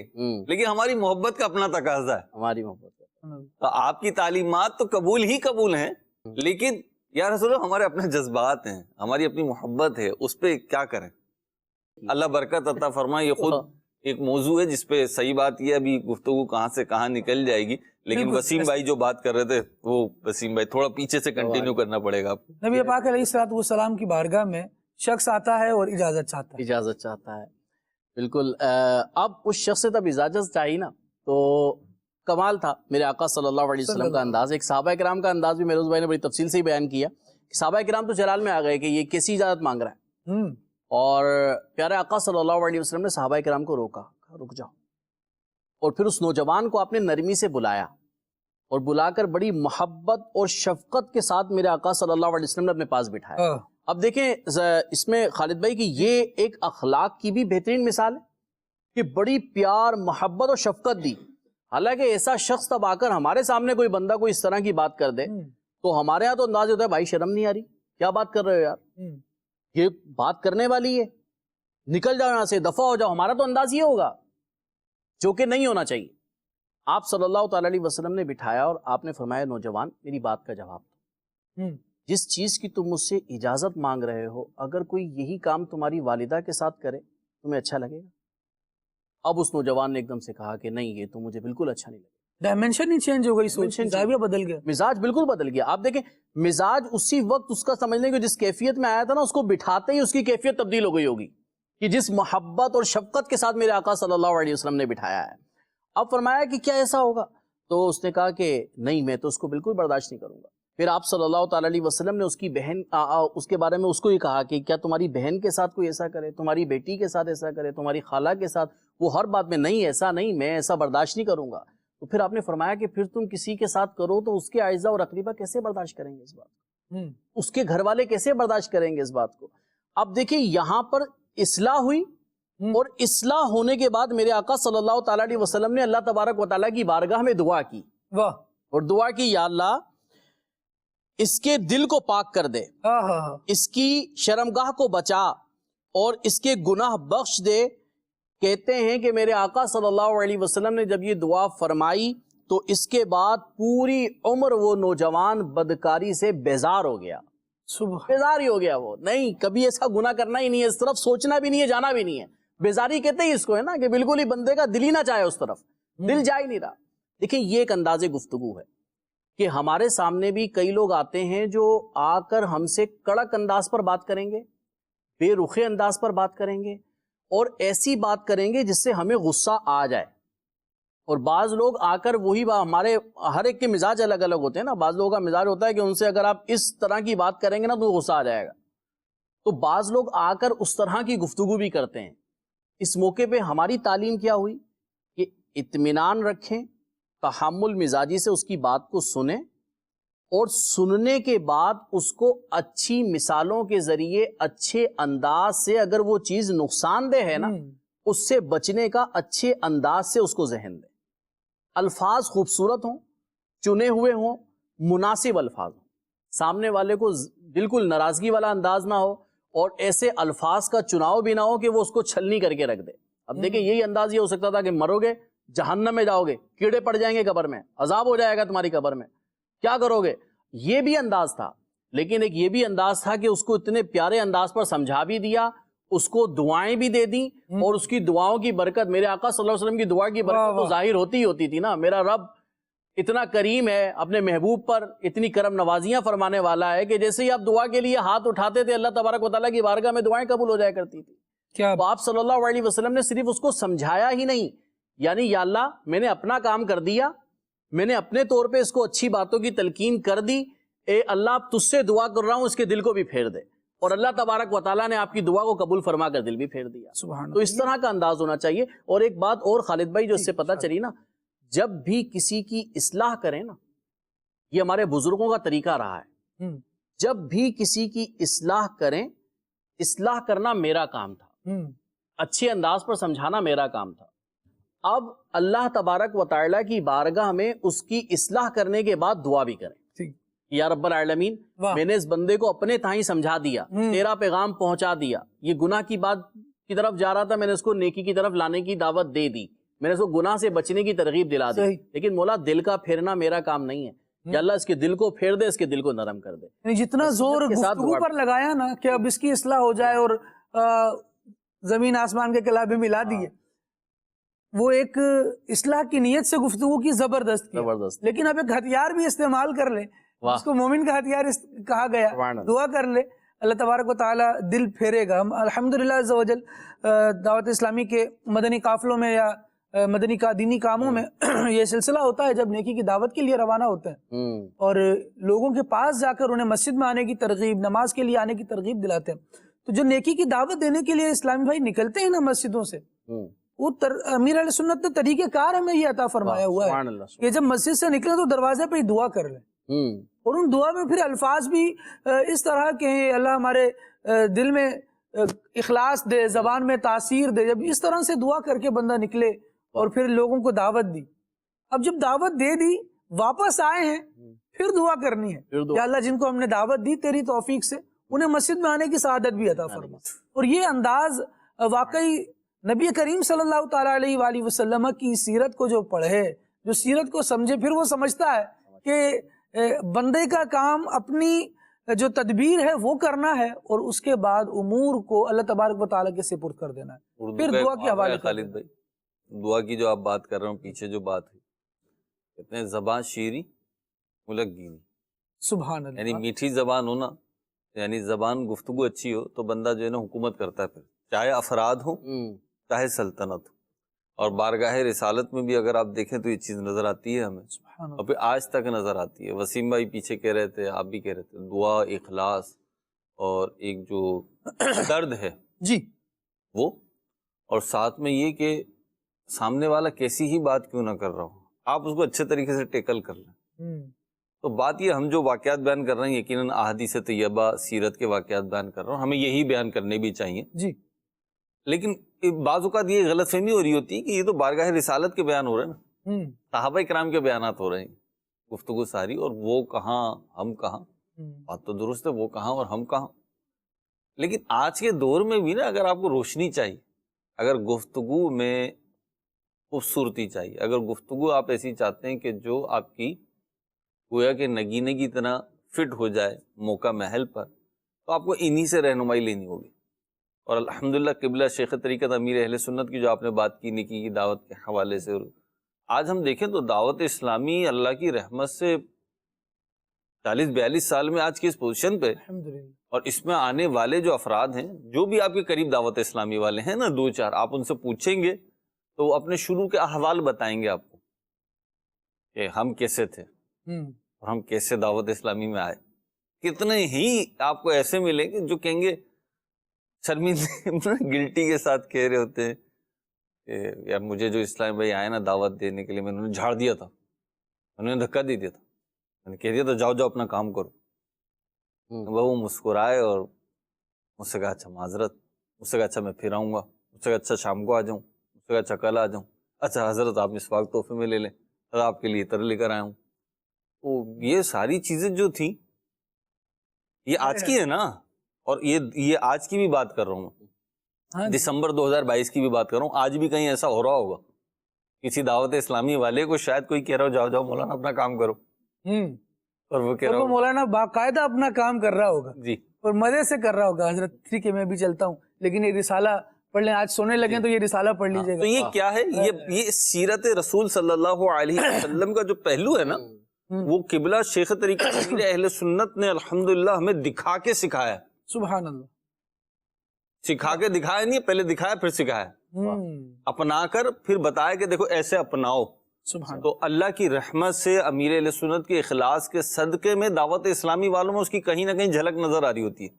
لیکن ہماری محبت کا اپنا تقاضا ہے, ہماری محبت. تو آپ کی تعلیمات تو قبول ہی قبول ہیں, لیکن یا رسول اللہ ہمارے اپنے جذبات ہیں, ہماری اپنی محبت ہے, اس پہ کیا کریں. اللہ برکت عطا فرمائے. یہ خود ایک موضوع ہے جس پہ صحیح بات یہ ابھی گفتگو کہاں سے کہاں نکل جائے گی, لیکن وسیم بھائی جو بات کر رہے تھے وہ وسیم بھائی تھوڑا پیچھے سے کنٹینیو کرنا پڑے گا آپ کو. نبی پاک علیہ الصلوۃ والسلام کی بارگاہ میں شخص آتا ہے اور اجازت چاہتا ہے. اجازت چاہتا ہے, بالکل. اب اس شخص سے تب اجازت چاہیے نا, تو کمال تھا میرے آقا صلی اللہ علیہ وسلم کا انداز. ایک صحابہ کرام کا انداز بھی میروز بھائی نے بڑی تفصیل سے ہی بیان کیا. صحابہ کرام تو جلال میں آ گئے کہ یہ کیسی اجازت مانگ رہا ہے, اور پیارے آقا صلی اللہ علیہ وسلم نے صحابہ کرام کو روکا, رک جاؤ, اور پھر اس نوجوان کو آپ نے نرمی سے بلایا, اور بلا کر بڑی محبت اور شفقت کے ساتھ میرے آقا صلی اللہ علیہ وسلم نے اپنے پاس بٹھایا. اب دیکھیں اس میں خالد بھائی کہ یہ ایک اخلاق کی بھی بہترین مثال ہے کہ بڑی پیار محبت اور شفقت دی. حالانکہ ایسا شخص تب آ کر ہمارے سامنے کوئی بندہ کوئی اس طرح کی بات کر دے تو ہمارے ہاں تو انداز ہوتا ہے بھائی شرم نہیں آ رہی, کیا بات کر رہے ہو یار, یہ بات کرنے والی ہے, نکل جاؤ یہاں سے, دفع ہو جاؤ. ہمارا تو انداز یہ ہوگا, جو کہ نہیں ہونا چاہیے. آپ صلی اللہ تعالی علیہ وسلم نے بٹھایا اور آپ نے فرمایا نوجوان میری بات کا جواب دو, جس چیز کی تم مجھ سے اجازت مانگ رہے ہو اگر کوئی یہی کام تمہاری والدہ کے ساتھ کرے تمہیں اچھا لگے گا؟ اب اس نوجوان نے ایک دم سے کہا کہ نہیں یہ تو مجھے بالکل اچھا نہیں لگا. ڈائمنشن ہی چینج ہو گئی, سوچ زاویہ بدل گیا, مزاج بالکل بدل گیا. آپ دیکھیں مزاج اسی وقت اس کا سمجھنے کو جس کیفیت میں آیا تھا نا, اس کو بٹھاتے ہی اس کی کیفیت تبدیل ہو گئی ہوگی کہ جس محبت اور شفقت کے ساتھ میرے آقا صلی اللہ علیہ وسلم نے بٹھایا ہے. اب فرمایا کہ کیا ایسا ہوگا, تو اس نے کہا کہ نہیں میں تو اس کو بالکل برداشت نہیں کروں گا. پھر آپ صلی اللہ تعالی علیہ وسلم نے اس کی بہن اس کے بارے میں اس کو یہ کہا کہ کیا تمہاری بہن کے ساتھ کوئی ایسا کرے, تمہاری بیٹی کے ساتھ ایسا کرے, تمہاری خالہ کے ساتھ, وہ ہر بات میں نہیں ایسا نہیں, میں ایسا برداشت نہیں کروں گا. تو پھر آپ نے فرمایا کہ پھر تم کسی کے ساتھ کرو تو اس کے اعزاء اور اقربا کیسے برداشت کریں گے اس بات کو, اس کے گھر والے کیسے برداشت کریں گے اس بات کو. اب دیکھیں یہاں پر اصلاح ہوئی, اور اصلاح ہونے کے بعد میرے آقا صلی اللہ تعالی علیہ وسلم نے اللہ تبارک و تعالیٰ کی بارگاہ میں دعا کی, اور دعا کی یا اللہ اس کے دل کو پاک کر دے, اس کی شرمگاہ کو بچا, اور اس کے گناہ بخش دے. کہتے ہیں کہ میرے آقا صلی اللہ علیہ وسلم نے جب یہ دعا فرمائی تو اس کے بعد پوری عمر وہ نوجوان بدکاری سے بیزار ہو گیا, بیزار ہی ہو گیا. وہ نہیں کبھی ایسا گناہ کرنا ہی نہیں ہے, اس طرف سوچنا بھی نہیں ہے, جانا بھی نہیں ہے. بیزاری کہتے ہی اس کو ہے نا, کہ بالکل ہی بندے کا دل ہی نہ چاہے اس طرف, دل جا ہی نہیں رہا. دیکھیں یہ ایک انداز گفتگو ہے کہ ہمارے سامنے بھی کئی لوگ آتے ہیں جو آ کر ہم سے کڑک انداز پر بات کریں گے, بے رخے انداز پر بات کریں گے, اور ایسی بات کریں گے جس سے ہمیں غصہ آ جائے. اور بعض لوگ آ کر وہی ہمارے ہر ایک کے مزاج الگ الگ ہوتے ہیں نا. بعض لوگوں کا مزاج ہوتا ہے کہ ان سے اگر آپ اس طرح کی بات کریں گے نا تو غصہ آ جائے گا. تو بعض لوگ آ کر اس طرح کی گفتگو بھی کرتے ہیں. اس موقع پہ ہماری تعلیم کیا ہوئی کہ اطمینان رکھیں, تحمل مزاجی سے اس کی بات کو سنیں, اور سننے کے بعد اس کو اچھی مثالوں کے ذریعے اچھے انداز سے, اگر وہ چیز نقصان دہ ہے نا اس سے بچنے کا اچھے انداز سے اس کو ذہن دیں. الفاظ خوبصورت ہوں, چنے ہوئے ہوں, مناسب الفاظ ہوں, سامنے والے کو بالکل ناراضگی والا انداز نہ ہو, اور ایسے الفاظ کا چناؤ بھی نہ ہو کہ وہ اس کو چھلنی کر کے رکھ دے. اب دیکھیں یہی انداز یہ ہو سکتا تھا کہ مرو گے جہنم میں جاؤ گے, کیڑے پڑ جائیں گے قبر میں, عذاب ہو جائے گا تمہاری قبر میں, کیا کرو گے, یہ بھی انداز تھا. لیکن ایک یہ بھی انداز تھا کہ اس کو اتنے پیارے انداز پر سمجھا بھی دیا, اس کو دعائیں بھی دے دیں, اور اس کی دعاؤں کی برکت, میرے آقا صلی اللہ علیہ وسلم کی دعا کی برکت تو ظاہر ہوتی ہی ہوتی تھی نا. میرا رب اتنا کریم ہے, اپنے محبوب پر اتنی کرم نوازیاں فرمانے والا ہے کہ جیسے ہی آپ دعا کے لیے ہاتھ اٹھاتے تھے اللہ تبارک و تعالیٰ کی بارگاہ میں دعائیں قبول ہو جایا کرتی تھی. تو آپ صلی اللہ علیہ وسلم نے صرف اس کو سمجھایا ہی نہیں, یعنی یا اللہ میں نے اپنا کام کر دیا، میں نے اپنے طور پہ اس کو اچھی باتوں کی تلقین کر دی، اے اللہ اب تجھ سے دعا کر رہا ہوں اس کے دل کو بھی پھیر دے، اور اللہ تبارک و تعالیٰ نے آپ کی دعا کو قبول فرما کر دل بھی پھیر دیا. سبحان تو اس طرح کا انداز ہونا چاہیے. اور ایک بات اور خالد بھائی جو اس سے پتہ چلی نا، جب بھی کسی کی اصلاح کریں نا، یہ ہمارے بزرگوں کا طریقہ رہا ہے، اللہ. جب بھی کسی کی اصلاح کریں، اصلاح کرنا میرا کام تھا، اچھے انداز پر سمجھانا میرا کام تھا. اب اللہ تبارک و تعالیٰ کی بارگاہ میں اس کی اصلاح کرنے کے بعد دعا بھی کریں، ٹھیک. یا رب العالمین واہ. میں نے اس بندے کو اپنے تائیں سمجھا دیا، تیرا پیغام پہنچا دیا، یہ گناہ کی بات کی طرف جا رہا تھا، میں نے اس کو نیکی کی طرف لانے کی دعوت دے دی، میں نے اس کو گناہ سے بچنے کی ترغیب دلا دی. صحیح. لیکن مولا دل کا پھیرنا میرا کام نہیں ہے، یا اللہ اس کے دل کو پھیر دے، اس کے دل کو نرم کر دے. یعنی جتنا زور کے ساتھ گفتگو دعا پر لگایا نا کہ اب اس کی اصلاح ہو جائے اور زمین آسمان کے کلابے ملا دیے، وہ ایک اصلاح کی نیت سے گفتگو کی زبردست کی، زبردست. لیکن اب ایک ہتھیار بھی استعمال کر لے، واہ. اس کو مومن کا ہتھیار کہا گیا، سبحان اللہ. دعا کر لے، اللہ تبارک و تعالی دل پھیرے گا. ہم الحمدللہ عز و جل دعوت اسلامی کے مدنی قافلوں میں یا مدنی کا دینی کاموں میں یہ سلسلہ ہوتا ہے جب نیکی کی دعوت کے لیے روانہ ہوتے ہیں اور لوگوں کے پاس جا کر انہیں مسجد میں آنے کی ترغیب، نماز کے لیے آنے کی ترغیب دلاتے ہیں. تو جو نیکی کی دعوت دینے کے لیے اسلامی بھائی نکلتے ہیں نا مسجدوں سے، وہ امیر علیہ سنت نے طریقہ کار ہمیں یہ عطا فرمایا ہوا سبحان ہے اللہ. کہ جب مسجد سے نکلیں تو دروازے پہ ہی دعا کر لیں، اور ان دعا میں پھر الفاظ بھی اس طرح کے ہیں، اللہ ہمارے دل میں اخلاص دے، زبان میں تاثیر دے. جب اس طرح سے دعا کر کے بندہ نکلے اور پھر لوگوں کو دعوت دی، اب جب دعوت دے دی واپس آئے ہیں پھر دعا کرنی ہے یا اللہ جن کو ہم نے دعوت دی تیری توفیق سے انہیں مسجد میں آنے کی سعادت بھی عطا فرما. اور یہ انداز واقعی نبی کریم صلی اللہ تعالیٰ علیہ وآلہ وسلم کی سیرت کو جو پڑھے، جو سیرت کو سمجھے، پھر وہ سمجھتا ہے کہ بندے کا کام اپنی جو تدبیر ہے وہ کرنا ہے اور اس کے بعد امور کو اللہ تبارک و تعالیٰ کے سپرد کر دینا ہے، پھر دعا کے حوالے کر خالد بھائی دعا کی جو آپ بات کر رہے ہوں، پیچھے جو بات ہے کہتے ہیں زبان شیریں ملک گیری. سبحان اللہ. یعنی میٹھی زبان ہونا، یعنی زبان گفتگو اچھی ہو تو بندہ جو ہے نا حکومت کرتا ہے، پھر چاہے افراد ہوں چاہے سلطنت ہو. اور بارگاہ رسالت میں بھی اگر آپ دیکھیں تو یہ چیز نظر آتی ہے ہمیں، اور پھر آج تک نظر آتی ہے. وسیم بھائی پیچھے کہہ رہے تھے، آپ بھی کہہ رہے تھے، دعا، اخلاص اور ایک جو درد ہے جی وہ، اور ساتھ میں یہ کہ سامنے والا کیسی ہی بات کیوں نہ کر رہا ہو، آپ اس کو اچھے طریقے سے ٹیکل کر لیں. تو بات یہ، ہم جو واقعات بیان کر رہے ہیں یقیناً احادیث طیبہ سیرت کے واقعات بیان کر رہا ہوں، ہمیں یہی بیان کرنے بھی چاہیے. جی. لیکن بعض اوقات یہ غلط فہمی ہو رہی ہوتی ہے کہ یہ تو بارگاہ رسالت کے بیان ہو رہے ہیں نا، صحابہ کرام کے بیانات ہو رہے ہیں، گفتگو ساری، اور وہ کہاں ہم کہاں. بات تو درست ہے، وہ کہاں اور ہم کہاں. لیکن آج کے دور میں بھی نا اگر آپ کو روشنی چاہیے، اگر گفتگو میں خوبصورتی چاہیے، اگر گفتگو آپ ایسی چاہتے ہیں کہ جو آپ کی گویا کہ نگینے کی طرح فٹ ہو جائے موقع محل پر، تو آپ کو انہی سے رہنمائی لینی ہوگی. اور الحمدللہ قبلہ شیخ طریقت امیر اہل سنت کی جو آپ نے بات کی نیکی کی دعوت کے حوالے سے، آج ہم دیکھیں تو دعوت اسلامی اللہ کی رحمت سے 40-42 سال میں آج کی اس پوزیشن پہ، اور اس میں آنے والے جو افراد ہیں، جو بھی آپ کے قریب دعوت اسلامی والے ہیں نا، 2-4 آپ ان سے پوچھیں گے تو وہ اپنے شروع کے احوال بتائیں گے آپ کو کہ ہم کیسے تھے اور ہم کیسے دعوت اسلامی میں آئے. کتنے ہی آپ کو ایسے ملیں گے جو کہیں گے شرمندہ گلٹی کے ساتھ کہہ رہے ہوتے ہیں کہ یار مجھے جو اسلام بھائی آئے نا دعوت دینے کے لیے، میں انہوں نے جھاڑ دیا تھا، انہوں نے دھکا دے دیا تھا، میں نے کہہ دیا تھا جاؤ جاؤ اپنا کام کرو. وہ مسکرائے اور مجھ سے کہا اچھا معذرت، مجھ سے کہا اچھا میں پھر آؤں گا، مجھ سے کہا اچھا شام کو آ جاؤں، مجھ سے کہا اچھا کل آ جاؤں، اچھا حضرت آپ اس وقت تحفے میں لے لیں، آپ کے لیے تر لے کر آیا ہوں. تو یہ ساری چیزیں جو تھیں یہ آج کی ہے نا، اور یہ آج کی بھی بات کر رہا ہوں، دسمبر 2022 کی بھی بات کر رہا ہوں. آج بھی کہیں ایسا ہو رہا ہوگا کسی دعوت اسلامی والے کو، شاید کوئی کہہ رہا ہو جاؤ جاؤ مولانا اپنا کام کرو، اور وہ کہہ رہا ہو مولانا باقاعدہ اپنا کام کر رہا ہوگا جی، اور مزے سے کر رہا ہوگا. حضرت ٹھیک ہے میں بھی چلتا ہوں لیکن یہ رسالہ پڑھ لیں، آج سونے لگیں تو یہ رسالہ پڑھ لیجیے گا. تو یہ کیا ہے، یہ سیرت رسول صلی اللہ علیہ وسلم کا جو پہلو ہے نا، وہ قبلہ شیخ طریقت امیر اہل سنت نے الحمدللہ ہمیں دکھا کے سکھایا. سبحان اللہ. سکھا کے دکھایا نہیں، پہلے دکھایا پھر سکھایا. اپنا کر پھر بتایا کہ دیکھو ایسے اپناؤ. سبحان تو اللہ کی رحمت سے امیر اہل سنت کے اخلاص کے صدقے میں دعوت اسلامی والوں میں اس کی کہیں نہ کہیں جھلک نظر آ رہی ہوتی ہے,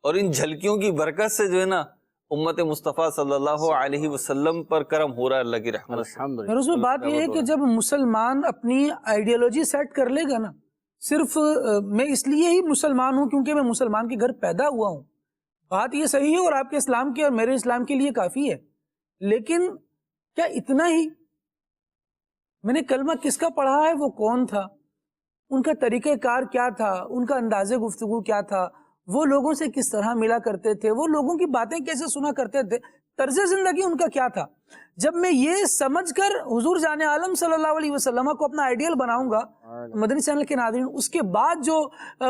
اور ان جھلکیوں کی برکت سے جو ہے نا امت مصطفیٰ صلی اللہ علیہ وسلم پر کرم ہو رہا ہے اللہ کی رحمت سے. اور اس میں بات یہ ہے کہ جب مسلمان اپنی آئیڈیالوجی سیٹ کر لے گا نا, صرف میں اس لیے ہی مسلمان ہوں کیونکہ میں مسلمان کے گھر پیدا ہوا ہوں, بات یہ صحیح ہے اور آپ کے اسلام کے اور میرے اسلام کے لیے کافی ہے, لیکن کیا اتنا ہی؟ میں نے کلمہ کس کا پڑھا ہے, وہ کون تھا, ان کا طریقہ کار کیا تھا, ان کا انداز گفتگو کیا تھا, وہ لوگوں سے کس طرح ملا کرتے تھے, وہ لوگوں کی باتیں کیسے سنا کرتے تھے, طرز زندگی ان کا کیا تھا. جب میں یہ سمجھ کر حضور جان عالم صلی اللہ علیہ وسلم کو اپنا آئیڈیل بناؤں گا مدنی چینل کے ناظرین, اس کے بعد جو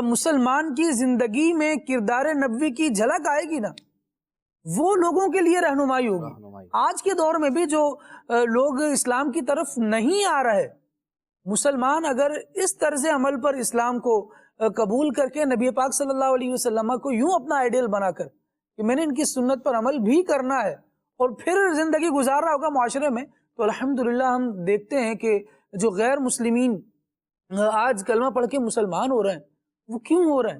مسلمان کی زندگی میں کردار نبوی کی جھلک آئے گی نا, وہ لوگوں کے لیے رہنمائی ہوگی. آج کے دور میں بھی جو لوگ اسلام کی طرف نہیں آ رہے, مسلمان اگر اس طرز عمل پر اسلام کو قبول کر کے نبی پاک صلی اللہ علیہ وسلم کو یوں اپنا آئیڈیل بنا کر کہ میں نے ان کی سنت پر عمل بھی کرنا ہے اور پھر زندگی گزار رہا ہوگا معاشرے میں, تو الحمدللہ ہم دیکھتے ہیں کہ جو غیر مسلمین آج کلمہ پڑھ کے مسلمان ہو رہے ہیں, وہ کیوں ہو رہے ہیں؟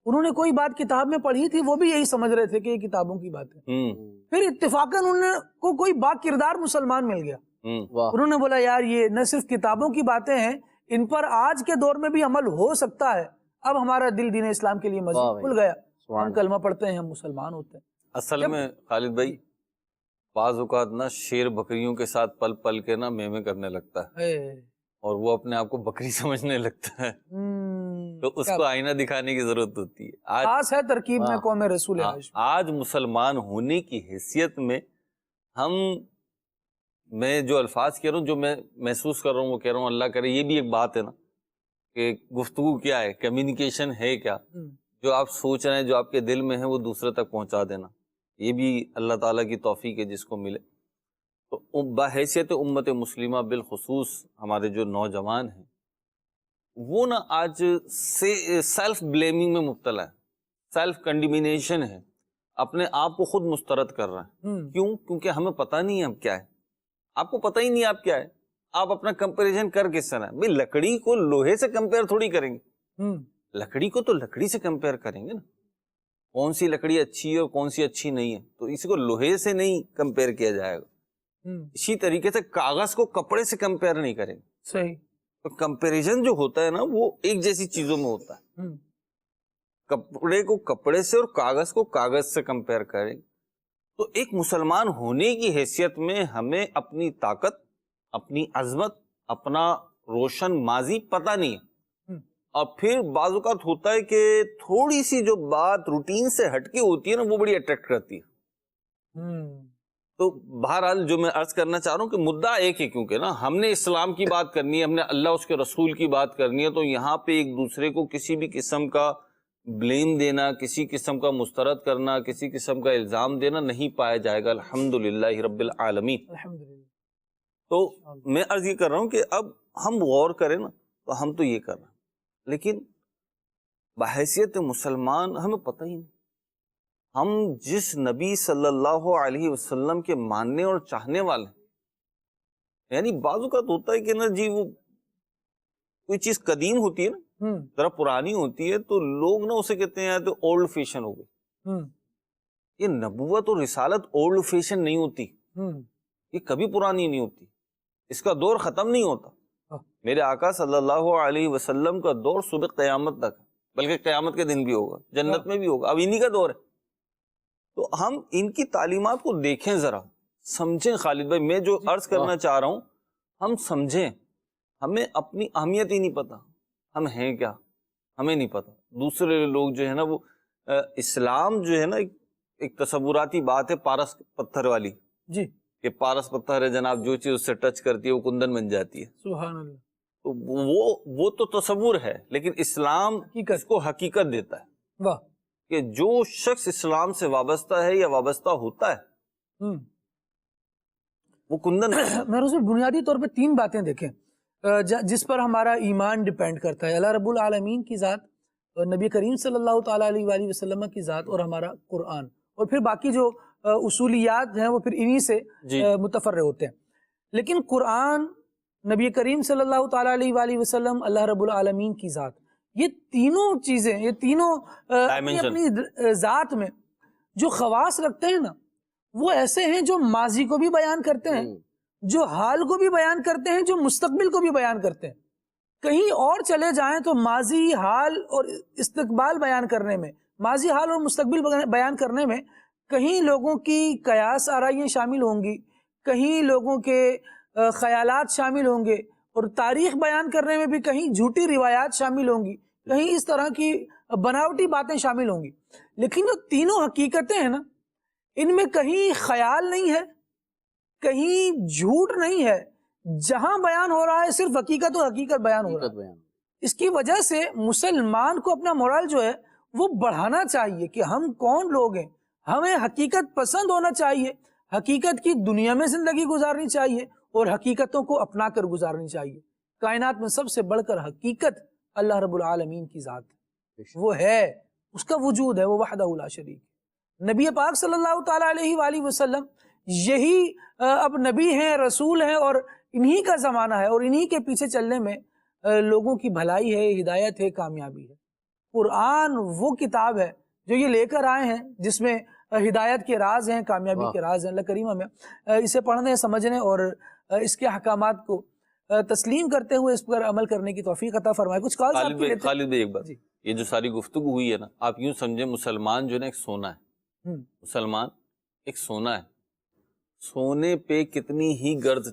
انہوں نے کوئی بات کتاب میں پڑھی تھی, وہ بھی یہی سمجھ رہے تھے کہ یہ کتابوں کی بات ہے, پھر اتفاقاً انہوں کو کوئی با کردار مسلمان مل گیا, انہوں نے بولا یار یہ نہ صرف کتابوں کی باتیں ہیں, ان پر آج کے دور میں بھی عمل ہو سکتا ہے, اب ہمارا دل دین اسلام کے لیے مزید کھل گیا, ہم کلمہ پڑھتے ہیں, ہم مسلمان ہوتے ہیں. اصل میں خالد بھائی بعض اوقات نا شیر بکریوں کے ساتھ پل پل کے نا میں کرنے لگتا ہے اور وہ اپنے آپ کو بکری سمجھنے لگتا ہے, تو اس کو آئینہ دکھانے کی ضرورت ہوتی ہے. خاص ہے ترکیب میں قوم رسول ہاشم. آج مسلمان ہونے کی حیثیت میں میں جو الفاظ کہہ رہا ہوں, جو میں محسوس کر رہا ہوں وہ کہہ رہا ہوں, اللہ کرے یہ بھی ایک بات ہے نا کہ گفتگو کیا ہے, کمیونیکیشن ہے کیا, جو آپ سوچ رہے ہیں جو آپ کے دل میں ہے وہ دوسرے تک پہنچا دینا, یہ بھی اللہ تعالیٰ کی توفیق ہے جس کو ملے. تو بحیثیت امت مسلمہ بالخصوص ہمارے جو نوجوان ہیں وہ نا آج سیلف بلیمنگ میں مبتلا ہے, سیلف کنڈیمنیشن ہے, اپنے آپ کو خود مسترد کر رہا ہے. کیوں؟ کیونکہ ہمیں پتہ نہیں ہے اب کیا ہے, آپ کو پتہ ہی نہیں آپ کیا ہے, آپ اپنا کمپیریزن کر کس طرح ہے. بھئی لکڑی کو لوہے سے کمپیئر تھوڑی کریں گے, لکڑی کو تو لکڑی سے کمپیئر کریں گے نا, کون سی لکڑی اچھی ہے اور کون سی اچھی نہیں ہے, تو اسی کو لوہے سے نہیں کمپیئر کیا جائے گا. اسی طریقے سے کاغذ کو کپڑے سے کمپیئر نہیں کریں گے. صحیح. تو کمپیریزن جو ہوتا ہے نا وہ ایک جیسی چیزوں میں ہوتا ہے, کپڑے کو کپڑے سے اور کاغذ کو کاغذ سے کمپیئر کریں. تو ایک مسلمان ہونے کی حیثیت میں ہمیں اپنی طاقت, اپنی عظمت, اپنا روشن ماضی پتہ نہیں ہے, اور پھر بعض اوقات ہوتا ہے کہ تھوڑی سی جو بات روٹین سے ہٹ کے ہوتی ہے نا وہ بڑی اٹریکٹ کرتی ہے. تو بہرحال جو میں عرض کرنا چاہ رہا ہوں کہ مدعا ایک ہے, کیونکہ نا ہم نے اسلام کی بات کرنی ہے, ہم نے اللہ اس کے رسول کی بات کرنی ہے, تو یہاں پہ ایک دوسرے کو کسی بھی قسم کا بلیم دینا, کسی قسم کا مسترد کرنا, کسی قسم کا الزام دینا نہیں پایا جائے گا الحمدللہ رب العالمین. تو میں عرض یہ کر رہا ہوں کہ اب ہم غور کریں نا تو ہم تو یہ کر رہے ہیں, لیکن بحیثیت مسلمان ہمیں پتہ ہی نہیں, ہم جس نبی صلی اللہ علیہ وسلم کے ماننے اور چاہنے والے ہیں, یعنی بعض اوقات ہوتا ہے کہ نا جی وہ کوئی چیز قدیم ہوتی ہے نا, ذرا پرانی ہوتی ہے, تو لوگ نا اسے کہتے ہیں تو اولڈ فیشن ہو گئی. یہ نبوت اور رسالت اولڈ فیشن نہیں ہوتی, یہ کبھی پرانی نہیں ہوتی, اس کا دور ختم نہیں ہوتا. میرے آقا صلی اللہ علیہ وسلم کا دور صبح قیامت تک, بلکہ قیامت کے دن بھی ہوگا, جنت میں بھی ہوگا, اب انہی کا دور ہے. تو ہم ان کی تعلیمات کو دیکھیں, ذرا سمجھیں. خالد بھائی میں جو عرض کرنا چاہ رہا ہوں ہم سمجھیں, ہمیں اپنی اہمیت ہی نہیں پتا, ہم ہیں کیا ہمیں نہیں پتا. دوسرے لوگ جو ہے نا وہ اسلام جو ہے نا ایک تصوراتی بات ہے پارس پتھر والی, جی کہ پارس پتھر ہے جناب, جو چیز اس سے ٹچ کرتی ہے وہ کندن بن جاتی ہے. سبحان اللہ. تو وہ تو تصور ہے, لیکن اسلام اس کو حقیقت دیتا ہے. واہ. کہ جو شخص اسلام سے وابستہ ہے یا وابستہ ہوتا ہے وہ کندن. میں اس میں بنیادی طور پہ تین باتیں دیکھیں جس پر ہمارا ایمان ڈیپینڈ کرتا ہے, اللہ رب العالمین کی ذات, نبی کریم صلی اللہ تعالیٰ علیہ وآلہ وسلم کی ذات, اور ہمارا قرآن, اور پھر باقی جو اصولیات ہیں وہ پھر انہی سے جی متفرع ہوتے ہیں. لیکن قرآن، نبی کریم صلی اللہ تعالیٰ علیہ وآلہ وسلم، اللہ رب العالمین کی ذات، یہ تینوں چیزیں، یہ تینوں اپنی اپنی ذات میں جو خواص رکھتے ہیں نا، وہ ایسے ہیں جو ماضی کو بھی بیان کرتے ہیں، جو حال کو بھی بیان کرتے ہیں، جو مستقبل کو بھی بیان کرتے ہیں. کہیں اور چلے جائیں تو ماضی، حال اور استقبال بیان کرنے میں، ماضی، حال اور مستقبل بیان کرنے میں کہیں لوگوں کی قیاس آرائیاں شامل ہوں گی، کہیں لوگوں کے خیالات شامل ہوں گے، اور تاریخ بیان کرنے میں بھی کہیں جھوٹی روایات شامل ہوں گی، کہیں اس طرح کی بناوٹی باتیں شامل ہوں گی. لیکن جو تینوں حقیقتیں ہیں نا، ان میں کہیں خیال نہیں ہے، کہیں جھوٹ نہیں ہے. جہاں بیان ہو رہا ہے صرف حقیقت و حقیقت بیان ہو رہا ہے. اس کی وجہ سے مسلمان کو اپنا مورال جو ہے وہ بڑھانا چاہیے کہ ہم کون لوگ ہیں. ہمیں حقیقت پسند ہونا چاہیے، حقیقت کی دنیا میں زندگی گزارنی چاہیے، اور حقیقتوں کو اپنا کر گزارنی چاہیے. کائنات میں سب سے بڑھ کر حقیقت اللہ رب العالمین کی ذات ہے، وہ ہے، اس کا وجود ہے، وہ وحدہ لا شریک. نبی پاک صلی اللہ تعالیٰ علیہ وآلہ وسلم یہی اب نبی ہیں، رسول ہیں، اور انہی کا زمانہ ہے، اور انہی کے پیچھے چلنے میں لوگوں کی بھلائی ہے، ہدایت ہے، کامیابی ہے. قرآن وہ کتاب ہے جو یہ لے کر آئے ہیں جس میں ہدایت کے راز ہیں، کامیابی کے راز ہیں. اللہ کریم ہمیں اسے پڑھنے، سمجھنے اور اس کے احکامات کو تسلیم کرتے ہوئے اس پر عمل کرنے کی توفیق عطا فرمائے. کچھ کالز آپ کے لیتے ہیں؟ خالد بھائی ایک بات، یہ جو ساری گفتگو ہوئی ہے نا، آپ یوں سمجھیں مسلمان جو ہے نا ایک سونا ہے، مسلمان ایک سونا ہے. سونے پہ کتنی ہی گرد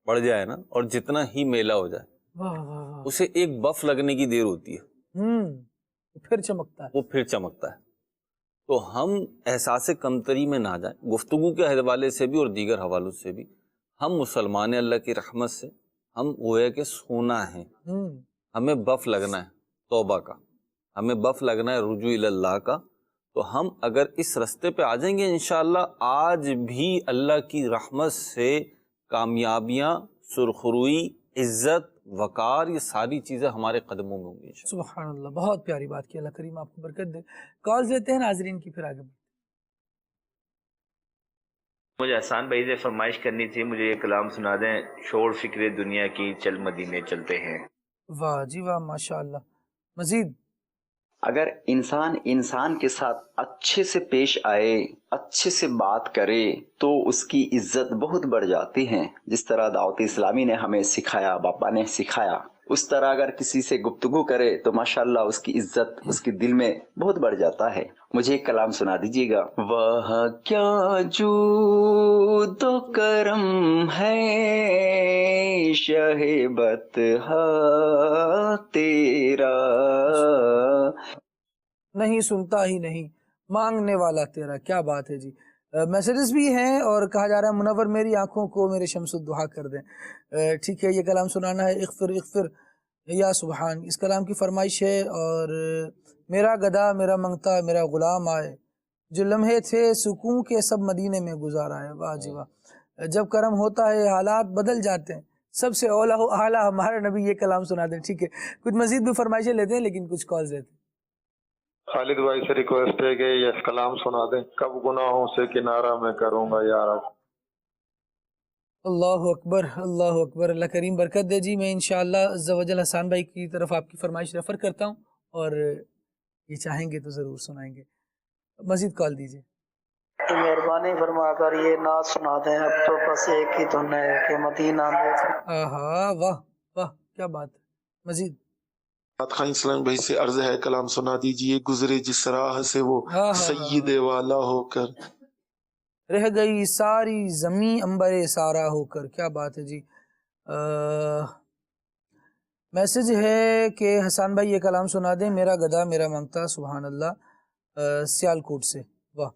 پڑ جائے نا، اور جتنا ہی میلا ہو جائے، اسے ایک بف لگنے کی دیر ہوتی ہے، پھر چمکتا ہے، وہ پھر چمکتا ہے. تو ہم احساس کمتری میں نہ جائیں. گفتگو کے حوالے سے بھی اور دیگر حوالوں سے بھی ہم مسلمان اللہ کی رحمت سے ہم گویا کہ سونا ہے. ہمیں بف لگنا ہے توبہ کا، ہمیں بف لگنا ہے رجوع اللہ کا. تو ہم اگر اس رستے پہ آ جائیں گے انشاءاللہ، آج بھی اللہ کی رحمت سے کامیابیاں، سرخروئی، عزت، وقار، یہ ساری چیزیں ہمارے قدموں میں ہوں گی انشاءاللہ. سبحان اللہ، بہت پیاری بات کی. اللہ کریم آپ کو برکت دے. کالز لیتے ہیں ناظرین کی، پھر آگے بڑھتے ہیں. مجھے احسان بھائی سے فرمائش کرنی تھی، مجھے یہ کلام سنا دیں، شور فکر دنیا کی چل مدینے چلتے ہیں. واہ جی واہ، ماشاء اللہ. مزید؟ اگر انسان کے ساتھ اچھے سے پیش آئے، اچھے سے بات کرے تو اس کی عزت بہت بڑھ جاتی ہے. جس طرح دعوت اسلامی نے ہمیں سکھایا، باپا نے سکھایا، اس طرح اگر کسی سے گفتگو کرے تو ماشاءاللہ اس کی عزت اس کے دل میں بہت بڑھ جاتا ہے. مجھے ایک کلام سنا دیجیے گا. وہ کیا جود و کرم ہے شہ بطحا تیرا، نہیں سنتا ہی نہیں مانگنے والا تیرا. کیا بات ہے جی. میسیجز بھی ہیں اور کہا جا رہا ہے منور میری آنکھوں کو میرے شمس الدحا کر دیں. ٹھیک ہے، یہ کلام سنانا ہے. اغفر اغفر یا سبحان، اس کلام کی فرمائش ہے. اور میرا گدا میرا منگتا میرا غلام آئے، جو لمحے تھے سکون کے سب مدینے میں گزارا ہے. واہ جی واہ. جب کرم ہوتا ہے حالات بدل جاتے ہیں. سب سے اولا و اعلیٰ ہمارا نبی. یہ کلام سنا دیں. ٹھیک ہے، کچھ مزید بھی فرمائشیں لیتے ہیں لیکن کچھ کالز لیتے ہیں. خالد بھائی سے ریکویسٹ ہے کہ یہ کلام سنا دیں. کب گناہوں سے کنارہ میں کروں گا یا رب. اللہ اکبر، اللہ اکبر. اللہ کریم برکت دے جی. میں انشاءاللہ عز و جل حسان بھائی کی طرف آپ کی فرمائش ریفر کرتا ہوں، اور یہ چاہیں گے تو ضرور سنائیں گے. مزید کال دیجیے. مہربانی فرما کر یہ نعت سنا دیں. اب تو بس ایک ہی دھن ہے کہ مدینہ دیکھ. آہا، واہ واہ، کیا بات ہے. مزید؟ خان اسلام بھائی سے عرض ہے کلام سنا دیجئے. گزرے جس راہ سے وہ سید والا ہو کر، رہ گئی ساری زمین انبر سارا ہو کر. کیا بات ہے جی. میسج ہے کہ حسان بھائی یہ کلام سنا دیں. میرا گدا میرا مانگتا. سبحان اللہ. سیال کوٹ سے. واہ.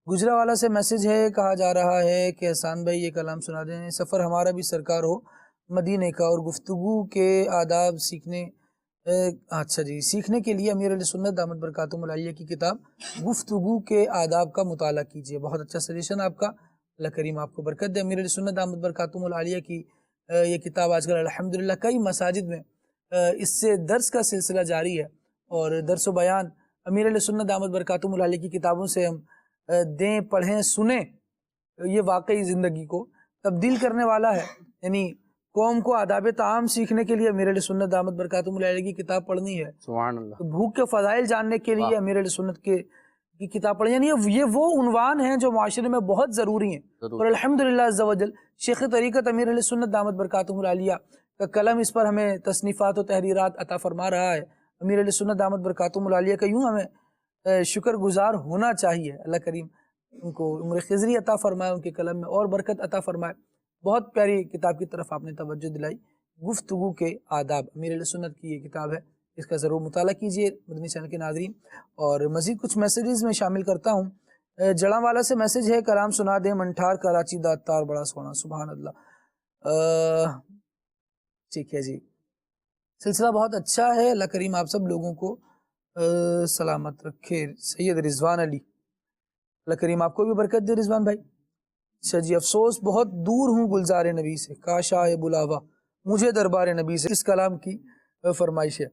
گجرا والا سے میسج ہے، کہا جا رہا ہے کہ حسان بھائی یہ کلام سنا دیں. سفر ہمارا بھی سرکار ہو مدینے کا، اور گفتگو کے آداب سیکھنے، اچھا جی، سیکھنے کے لیے امیر علیہ سنت دامت برکاتہم العالیہ کی کتاب گفتگو کے آداب کا مطالعہ کیجیے. بہت اچھا سجیشن آپ کا. اللہ کریم آپ کو برکت دے. امیر علیہ سنت دامت برکاتہم العالیہ کی یہ کتاب آج کل الحمدللہ کئی مساجد میں اس سے درس کا سلسلہ جاری ہے، اور درس و بیان امیر علیہ سنت دامت برکاتہم العالیہ کی کتابوں سے ہم دیں، پڑھیں، سنیں، یہ واقعی زندگی کو تبدیل کرنے والا ہے. یعنی قوم کو آداب طعام سیکھنے کے لیے امیر اہل سنت دامت برکاتہم علیہ کی کتاب پڑھنی ہے. سبحان اللہ. تو بھوک کے فضائل جاننے کے لیے امیر اہل سنت کی کتاب پڑھیں. یعنی یہ وہ عنوان ہیں جو معاشرے میں بہت ضروری ہیں. اور الحمدللہ عز و جل شیخ طریقت امیر اہل سنت دامت برکاتہم العالیہ کا قلم اس پر ہمیں تصنیفات و تحریرات عطا فرما رہا ہے. امیر اہل سنت دامت برکاتہم العالیہ کا یوں ہمیں شکر گزار ہونا چاہیے. اللہ کریم ان کو عمر خضری عطا فرمائے، ان کے قلم میں اور برکت عطا فرمائے. بہت پیاری کتاب کی طرف آپ نے توجہ دلائی. گفتگو کے آداب، امیر اہل سنت کی یہ کتاب ہے، اس کا ضرور مطالعہ کیجیے مدنی چینل کے ناظرین. اور مزید کچھ میسیجز میں شامل کرتا ہوں. جڑاں والا سے میسیج ہے، کلام سنا دیں منٹھار کراچی داتار بڑا سونا. سبحان اللہ. ٹھیک ہے جی، سلسلہ بہت اچھا ہے. اللہ کریم آپ سب لوگوں کو سلامت رکھے. سید رضوان علی، اللہ کریم آپ کو بھی برکت دے رضوان بھائی. اچھا جی، افسوس بہت دور ہوں گلزار نبی سے، کاش آئے بلاوا مجھے دربار نبی سے. اس کلام کی فرمائش ہے.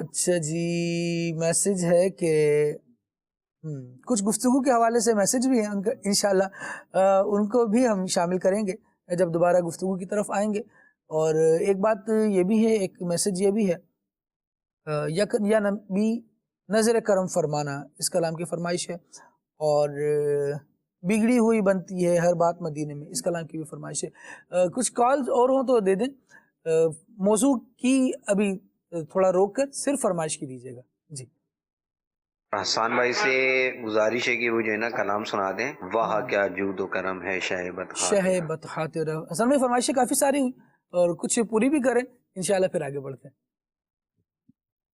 اچھا جی، میسیج ہے کہ کچھ گفتگو کے حوالے سے میسیج بھی ہیں انشاءاللہ، ان کو بھی ہم شامل کریں گے جب دوبارہ گفتگو کی طرف آئیں گے. اور ایک بات یہ بھی ہے، ایک میسیج یہ بھی ہے، یا نبی نظر کرم فرمانا اس کلام کی فرمائش ہے. اور بگڑی ہوئی بنتی ہے ہر بات مدینے میں، اس کلام کی بھی فرمائش ہے. کچھ کالز اور ہوں تو دے دیں. موضوع کی ابھی تھوڑا روک کر صرف فرمائش کی دیجیے گا. جی، حسان بھائی سے گزارش ہے کہ وہ جو ہے نا کلام سنا دیں. واہ کیا جود و کرم ہے شہ بطحا تیرا. حسن میں فرمائشیں کافی ساری ہوئی اور کچھ پوری بھی کریں انشاءاللہ، پھر آگے بڑھتے ہیں.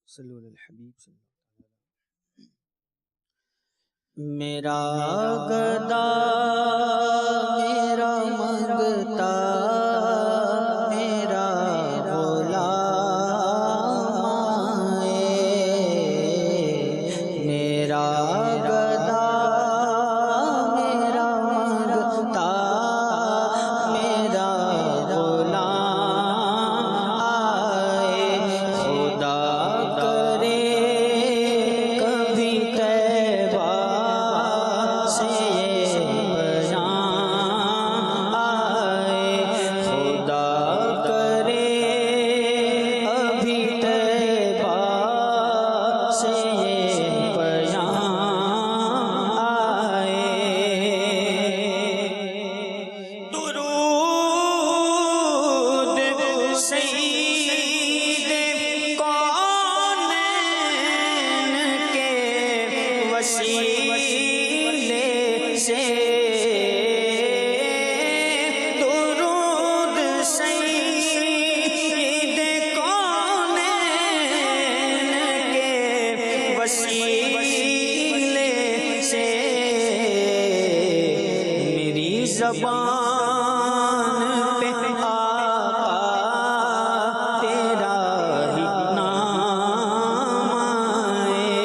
صلو علی الحبیب. میرا گدا میرا منگتا میرا غلام آئے. میرا گدا میرا منگتا میرا غلام آئے. خدا کرے کبھی طیبہ سے پیام آئے. خدا کرے ابھی طیبہ سے پیام آئے. درود سید کونین کے وسیلے سے. درود سید کونین کے وسیلے سے. میری زبان پہ آقا تیرا ہی نام آئے.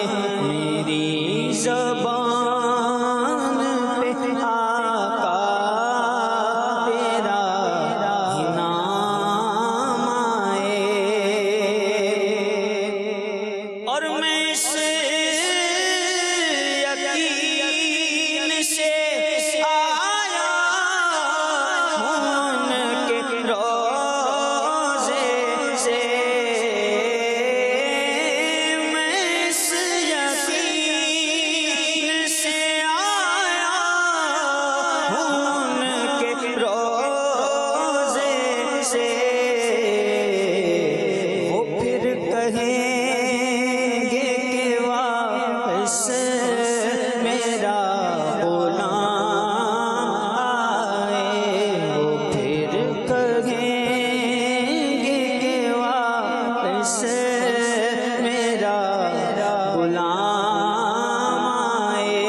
میری زبان پہ آقا تیرا ہی نام آئے. اور میں اس یقین سے آیا ہوں کے روزے سے. میں اس یقین سے آیا ہوں کے روزے سے. وہ پھر کہیں گے کہ واپس میرا غلام آئے. وہ پھر کہیں گے کہ واپس میرا غلام آئے.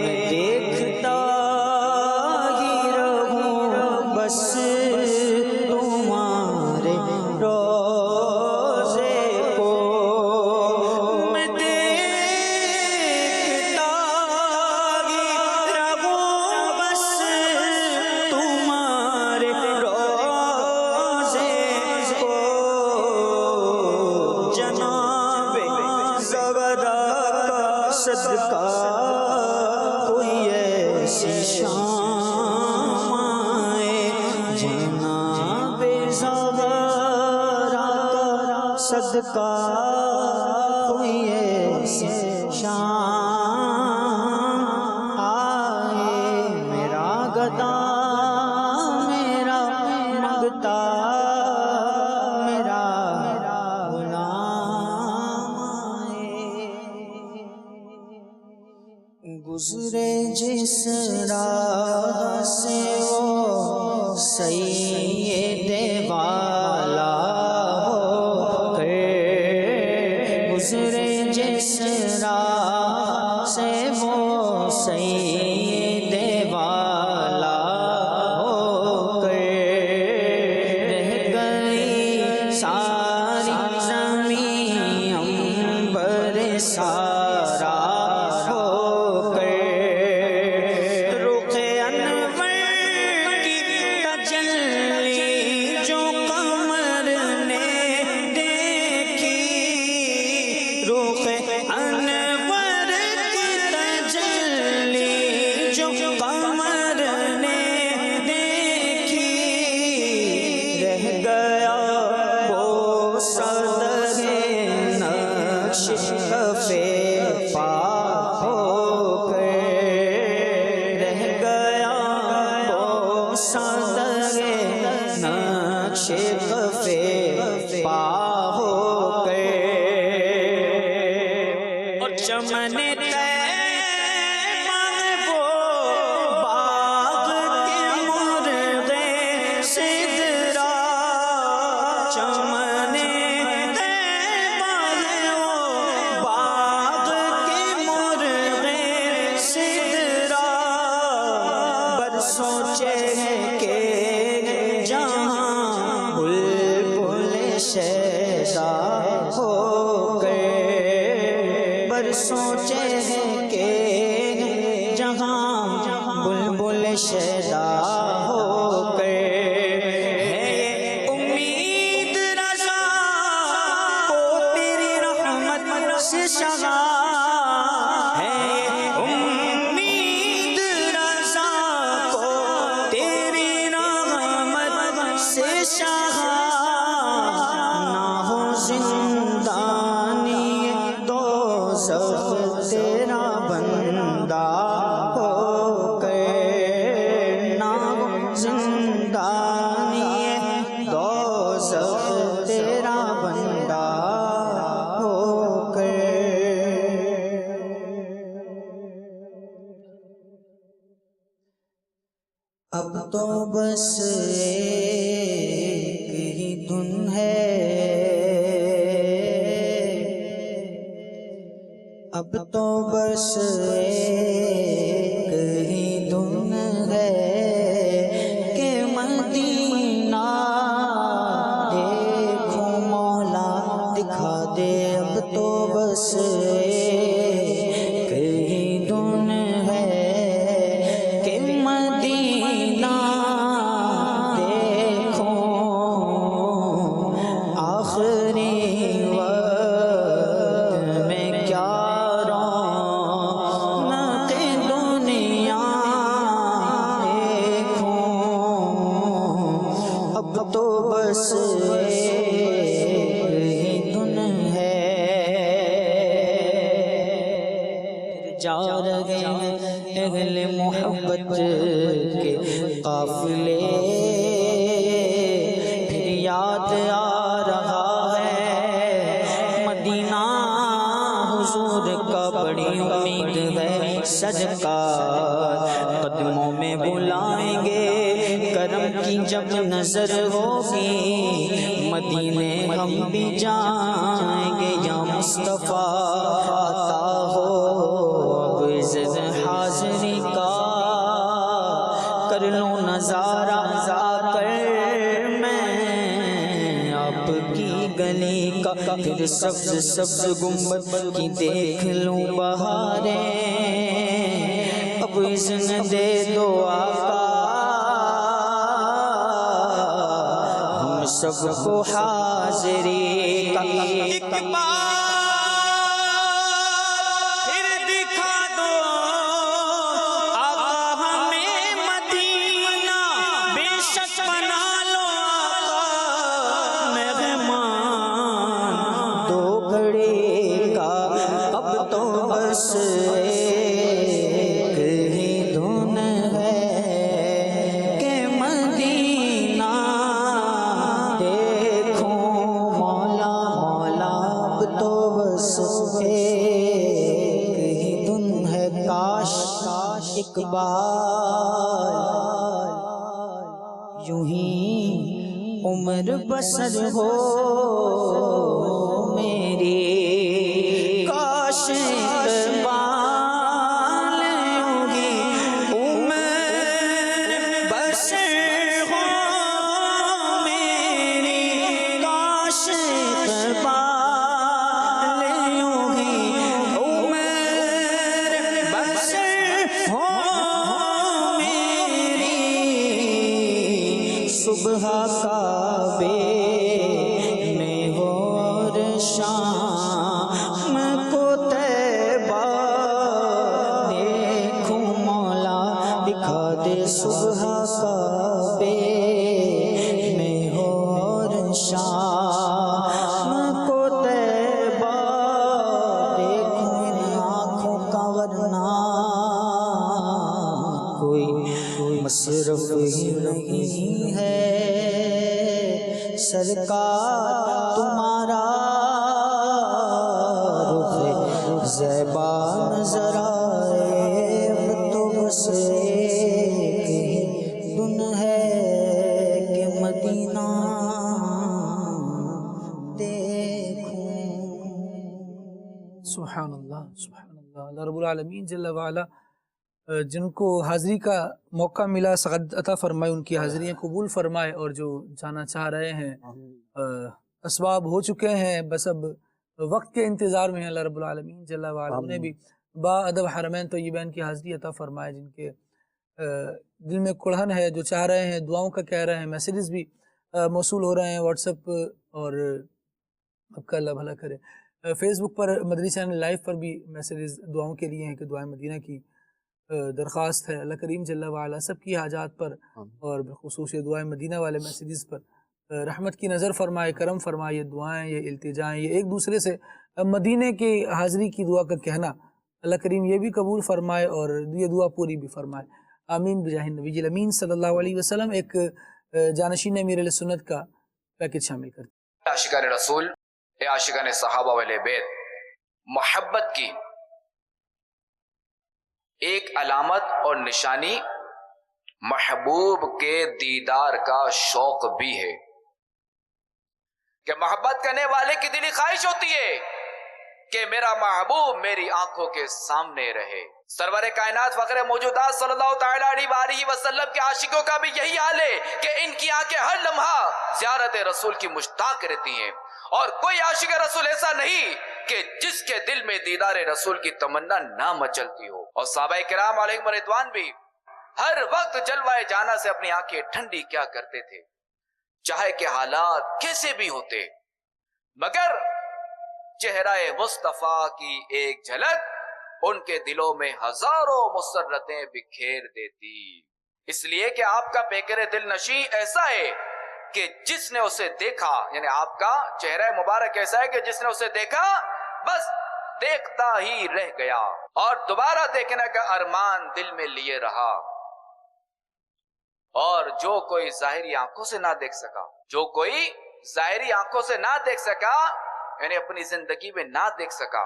میں دیکھتا ہی رہوں بس تمہارے روزے کو. میں دیکھتا ہی رہوں بس تمہارے روزے کو. جناب زہرا کا صدقہ ایسی شام آئے جناب زہرا کا صدقہ کوئی ایسی شام آئے میرا گدا میرا منگتا میرا غلام آئے گزرے جس راہ سے وہ سید والا ہو کر گزرے جس راہ سے وہ سید والا ہو کر رہ گئی ساری زمین عنبر سارا ہو کر رخ انور کی تجلی جو قمر نے دیکھی رخ انور کی تجلی جو قمر نے دیکھی رہ گیا وہ صدقے نقش کفے پا ہو کر رہ گیا وہ صدقے نقش کفے پا ہو کر اور چمن طیبہ میں وہ باغ کے مرغے سدرا چمن طیبہ ہے وہ باغ کے مرغے سدرا برسوں چہکے جہاں بلبل شیدا ہو گئے برسوں چہکے جہاں بلبل شیدا ہو گئے ہے امید رضا کو تیری رحمت سے شغا ہے امید رضا کو تیری رحمت سے شغا نہ ہو زندانی دوزخ تیرا بندہ ہو گئے نہ ہو زندانی دوزخ تیرا بندہ ہو گئے اب تو بس ایک ہی دن ہے اب تو بس ایک ہی دن ہے کہ مدینہ دیکھو مولا دکھا دے اب تو بس ایک ہی دن ہے کہ مدینہ دیکھو آخری وقت میں کیا رونق دنیا دیکھو اب تو بس ایک ہی دن ہے جا رہے ہیں اہل محبت کے قافلے پھر یاد آ رہا ہے مدینہ حضور کا بڑی امید ہے سرکار قدموں میں بلائیں گے کرم کی جب نظر ہوگی مدینے ہم بھی جائیں گے یا مصطفیٰ عطا ہو اب عزت حاضری کا کر لوں نظارہ آ کر میں آپ کی گلی کا پھر سبز سبز گنبد کی دیکھ لوں بہاریں اب اذن دے دو آقا ہم سب کو حاضری کا ایک بار پھر دکھا دو آقا اقبال یوں ہی عمر بسر ہو میری کاش اقبال یوں ہی عمر بسر ہو میری کاش اقبال یوں ہی عمر بسر ہو میری صبح کعبے میں ہو اور شام کو طیبہ دیکھوں مولا دکھا دے صبح کعبے میں ہو اور شام کو طیبہ دیکھوں ان آنکھوں کا ورنہ کوئی مصرف ہی نہیں ہے سرکار تمہارا رخ زیبا نظر آئے اب تو بس ایک ہی دن ہے کہ مدینہ دیکھوں. سبحان اللہ سبحان اللہ. اللہ رب العالمین جل وعلا جن کو حاضری کا موقع ملا سعادت عطا فرمائے، ان کی حاضریاں قبول فرمائے، اور جو جانا چاہ رہے ہیں اسباب ہو چکے ہیں بس اب وقت کے انتظار میں ہیں، اللہ رب العالمین جل وعلا انہیں بھی با ادب حرمین طیبین کی حاضری عطا فرمائے. جن کے دل میں کڑھن ہے، جو چاہ رہے ہیں، دعاؤں کا کہہ رہے ہیں، میسیجز بھی موصول ہو رہے ہیں واٹس ایپ اور اب کا اللہ بھلا کرے. فیس بک پر مدنی چینل لائیو پر بھی میسیجز دعاؤں کے لیے ہیں کہ دعائیں مدینہ کی درخواست ہے. اللہ کریم جل وعلا سب کی حاجات پر اور بالخصوص یہ دعائیں مدینہ والے میسیجز پر رحمت کی نظر فرمائے، کرم فرمائے. یہ دعائیں، یہ التجائیں، یہ ایک دوسرے سے مدینے کی حاضری کی دعا کا کہنا اللہ کریم یہ بھی قبول فرمائے اور یہ دعا پوری بھی فرمائے. آمین بجاہ النبی الامین صلی اللہ علیہ وسلم. ایک جانشین امیر علیہ سنت کا پیکج شامل کرتے ہیں. عاشقان رسول، اے عاشقان صحابہ والے بیت، محبت کی ایک علامت اور نشانی محبوب کے دیدار کا شوق بھی ہے کہ محبت کرنے والے کی دلی خواہش ہوتی ہے کہ میرا محبوب میری آنکھوں کے سامنے رہے. سرور کائنات فخر موجودات صلی اللہ تعالی علیہ وسلم کے عاشقوں کا بھی یہی حال ہے کہ ان کی آنکھیں ہر لمحہ زیارت رسول کی مشتاق رہتی ہیں، اور کوئی عاشق رسول ایسا نہیں کہ جس کے دل میں دیدار رسول کی تمنا نہ مچلتی ہو. اور صحابہ کرام علیہم رضوان بھی ہر وقت جلوائے جانا سے اپنی آنکھیں ٹھنڈی کیا کرتے تھے، چاہے کہ حالات کیسے بھی ہوتے، مگر چہرہ مصطفیٰ کی ایک جھلک ان کے دلوں میں ہزاروں مسرتیں بکھیر دیتی. اس لیے کہ آپ کا پیکر دل نشیں ایسا ہے کہ جس نے اسے دیکھا، یعنی آپ کا چہرہ مبارک ایسا ہے کہ جس نے اسے دیکھا بس دیکھتا ہی رہ گیا اور دوبارہ دیکھنے کا ارمان دل میں لیے رہا. اور جو کوئی ظاہری آنکھوں سے نہ دیکھ سکا، جو کوئی ظاہری آنکھوں سے نہ دیکھ سکا، یعنی اپنی زندگی میں نہ دیکھ سکا،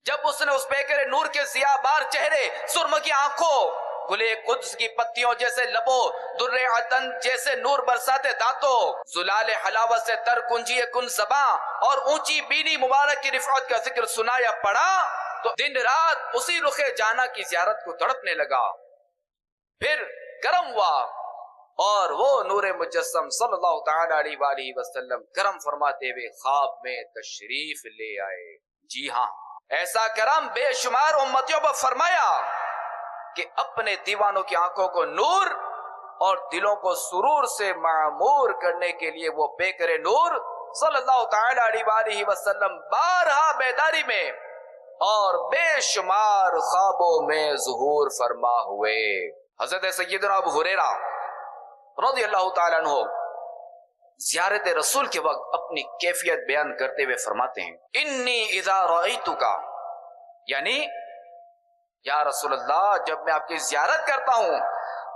جب اس نے اس پیکر نور کے ضیاء بار چہرے، سرمگی آنکھوں، گلے قدس کی پتیوں جیسے لبوں، در عطن جیسے نور برساتے دانتوں، زلال حلاوت سے تر کنجی کن زباں اور اونچی بینی مبارک کی رفعت کا ذکر سنایا پڑا تو دن رات اسی رخ جانا کی زیارت کو تڑپنے لگا. پھر کرم ہوا اور وہ نور مجسم صلی اللہ تعالی علیہ وآلہ وسلم کرم فرماتے ہوئے خواب میں تشریف لے آئے. جی ہاں، ایسا کرم بے شمار امتیوں پر فرمایا کہ اپنے دیوانوں کی آنکھوں کو نور اور دلوں کو سرور سے معمور کرنے کے لیے وہ پیکر نور صلی اللہ تعالی علیہ وآلہ وسلم بارہا بیداری میں اور بے شمار خوابوں میں ظہور فرما ہوئے. حضرت سیدنا ابو ہریرہ رضی اللہ تعالیٰ عنہ زیارت رسول کے وقت اپنی کیفیت بیان کرتے ہوئے فرماتے ہیں، انی اذا رأیتک، یعنی یا رسول اللہ جب میں آپ کی زیارت کرتا ہوں،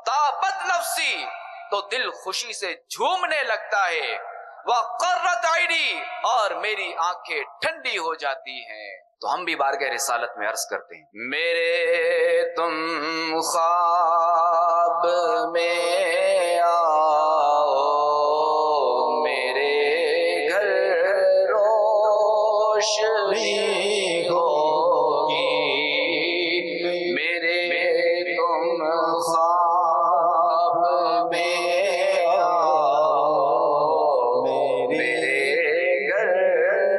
طابت نفسی، تو دل خوشی سے جھومنے لگتا ہے، وقرت عینی، اور میری آنکھیں ٹھنڈی ہو جاتی ہیں. تو ہم بھی بارگاہ رسالت میں عرض کرتے ہیں، میرے تم خواب میں آؤ میرے گھر روشنی ہوگی میرے تم خواب میں آؤ میرے گھر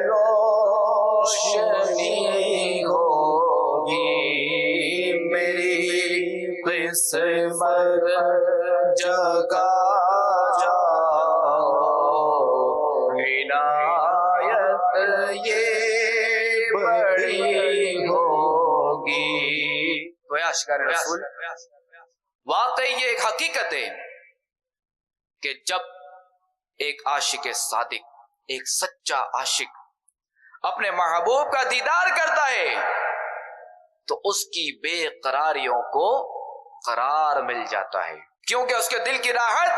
روشنی ہوگی میری قسمت جگا جاؤ عنایت یہ بڑی ہوگی. تو عاشقان رسول واقعی یہ ایک حقیقت ہے کہ جب ایک عاشق صادق، ایک سچا عاشق اپنے محبوب کا دیدار کرتا ہے تو اس کی بے قراریوں کو قرار مل جاتا ہے، کیونکہ اس کے دل کی راحت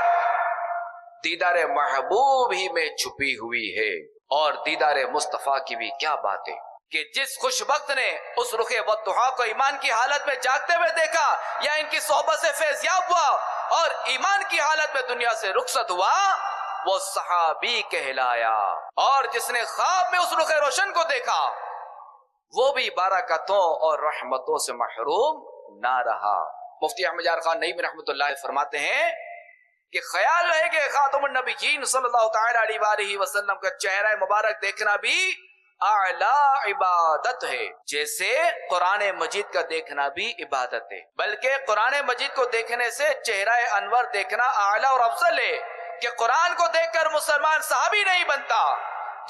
دیدار محبوب ہی میں چھپی ہوئی ہے. اور دیدار مصطفیٰ کی بھی کیا بات ہے کہ جس خوش وقت نے اس رخ والضحیٰ کو ایمان کی حالت میں جاگتے ہوئے دیکھا یا ان کی صحبت سے فیضیاب ہوا اور ایمان کی حالت میں دنیا سے رخصت ہوا، وہ صحابی کہلایا. اور جس نے خواب میں اس رخ روشن کو دیکھا وہ بھی برکتوں اور رحمتوں سے محروم نہ رہا. مفتی احمد یار خان نعیمی رحمۃ اللہ فرماتے ہیں کہ خیال رہے کہ خاتم النبیین صلی اللہ تعالی علیہ وآلہ وسلم کا چہرہ مبارک دیکھنا بھی اعلیٰ عبادت ہے، جیسے قرآن مجید کا دیکھنا بھی عبادت ہے. بلکہ قرآن مجید کو دیکھنے سے چہرہ انور دیکھنا اعلیٰ اور افضل ہے کہ قرآن کو دیکھ کر مسلمان صحابی نہیں بنتا،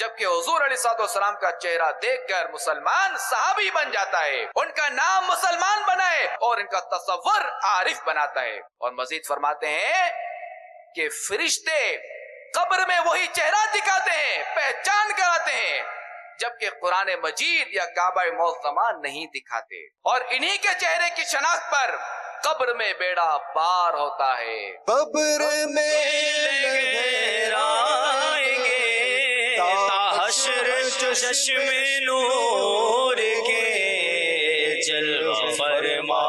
جبکہ حضور علیہ السلام کا چہرہ دیکھ کر مسلمان صحابی بن جاتا ہے، ان کا نام مسلمان بنائے اور ان کا تصور عارف بناتا ہے. اور مزید فرماتے ہیں کہ فرشتے قبر میں وہی چہرہ دکھاتے ہیں، پہچان کراتے ہیں، جبکہ قرآن مجید یا کعبہ معظمہ نہیں دکھاتے. اور انہی کے چہرے کی شناخت پر قبر میں بیڑا پار ہوتا ہے. قبر میں لہرائیں گے تا حشر چشم نور کے جلوہ فرما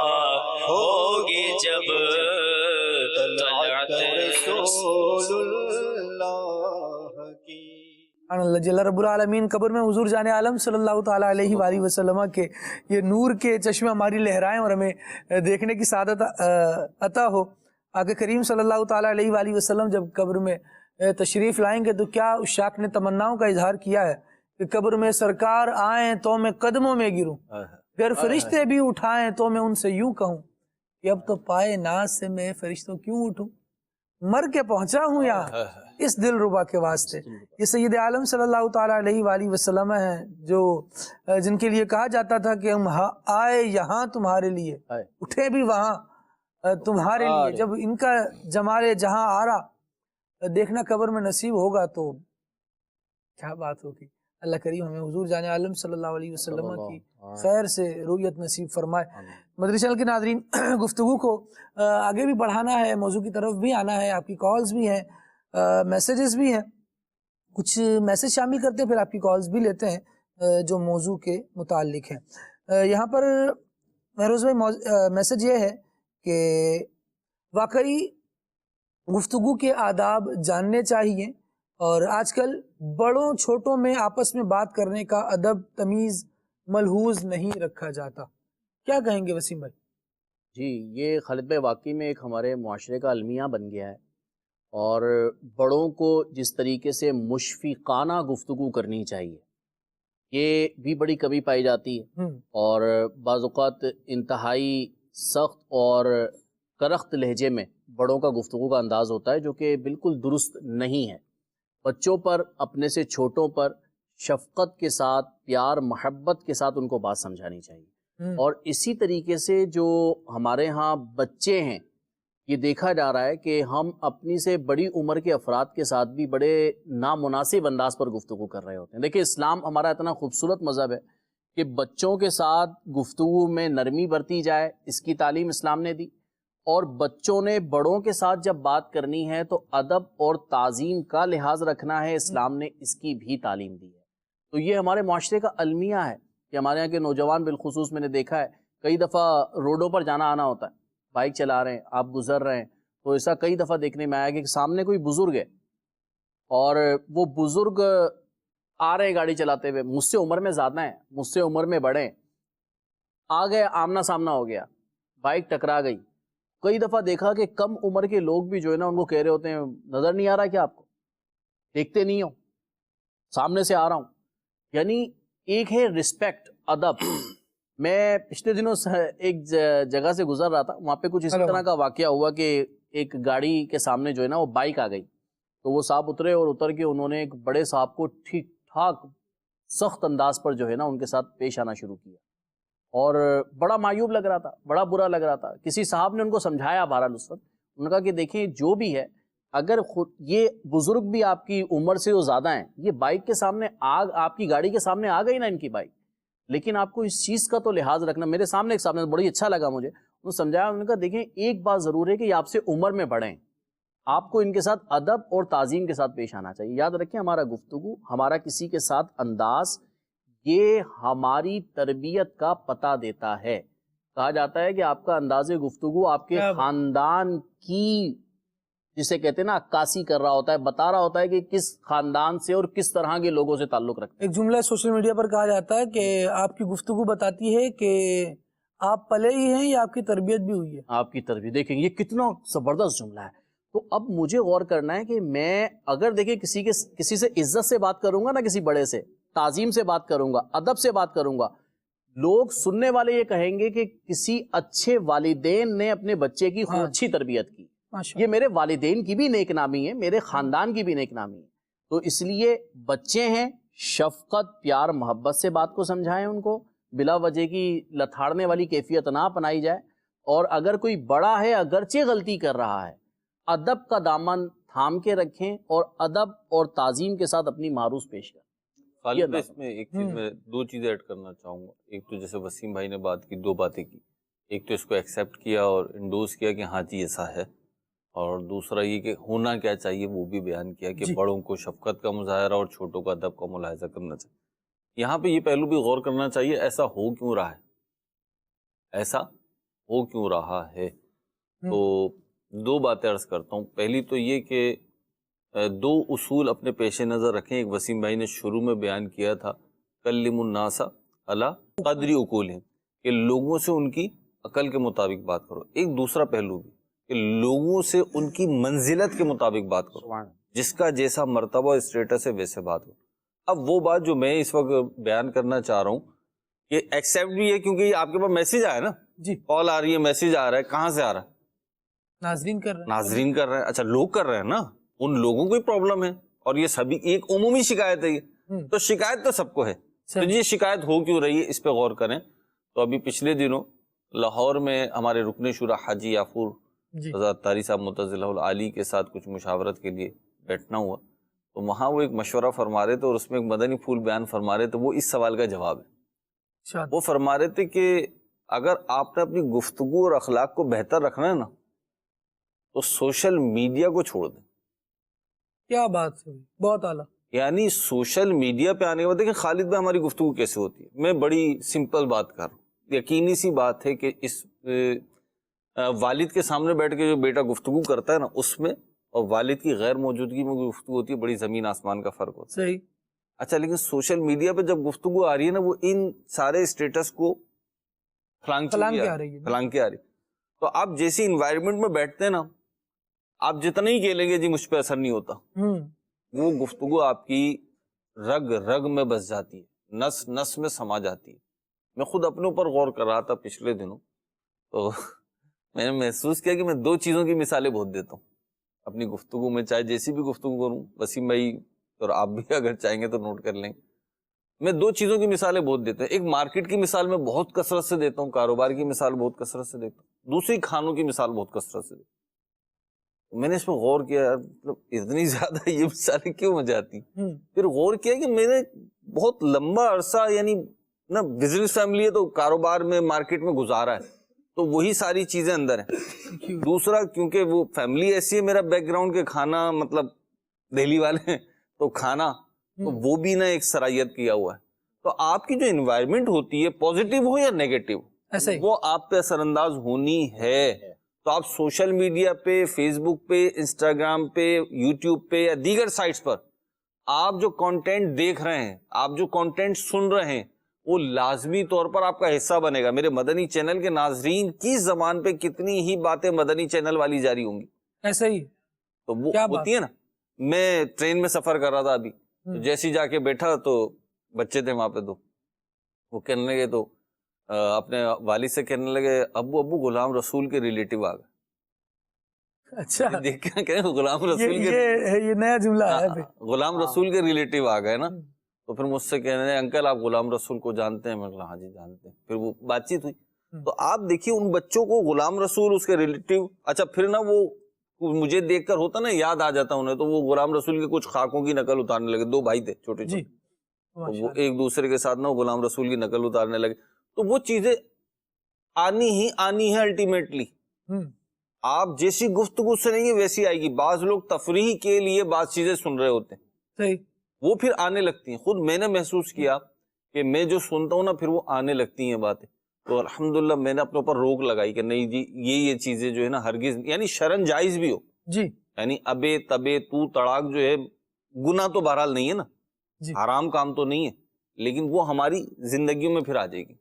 ہوگی جب طلعت رسول اللہ کی. اللہ جل رب العالمین قبر میں حضور جان عالم صلی اللہ تعالیٰ علیہ وآلہ وسلم کے یہ نور کے چشمے ہماری لہرائیں اور ہمیں دیکھنے کی سعادت عطا ہو. آقا کریم صلی اللہ تعالیٰ علیہ وآلہ وسلم جب قبر میں تشریف لائیں گے تو کیا اس شاک نے تمناؤں کا اظہار کیا ہے کہ قبر میں سرکار آئیں تو میں قدموں میں گروں، گر فرشتے بھی اٹھائیں تو میں ان سے یوں کہوں کہ اب تو پائے ناز سے میں فرشتوں کیوں اٹھوں، مر کے پہنچا ہوں یہاں اس دل ربا کے واسطے. یہ سید عالم صلی اللہ تعالیٰ علیہ وآلہ وسلم ہیں جو جن کے لیے کہا جاتا تھا کہ ہم آئے یہاں تمہارے لیے، اٹھے بھی وہاں تمہارے لیے. جب ان کا جمال جہاں آرا دیکھنا قبر میں نصیب ہوگا تو کیا بات ہوگی. اللہ کریم ہمیں حضور جان عالم صلی اللہ علیہ وسلم کی خیر سے رؤیت نصیب فرمائے. مدری چینل کے ناظرین، گفتگو کو آگے بھی بڑھانا ہے، موضوع کی طرف بھی آنا ہے، آپ کی کالز بھی ہیں، میسیجز بھی ہیں، کچھ میسیج شامل کرتے ہیں، پھر آپ کی کالز بھی لیتے ہیں جو موضوع کے متعلق ہیں. یہاں پر مہروز بھائی میسیج یہ ہے کہ واقعی گفتگو کے آداب جاننے چاہیے اور آج کل بڑوں چھوٹوں میں آپس میں بات کرنے کا ادب تمیز ملحوظ نہیں رکھا جاتا. کیا کہیں گے وسیم بھائی؟ جی، یہ خالد بھائی واقعی میں ایک ہمارے معاشرے کا المیہ بن گیا ہے، اور بڑوں کو جس طریقے سے مشفقانہ گفتگو کرنی چاہیے یہ بھی بڑی کمی پائی جاتی ہے، اور بعض اوقات انتہائی سخت اور کرخت لہجے میں بڑوں کا گفتگو کا انداز ہوتا ہے جو کہ بالکل درست نہیں ہے. بچوں پر، اپنے سے چھوٹوں پر شفقت کے ساتھ، پیار محبت کے ساتھ ان کو بات سمجھانی چاہیے. اور اسی طریقے سے جو ہمارے ہاں بچے ہیں، یہ دیکھا جا رہا ہے کہ ہم اپنی سے بڑی عمر کے افراد کے ساتھ بھی بڑے نامناسب انداز پر گفتگو کر رہے ہوتے ہیں. دیکھیں، اسلام ہمارا اتنا خوبصورت مذہب ہے کہ بچوں کے ساتھ گفتگو میں نرمی برتی جائے، اس کی تعلیم اسلام نے دی، اور بچوں نے بڑوں کے ساتھ جب بات کرنی ہے تو ادب اور تعظیم کا لحاظ رکھنا ہے، اسلام نے اس کی بھی تعلیم دی ہے. تو یہ ہمارے معاشرے کا المیہ ہے کہ ہمارے یہاں کے نوجوان بالخصوص میں نے دیکھا ہے کئی دفعہ روڈوں پر جانا آنا ہوتا ہے بائک چلا رہے ہیں، آپ گزر رہے ہیں، تو ایسا کئی دفعہ دیکھنے میں آیا کہ سامنے کوئی بزرگ ہے اور وہ بزرگ آ رہے ہیں گاڑی چلاتے ہوئے، مجھ سے عمر میں زیادہ ہیں، مجھ سے عمر میں بڑے ہیں، آ گئے، آمنا سامنا ہو گیا، بائک ٹکرا گئی۔ کئی دفعہ دیکھا کہ کم عمر کے لوگ بھی جو ہے نا ان کو کہہ رہے ہوتے ہیں نظر نہیں آ رہا کیا آپ کو، دیکھتے نہیں ہو، سامنے سے آ رہا ہوں۔ یعنی ایک ہے رسپیکٹ، ادب۔ میں پچھلے دنوں ایک جگہ سے گزر رہا تھا، وہاں پہ کچھ اس طرح کا واقعہ ہوا کہ ایک گاڑی کے سامنے جو ہے نا وہ بائک آ گئی، تو وہ صاحب اترے اور اتر کے انہوں نے ایک بڑے صاحب کو ٹھیک ٹھاک سخت انداز پر جو ہے نا ان کے ساتھ پیش آنا شروع کیا، اور بڑا معیوب لگ رہا تھا، بڑا برا لگ رہا تھا۔ کسی صاحب نے ان کو سمجھایا بہرحال اس وقت، انہوں نے کہا کہ دیکھیں جو بھی ہے، اگر خود یہ بزرگ بھی آپ کی عمر سے وہ زیادہ ہیں، یہ بائک کے سامنے آپ کی گاڑی کے سامنے آ گئی نا ان کی بائک، لیکن آپ کو اس چیز کا تو لحاظ رکھنا۔ میرے سامنے ایک صاحب نے بڑی اچھا لگا مجھے، انہوں نے سمجھایا، انہوں نے کہا دیکھیں ایک بات ضرور ہے کہ یہ آپ سے عمر میں بڑے ہیں، آپ کو ان کے ساتھ ادب اور تعظیم کے ساتھ پیش آنا چاہیے۔ یاد رکھیں ہمارا گفتگو، ہمارا کسی کے ساتھ انداز، یہ ہماری تربیت کا پتہ دیتا ہے۔ کہا جاتا ہے کہ آپ کا انداز گفتگو آپ کے خاندان کی، جسے کہتے ہیں نا عکاسی کر رہا ہوتا ہے، بتا رہا ہوتا ہے کہ کس خاندان سے اور کس طرح کے لوگوں سے تعلق رکھتے ہیں۔ ایک جملہ سوشل میڈیا پر کہا جاتا ہے کہ آپ کی گفتگو بتاتی ہے کہ آپ پلے ہی ہیں یا آپ کی تربیت بھی ہوئی ہے۔ آپ کی تربیت، دیکھیں یہ کتنا زبردست جملہ ہے۔ تو اب مجھے غور کرنا ہے کہ میں اگر دیکھیں کسی سے عزت سے بات کروں گا نا، کسی بڑے سے تعظیم سے بات کروں گا، ادب سے بات کروں گا، لوگ سننے والے یہ کہیں گے کہ کسی اچھے والدین نے اپنے بچے کی خوب اچھی تربیت کی، یہ میرے والدین کی بھی نیک نامی ہے، میرے خاندان کی بھی نیک نامی ہے۔ تو اس لیے بچے ہیں، شفقت، پیار، محبت سے بات کو سمجھائیں، ان کو بلا وجہ کی لتھاڑنے والی کیفیت نہ اپنائی جائے، اور اگر کوئی بڑا ہے اگرچہ غلطی کر رہا ہے، ادب کا دامن تھام کے رکھیں اور ادب اور تعظیم کے ساتھ اپنی معروض پیش کریں۔ خالد، اس میں ایک چیز میں دو چیزیں ایڈ کرنا چاہوں گا۔ ایک تو جیسے وسیم بھائی نے بات کی، دو باتیں کی، ایک تو اس کو ایکسیپٹ کیا اور انڈوز کیا کہ ہاں جی ایسا ہے، اور دوسرا یہ کہ ہونا کیا چاہیے وہ بھی بیان کیا کہ بڑوں کو شفقت کا مظاہرہ اور چھوٹوں کا ادب کا ملاحظہ کرنا چاہیے۔ یہاں پہ یہ پہلو بھی غور کرنا چاہیے، ایسا ہو کیوں رہا ہے، ایسا ہو کیوں رہا ہے۔ تو دو باتیں عرض کرتا ہوں۔ پہلی تو یہ کہ دو اصول اپنے پیش نظر رکھیں۔ ایک وسیم بھائی نے شروع میں بیان کیا تھا، کلم الناس علی قدر عقولہم، کہ لوگوں سے ان کی عقل کے مطابق بات کرو۔ ایک دوسرا پہلو بھی کہ لوگوں سے ان کی منزلت کے مطابق بات کرو، جس کا جیسا مرتبہ اسٹیٹس ہے ویسے بات کرو۔ اب وہ بات جو میں اس وقت بیان کرنا چاہ رہا ہوں کہ ایکسیپٹ بھی ہے، کیونکہ یہ آپ کے پاس میسیج آیا نا، کال آ رہی ہے، میسیج آ رہا ہے، کہاں سے آ رہا ہے؟ ناظرین کر رہے ہیں، ناظرین کر رہے ہیں۔ اچھا لوگ کر رہے ہیں نا، ان لوگوں کو ہی پرابلم ہے، اور یہ سبھی ایک عمومی شکایت ہے، یہ تو شکایت تو سب کو ہے۔ تو یہ شکایت ہو کیوں رہی ہے، اس پہ غور کریں۔ تو ابھی پچھلے دنوں لاہور میں ہمارے رکن شورا حاجی یافور حضرت طاری صاحب متضلہ العالی کے ساتھ کچھ مشاورت کے لیے بیٹھنا ہوا، تو وہاں وہ ایک مشورہ فرما رہے تھے، اور اس میں ایک مدنی پھول بیان فرما رہے تھے۔ وہ اس سوال کا جواب ہے، وہ فرما رہے تھے کہ اگر آپ نے اپنی گفتگو اور اخلاق کو بہتر رکھنا ہے نا، تو سوشل میڈیا کو چھوڑ دیں۔ کیا بات ہے، بہت اعلیٰ۔ یعنی سوشل میڈیا پہ آنے کے بعد دیکھیں خالد بھائی ہماری گفتگو کیسے ہوتی ہے، میں بڑی سمپل بات کر رہا ہوں۔ یقینی سی بات ہے کہ اس والد کے سامنے بیٹھ کے جو بیٹا گفتگو کرتا ہے نا، اس میں اور والد کی غیر موجودگی میں گفتگو ہوتی ہے، بڑی زمین آسمان کا فرق ہوتا ہے۔ صحیح۔ اچھا لیکن سوشل میڈیا پہ جب گفتگو آ رہی ہے نا، وہ ان سارے اسٹیٹس کو پھلانگ کے آ رہی ہے۔ تو آپ جیسی انوائرمنٹ میں بیٹھتے ہیں نا، آپ جتنا ہی کہہ لیں گے جی مجھ پہ اثر نہیں ہوتا، وہ گفتگو آپ کی رگ رگ میں بس جاتی ہے، نس نس میں سما جاتی ہے۔ میں خود اپنے اوپر غور کر رہا تھا پچھلے دنوں، تو میں نے محسوس کیا کہ میں دو چیزوں کی مثالیں بہت دیتا ہوں اپنی گفتگو میں، چاہے جیسی بھی گفتگو کروں۔ وسیم بھائی اور آپ بھی اگر چاہیں گے تو نوٹ کر لیں، میں دو چیزوں کی مثالیں بہت دیتا ہوں۔ ایک مارکیٹ کی مثال میں بہت کثرت سے دیتا ہوں، کاروبار کی مثال بہت کثرت سے دیتا ہوں، دوسری کھانوں کی مثال بہت کثرت سے دیتا ہوں۔ میں نے اس پہ غور کیا، یار مطلب اتنی زیادہ یہ مثالیں کیوں مجھے آتی؟ پھر غور کیا کہ میں نے بہت لمبا عرصہ یعنی نا بزنس فیملی ہے تو کاروبار میں مارکیٹ میں گزارا ہے، تو وہی ساری چیزیں اندر ہیں۔ دوسرا کیونکہ وہ فیملی ایسی ہے، میرا بیک گراؤنڈ کے کھانا مطلب دہلی والے ہیں، تو کھانا تو وہ بھی نا ایک صلاحیت کیا ہوا ہے۔ تو آپ کی جو انوائرمنٹ ہوتی ہے، پازیٹیو ہو یا نیگیٹو، وہ آپ پہ اثر انداز ہونی ہے۔ تو آپ سوشل میڈیا پہ، فیس بک پہ، انسٹاگرام پہ، یوٹیوب پہ یا دیگر سائٹس پر آپ جو کانٹینٹ دیکھ رہے ہیں، آپ جو کانٹینٹ سن رہے ہیں، وہ لازمی طور پر آپ کا حصہ بنے گا. میرے مدنی چینل کے ناظرین کی زبان پہ کتنی ہی باتیں مدنی چینل والی جاری ہوں گی. ایسا ہی تو وہ ہوتی ہے نا. میں ٹرین میں سفر کر رہا تھا ابھی، جیسے ہی جا کے بیٹھا تو بچے تھے وہاں پہ، دو وہ کہنے لگے، تو اپنے والد سے کہنے لگے ابو غلام رسول کے ریلیٹیو آ گئے. اچھا، دیکھ کے کہ غلام رسول کے یہ نیا جملہ ہے، غلام رسول کے ریلیٹیو آ گئے نا. تو پھر مجھ سے کہنے لگے انکل آپ غلام رسول کو جانتے ہیں؟ میں نے کہا ہاں جی جانتے ہیں. پھر وہ بات چیت ہوئی. تو آپ دیکھیے ان بچوں کو غلام رسول، اس کے ریلیٹیو، اچھا پھر نا وہ مجھے دیکھ کر ہوتا نا یاد آ جاتا انہیں، تو وہ غلام رسول کے کچھ خاکوں کی نقل اتارنے لگے. دو بھائی تھے چھوٹے چھوٹے، تو وہ ایک دوسرے کے ساتھ نا غلام رسول کی نقل اتارنے لگے. تو وہ چیزیں آنی ہی آنی ہے الٹیمیٹلی. آپ جیسی گفتگو سنیں گے ویسی آئے گی. بعض لوگ تفریح کے لیے بعض چیزیں سن رہے ہوتے ہیں، صحیح، وہ پھر آنے لگتی ہیں. خود میں نے محسوس کیا کہ میں جو سنتا ہوں نا پھر وہ آنے لگتی ہیں باتیں. تو الحمدللہ میں نے اپنے اوپر روک لگائی کہ نہیں جی یہ چیزیں جو ہے نا ہرگز، یعنی شرن جائز بھی ہو جی، یعنی ابے تبے تو تڑاک جو ہے گناہ تو بہرحال نہیں ہے نا، حرام کام تو نہیں ہے، لیکن وہ ہماری زندگیوں میں پھر آ جائے گی،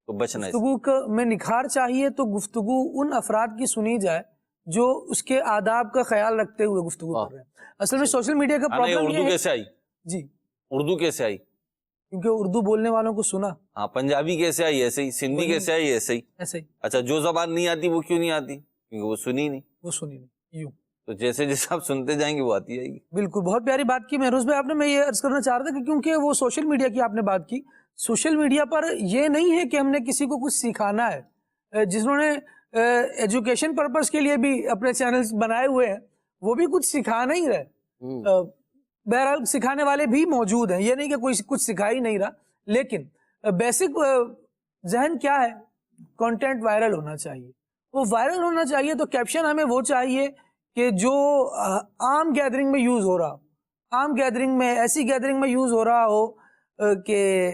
تو بچنا ہے. گفتگو میں نکھار چاہیے تو گفتگو ان افراد کی سنی جائے جو اس کے آداب کا خیال رکھتے ہوئے گفتگو کر رہے ہیں. اصل میں سوشل میڈیا کا پرابلم اردو کیسے آئی؟ جی، اردو کیسے آئی؟ کیونکہ اردو بولنے والوں کو سنا. ہاں، پنجابی کیسے آئی؟ ایسے ہی. سندھی کیسے آئی؟ ایسے ہی. اچھا جو زبان نہیں آتی وہ کیوں نہیں آتی؟ کیونکہ وہ سنی نہیں. یوں تو جیسے جیسے آپ سنتے جائیں گے وہ آتی جائے گی. بالکل، بہت پیاری بات کی مہروز بھائی آپ نے. میں یہ عرض کرنا چاہ رہا تھا کہ کیونکہ وہ سوشل میڈیا کی آپ نے بات کی، سوشل میڈیا پر یہ نہیں ہے کہ ہم نے کسی کو کچھ سکھانا ہے. جنہوں نے ایجوکیشن پرپس کے لیے بھی اپنے چینلز بنائے ہوئے ہیں وہ بھی کچھ سکھا نہیں رہے. بہرحال سکھانے والے بھی موجود ہیں، یہ نہیں کہ کوئی کچھ سکھا ہی نہیں رہا، لیکن بیسک ذہن کیا ہے؟ کانٹینٹ وائرل ہونا چاہیے. وہ وائرل ہونا چاہیے تو کیپشن ہمیں وہ چاہیے کہ جو عام گیدرنگ میں یوز ہو رہا ہو، عام گیدرنگ میں، ایسی گیدرنگ میں یوز ہو رہا ہو کہ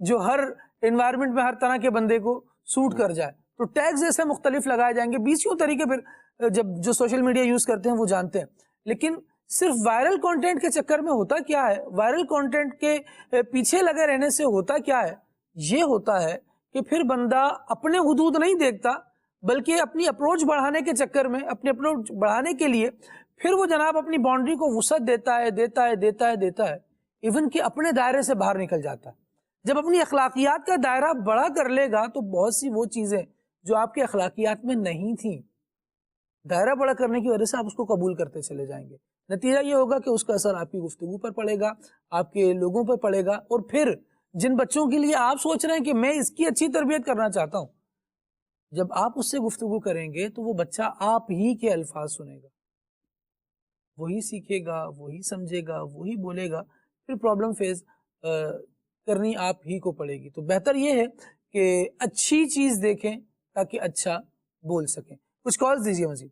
جو ہر انوائرمنٹ میں ہر طرح کے بندے کو سوٹ کر جائے. تو ٹیگز ایسے مختلف لگائے جائیں گے. 20 طریقے پھر جب جو سوشل میڈیا یوز کرتے ہیں وہ جانتے ہیں. لیکن صرف وائرل کانٹینٹ کے چکر میں ہوتا کیا ہے؟ وائرل کانٹینٹ کے پیچھے لگے رہنے سے ہوتا کیا ہے؟ یہ ہوتا ہے کہ پھر بندہ اپنے حدود نہیں دیکھتا، بلکہ اپنی اپروچ بڑھانے کے چکر میں، اپنی اپروچ بڑھانے کے لیے پھر وہ جناب اپنی باؤنڈری کو وسعت دیتا ہے ایون کہ اپنے دائرے سے باہر نکل جاتا ہے. جب اپنی اخلاقیات کا دائرہ بڑا کر لے گا تو بہت سی وہ چیزیں جو آپ کے اخلاقیات میں نہیں تھیں، دائرہ بڑا کرنے کی وجہ سے آپ اس کو قبول کرتے چلے جائیں گے. نتیجہ یہ ہوگا کہ اس کا اثر آپ کی گفتگو پر پڑے گا، آپ کے لوگوں پر پڑے گا. اور پھر جن بچوں کے لیے آپ سوچ رہے ہیں کہ میں اس کی اچھی تربیت کرنا چاہتا ہوں، جب آپ اس سے گفتگو کریں گے تو وہ بچہ آپ ہی کے الفاظ سنے گا، وہی سیکھے گا، وہی سمجھے گا، وہی بولے گا. پھر پرابلم فیس کرنی آپ ہی کو پڑے گی. تو بہتر یہ ہے کہ اچھی چیز دیکھیں تاکہ اچھا بول سکیں. کچھ کالز دیجیے مزید.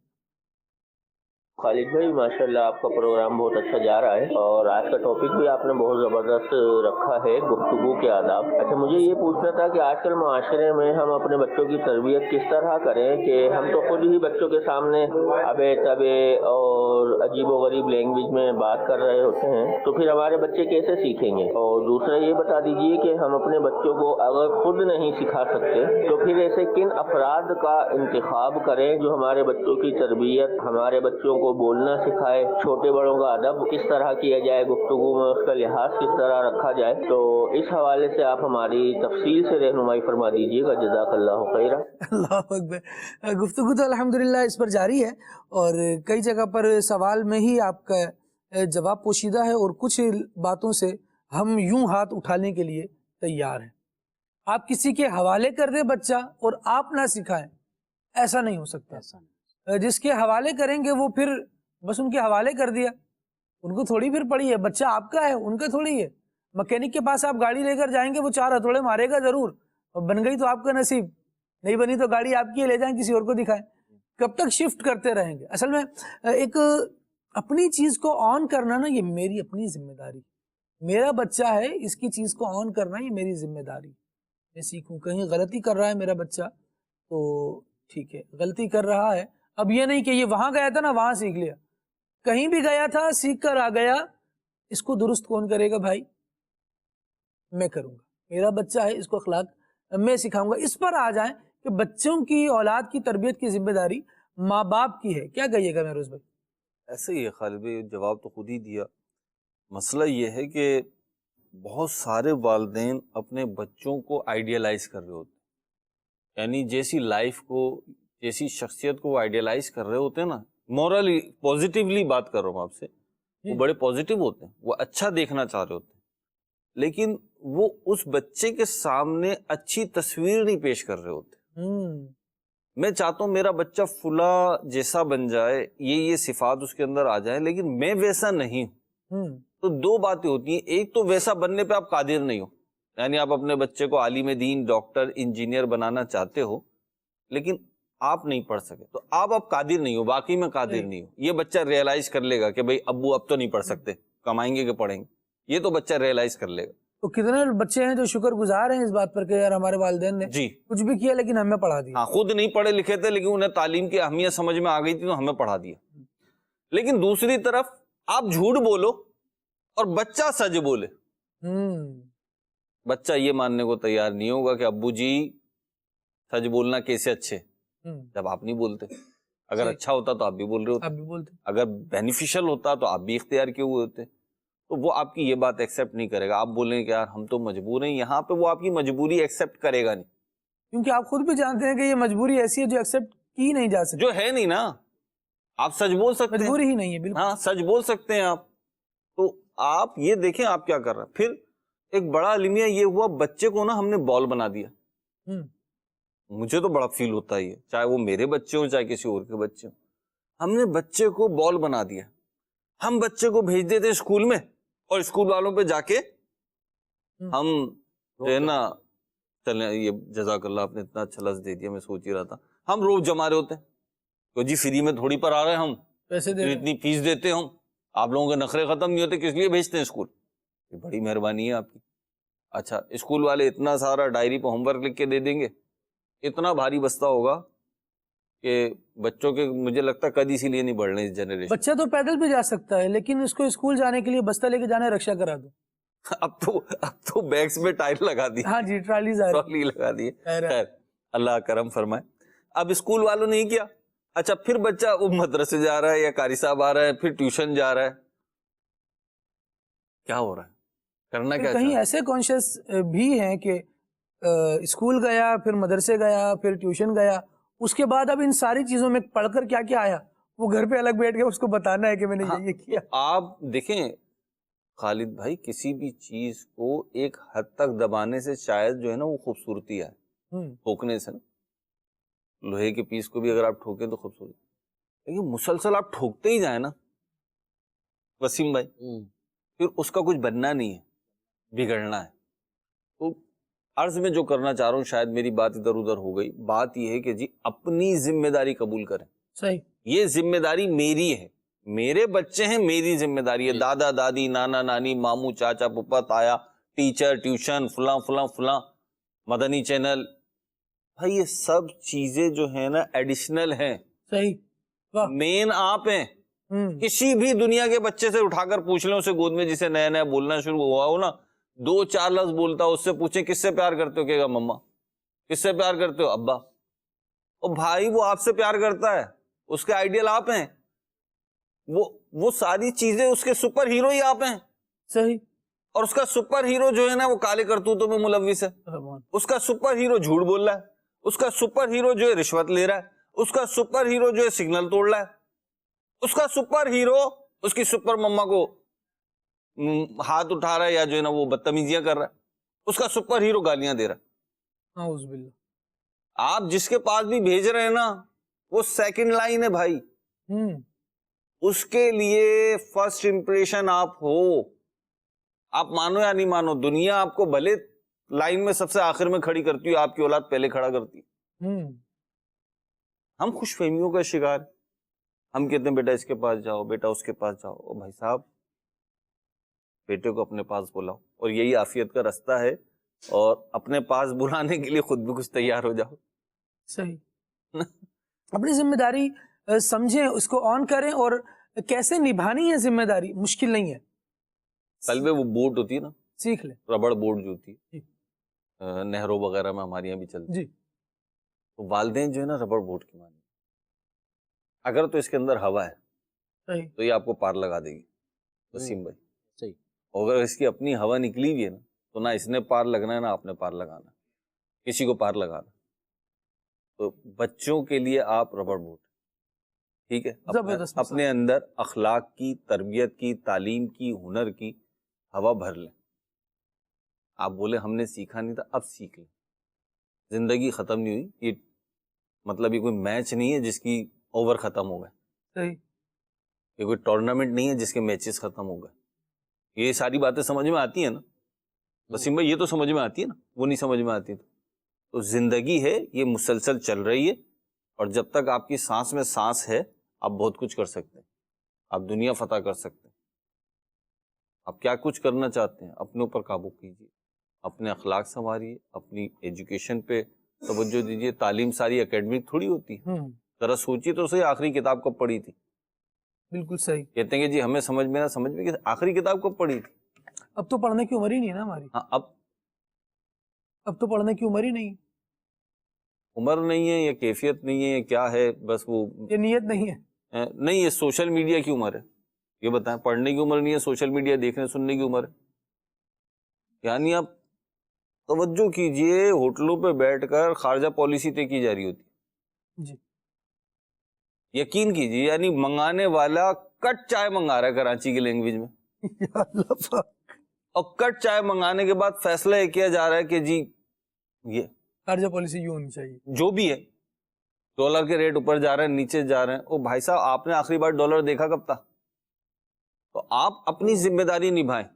خالد بھائی ماشاءاللہ آپ کا پروگرام بہت اچھا جا رہا ہے اور آج کا ٹاپک بھی آپ نے بہت زبردست رکھا ہے، گفتگو کے آداب. اچھا مجھے یہ پوچھنا تھا کہ آج کل معاشرے میں ہم اپنے بچوں کی تربیت کس طرح کریں کہ ہم تو خود ہی بچوں کے سامنے ابے تبے اور عجیب و غریب لینگویج میں بات کر رہے ہوتے ہیں، تو پھر ہمارے بچے کیسے سیکھیں گے؟ اور دوسرا یہ بتا دیجیے کہ ہم اپنے بچوں کو اگر خود نہیں سکھا سکتے تو پھر ایسے کن افراد کا انتخاب کریں جو ہمارے بچوں کی تربیت، ہمارے بچوں کو بولنا سکھائے، چھوٹے بڑوں کا ادب کس طرح کیا جائے، گفتگو میں اس کا لحاظ کس طرح رکھا جائے. تو اس حوالے سے آپ ہماری تفصیل سے رہنمائی فرما دیجیے گا، جزاک اللہ خیرہ. اللہ اکبر. گفتگو تو الحمدللہ اس پر جاری ہے اور کئی جگہ پر سوال میں ہی آپ کا جواب پوشیدہ ہے اور کچھ باتوں سے ہم یوں ہاتھ اٹھانے کے لیے تیار ہیں. آپ کسی کے حوالے کر دیں بچہ اور آپ نہ سکھائیں، ایسا نہیں ہو سکتا. جس کے حوالے کریں گے وہ پھر بس ان کے حوالے کر دیا، ان کو تھوڑی پھر پڑی ہے. بچہ آپ کا ہے، ان کا تھوڑی ہے. مکینک کے پاس آپ گاڑی لے کر جائیں گے، وہ 4 ہتھوڑے مارے گا ضرور، اور بن گئی تو آپ کا نصیب، نہیں بنی تو گاڑی آپ کی ہے، لے جائیں کسی اور کو دکھائیں. کب تک شفٹ کرتے رہیں گے؟ اصل میں ایک اپنی چیز کو آن کرنا نا، یہ میری اپنی ذمہ داری. میرا بچہ ہے، اس کی چیز کو آن کرنا یہ میری ذمہ داری. میں سیکھوں. کہیں غلطی کر رہا ہے میرا بچہ تو ٹھیک ہے غلطی کر رہا ہے، اب یہ نہیں کہ یہ وہاں گیا تھا نا وہاں سیکھ لیا، کہیں بھی گیا تھا سیکھ کر آ گیا، اس کو درست کون کرے گا بھائی؟ میں کروں گا، میرا بچہ ہے، اس کو اخلاق میں سکھاؤں گا۔ اس پر آ جائیں کہ بچوں کی اولاد کی تربیت کی ذمہ داری ماں باپ کی ہے، کیا کہیے گا مہروز بھائی؟ ایسے ہی ہے خالد بھائی، جواب تو خود ہی دیا۔ مسئلہ یہ ہے کہ بہت سارے والدین اپنے بچوں کو آئیڈیلائز کر رہے ہوتے ہیں، یعنی جیسی لائف کو، جیسی شخصیت کو وہ آئیڈیلائز کر رہے ہوتے ہیں نا، مورلی پازیٹیولی بات کر رہا ہوں آپ سے، وہ بڑے پازیٹیو ہوتے ہیں، وہ اچھا دیکھنا چاہ رہے ہوتے ہیں، لیکن وہ اس بچے کے سامنے اچھی تصویر نہیں پیش کر رہے ہوتے۔ میں چاہتا ہوں میرا بچہ فلاں جیسا بن جائے، یہ صفات اس کے اندر آ جائیں، لیکن میں ویسا نہیں ہوں۔ تو دو باتیں ہوتی ہیں، ایک تو ویسا بننے پہ آپ قادر نہیں ہو، یعنی آپ اپنے بچے کو عالم دین، ڈاکٹر، انجینئر بنانا چاہتے ہو لیکن آپ نہیں پڑھ سکے، تو آپ قادر نہیں ہو، واقعی میں قادر نہیں ہو۔ یہ بچہ ریئلائز کر لے گا کہ بھئی ابو اب تو نہیں پڑھ سکتے، کمائیں گے کہ پڑھیں گے، یہ تو بچہ ریئلائز کر لے گا۔ تو کتنے بچے ہیں جو شکر گزار ہیں اس بات پر کہ یار ہمارے والدین نے جی کچھ بھی کیا لیکن ہمیں پڑھا دیا۔ ہاں، خود نہیں پڑھے لکھے تھے لیکن انہیں تعلیم کی اہمیت سمجھ میں آ گئی تھی تو ہمیں پڑھا دیا۔ لیکن دوسری طرف آپ جھوٹ بولو اور بچہ سچ بولے، بچہ یہ ماننے کو تیار نہیں ہوگا کہ ابو جی سچ بولنا کیسے اچھے، جب آپ نہیں بولتے۔ اگر اچھا ہوتا تو آپ بھی بول رہے ہوتے، اگر بینیفیشل ہوتا تو آپ بھی اختیار کیے ہوئے ہوتے، تو وہ آپ کی یہ بات ایکسیپٹ نہیں کرے گا۔ آپ بولیں کہ یار ہم تو مجبور ہیں، یہاں پہ وہ آپ کی مجبوری ایکسیپٹ کرے گا نہیں، کیونکہ آپ خود بھی جانتے ہیں کہ یہ مجبوری ایسی ہے جو ایکسیپٹ کی نہیں جا سکتی، جو ہے نہیں نا۔ آپ سچ بول سکتے ہیں، مجبوری ہی نہیں ہے، بالکل ہاں سچ بول سکتے ہیں آپ۔ تو آپ یہ دیکھیں آپ کیا کر رہے ہیں۔ پھر ایک بڑا المیہ یہ ہوا، بچے کو نا ہم نے بال بنا دیا۔ مجھے تو بڑا فیل ہوتا ہے یہ، چاہے وہ میرے بچے ہوں چاہے کسی اور کے بچے ہوں، ہم نے بچے کو بال بنا دیا۔ ہم بچے کو بھیج دیتے اسکول میں اور اسکول والوں پہ جا کے ہم جو ہے نا، چلیں یہ جزاک اللہ آپ نے اتنا اچھا لفظ دے دیا، میں سوچ ہی رہا تھا، ہم روز جما رہے ہوتے ہیں تو جی فری میں تھوڑی پر آ رہے ہیں، ہم پیسے دے اتنی فیس دیتے ہم، آپ لوگوں کے نخرے ختم نہیں ہوتے، کس لیے بھیجتے ہیں اسکول؟ یہ بڑی مہربانی ہے آپ کی۔ اچھا اسکول والے اتنا سارا ڈائری پہ ہوم ورک لکھ کے دے دیں گے، اتنا بھاری بستہ ہوگا کہ بچوں کے مجھے لگتا ہے قد اسی لیے نہیں بڑھ رہے اس جنریشن۔ بچہ تو پیدل بھی جا سکتا ہے لیکن اس کو اسکول جانے کے لیے بستہ لے کے جانا ہے، رکشا کرا دو۔ اب تو بیگز میں ٹائر لگا دی، ہاں جی ٹرالیز ٹرالی لگا دی۔ خیر اللہ کرم فرمائے۔ اب اسکول والوں نے کیا، اچھا پھر بچہ وہ مدرسے جا رہا ہے یا قاری صاحب آ رہا ہے، پھر ٹیوشن جا رہا ہے، کیا ہو رہا ہے، کرنا کیا؟ کہیں ایسے کانشیس بھی ہیں کہ اسکول گیا، پھر مدرسے گیا، پھر ٹیوشن گیا، اس کے بعد اب ان ساری چیزوں میں پڑھ کر کیا کیا آیا وہ گھر پہ الگ بیٹھ کے اس کو بتانا ہے کہ میں نے یہ کیا۔ آپ دیکھیں خالد بھائی، کسی بھی چیز کو ایک حد تک دبانے سے شاید جو ہے نا وہ خوبصورتی آئے، ٹھوکنے سے نا، لوہے کے پیس کو بھی اگر آپ ٹھوکیں تو خوبصورتی، لیکن مسلسل آپ ٹھوکتے ہی جائیں نا وسیم بھائی، پھر اس کا کچھ بننا نہیں ہے، بگڑنا ہے۔ تو عرض میں جو کرنا چاہ رہا ہوں، شاید میری بات ادھر ادھر ہو گئی، بات یہ ہے کہ جی اپنی ذمہ داری قبول کریں۔ صحیح، یہ ذمہ داری میری ہے، میرے بچے ہیں، میری ذمہ داری ہے، دادا دادی، نانا نانی، ماموں چاچا پھپھا تایا، ٹیچر، ٹیوشن، فلاں فلاں فلاں، مدنی چینل، بھائی یہ سب چیزیں جو ہیں نا ایڈیشنل ہیں، صحیح، مین آپ ہیں۔ کسی بھی دنیا کے بچے سے اٹھا کر پوچھ لیں اسے گود میں جسے نیا نیا بولنا شروع ہوا ہو نا، 2-4 لفظ بولتا ہو، اس سے پوچھیں کس سے پیار کرتے ہو، کہے گا مما۔ کس سے پیار کرتے ہو؟ ابا۔ اور بھائی وہ آپ سے پیار کرتا ہے، اس کے آئیڈیل آپ ہیں، وہ ساری چیزیں اس کے سپر ہیرو ہی آپ ہیں۔ صحیح۔ اور اس کا سپر ہیرو جو ہے نا وہ کالے کرتوتوں میں ملوث ہے، اس کا سپر ہیرو جھوٹ بول رہا ہے، اس کا سپر ہیرو جو ہے رشوت لے رہا ہے، اس کا سپر ہیرو جو ہے سگنل توڑ رہا ہے، اس کا سپر ہیرو اس کی سپر مما کو ہاتھ اٹھا رہا ہے یا جو ہے نا وہ بدتمیزیاں کر رہا ہے، اس کا سپر ہیرو گالیاں دے رہا ہے۔ اعوذ باللہ۔ آپ جس کے پاس بھی بھیج رہے ہیں نا وہ سیکنڈ لائن ہے بھائی، اس کے لیے فرسٹ امپریشن آپ ہو، آپ مانو یا نہیں مانو، دنیا آپ کو بھلے لائن میں سب سے آخر میں کھڑی کرتی ہے، آپ کی اولاد پہلے کھڑا کرتی ہے۔ ہم خوش فہمیوں کا شکار، ہم کہتے ہیں بیٹا اس کے پاس جاؤ، بیٹا اس کے پاس جاؤ، اور بھائی صاحب بیٹے کو اپنے پاس بلاؤ، اور یہی عافیت کا رستہ ہے، اور اپنے پاس بلانے کے لیے خود بھی کچھ تیار ہو جاؤ۔ صحیح۔ اپنی ذمہ داری سمجھیں، اس کو آن کریں، اور کیسے نبھانی ہے ذمہ داری مشکل نہیں ہے. قلب وہ بوٹ ہوتی ہے نا، سیکھ لیں. ربڑ بوٹ جو ہوتی جی. ہے نہروں وغیرہ میں ہمارے یہاں بھی چلتی جی. تو والدین جو ہے نا ربڑ بوٹ کی مانی، اگر تو اس کے اندر ہوا ہے صحیح. تو یہ آپ کو پار لگا دے گی وسیم بھائی. صحیح. اور اگر اس کی اپنی ہوا نکلی ہوئی ہے نا تو نہ اس نے پار لگنا ہے نہ آپ نے پار لگانا، کسی کو پار لگانا. تو بچوں کے لیے آپ ربڑ بوٹ، ٹھیک ہے، اپنے اندر اخلاق کی، تربیت کی، تعلیم کی، ہنر کی ہوا بھر لیں. آپ بولے ہم نے سیکھا نہیں تھا، اب سیکھ لیں. زندگی ختم نہیں ہوئی، یہ مطلب یہ کوئی میچ نہیں ہے جس کی اوور ختم ہو گئے. صحیح. یہ کوئی ٹورنامنٹ نہیں ہے جس کے میچز ختم ہو گئے. یہ ساری باتیں سمجھ میں آتی ہیں نا وسیم بھائی؟ یہ تو سمجھ میں آتی ہے نا، وہ نہیں سمجھ میں آتی. تو زندگی ہے، یہ مسلسل چل رہی ہے، اور جب تک آپ کی سانس میں سانس ہے آپ بہت کچھ کر سکتے ہیں. آپ دنیا فتح کر سکتے ہیں. آپ کیا کچھ کرنا چاہتے ہیں اپنے اوپر قابو کیجیے، اپنے اخلاق سنواریے، اپنی ایجوکیشن پہ توجہ دیجیے. تعلیم ساری اکیڈمک تھوڑی ہوتی ہے. ذرا سوچیے تو صحیح، آخری کتاب کب پڑھی تھی؟ بالکل صحیح. کہتے ہیں کہ جی ہمیں سمجھ میں نہ سمجھ میں، کہ آخری کتاب کب پڑھی تھی؟ اب تو پڑھنے کی عمر ہی نہیں ہے نا ہماری. ہاں، اب تو پڑھنے کی عمر ہی نہیں. عمر نہیں ہے یا کیفیت نہیں ہے یا کیا ہے، بس وہ یہ نیت نہیں ہے. نہیں، یہ سوشل میڈیا کی عمر ہے. یہ بتائیں، پڑھنے کی عمر نہیں ہے، سوشل میڈیا دیکھنے سننے کی عمر ہے. یعنی آپ توجہ کیجئے، ہوٹلوں پہ بیٹھ کر خارجہ پالیسی طے کی جا رہی ہوتی. جی. یقین کیجئے، یعنی منگانے والا کٹ چائے منگا رہا ہے کراچی کی لینگویج میں، اور کٹ چائے منگانے کے بعد فیصلہ یہ کیا جا رہا ہے کہ جی یہ خارجہ پالیسی یوں ہونی چاہیے. جو بھی ہے، ڈالر کے ریٹ اوپر جا رہے ہیں نیچے جا رہے ہیں. او بھائی صاحب، آپ نے آخری بار ڈالر دیکھا کب تھا؟ تو آپ اپنی ذمہ داری نبھائیں.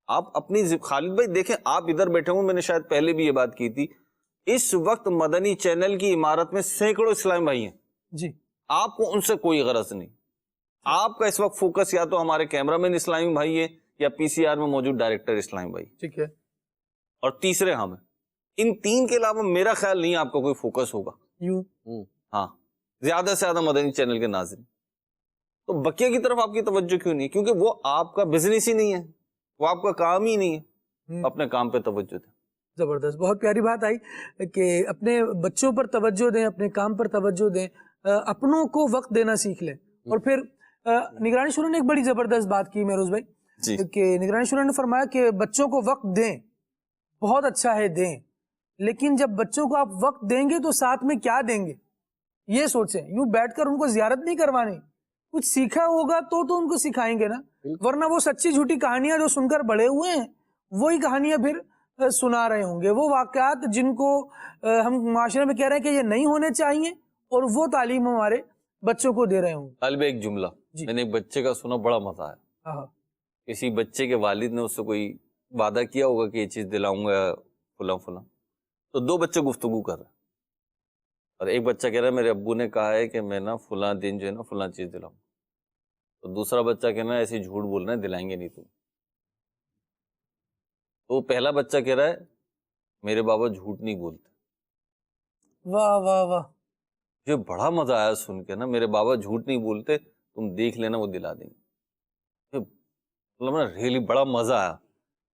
آپ اپنی خالد بھائی دیکھیں، آپ ادھر بیٹھے ہوں، میں نے شاید پہلے بھی یہ بات کی تھی، اس وقت مدنی چینل کی عمارت میں سینکڑوں اسلام بھائی ہیں. جی. آپ کو ان سے کوئی غرض نہیں. آپ کا اس وقت فوکس یا تو ہمارے کیمرہ مین اسلامی بھائی ہے یا پی سی آر میں موجود ڈائریکٹر اسلامی بھائی. ٹھیک ہے. اور تیسرے ہم ہیں. ان تین کے علاوہ میرا خیال نہیں آپ کا کوئی فوکس ہوگا. یوں. ہاں، زیادہ سے زیادہ مدنی چینل کے ناظرین. تو بقیہ کی طرف آپ کی توجہ کیوں نہیں؟ کیونکہ وہ آپ کا بزنس ہی نہیں ہے، وہ آپ کا کام ہی نہیں ہے. اپنے کام پہ توجہ دیں. زبردست. بہت پیاری بات آئی کہ اپنے بچوں پر توجہ دیں، اپنے کام پر توجہ دیں، اپنوں کو وقت دینا سیکھ لیں. اور پھر نگرانی شورا نے ایک بڑی زبردست بات کی مہروز بھائی، کہ نگرانی شورا نے فرمایا کہ بچوں کو وقت دیں. بہت اچھا ہے، دیں، لیکن جب بچوں کو آپ وقت دیں گے تو ساتھ میں کیا دیں گے یہ سوچیں. یوں بیٹھ کر ان کو زیارت نہیں کروانی، کچھ سیکھا ہوگا تو ان کو سکھائیں گے نا، ورنہ وہ سچی جھوٹی کہانیاں جو سن کر بڑے ہوئے ہیں وہی کہانیاں پھر سنا رہے ہوں گے. وہ واقعات جن کو ہم معاشرے میں کہہ رہے ہیں کہ یہ نہیں ہونے چاہیے، اور وہ تعلیم ہمارے بچوں کو دے رہے ہوں. طالب ایک جملہ میں نے ایک بچے کا سنا، بڑا مزہ آیا. کسی بچے کے والد نے اس سے کوئی وعدہ کیا ہوگا کہ یہ چیز دلاؤں گا فلاں فلاں. تو دو بچے گفتگو کر رہے ہیں، اور ایک بچہ کہہ رہا ہے میرے ابو نے کہا ہے کہ میں نا فلاں دن جو ہے نا فلاں چیز دلاؤں. تو دوسرا بچہ کہنا ہے ایسے جھوٹ بول رہے ہیں، دلائیں گے نہیں تم. تو پہلا بچہ کہہ رہا ہے میرے بابا جھوٹ نہیں بولتے. واہ واہ واہ. مجھے بڑا مزہ آیا سن کے نا، میرے بابا جھوٹ نہیں بولتے، تم دیکھ لینا وہ دلا دیں گے. مطلب ریلی بڑا مزہ آیا.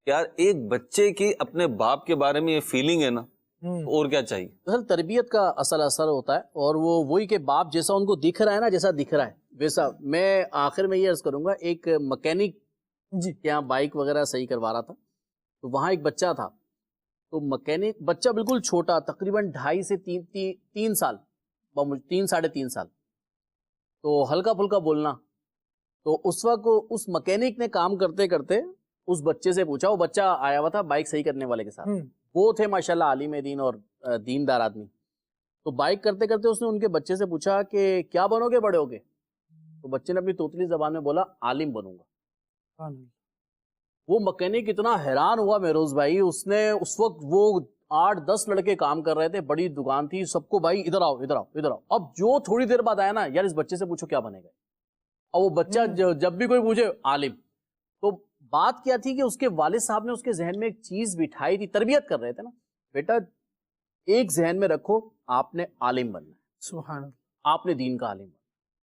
یار ایک بچے کی اپنے باپ کے بارے میں یہ فیلنگ ہے نا، اور کیا چاہیے. اصل تربیت کا اصل اثر ہوتا ہے، اور وہ وہی کہ باپ جیسا ان کو دکھ رہا ہے نا، جیسا دکھ رہا ہے ویسا. میں آخر میں یہ عرض کروں گا، ایک مکینک کے یہاں بائک وغیرہ صحیح کروا رہا تھا، تو وہاں ایک بچہ تھا. تو مکینک بچہ بالکل چھوٹا، تقریباً 2.5 سے 3 سال، 3-3.5 سال، تو ہلکا پھلکا بولنا. تو اس وقت اس مکینک نے کام کرتے کرتے اس بچے سے پوچھا، وہ بچہ آیا ہوا تھا بائک صحیح کرنے والے کے ساتھ، وہ تھے ماشاءاللہ عالم دین اور دیندار آدمی. تو بائک کرتے کرتے اس نے ان کے بچے سے پوچھا کہ کیا بنو گے بڑے ہو کے؟ تو بچے نے اپنی توتلی زبان میں بولا عالم بنوں گا. وہ مکینک اتنا حیران ہوا مہروز بھائی، اس نے اس وقت وہ 8-10 لڑکے کام کر رہے تھے، بڑی دکان تھی، سب کو بھائی ادھر آؤ ادھر آؤ ادھر آؤ. اب جو تھوڑی دیر بعد آیا نا، یار اس بچے سے پوچھو کیا بنے گا. اور وہ بچہ جب بھی کوئی پوچھے عالم. تو بات کیا تھی کہ اس کے والد صاحب نے اس کے ذہن میں ایک چیز بٹھائی تھی، تربیت کر رہے تھے نا، بیٹا ایک ذہن میں رکھو آپ نے عالم بننا ہے. سبحان اللہ. آپ نے دین کا عالم بنا.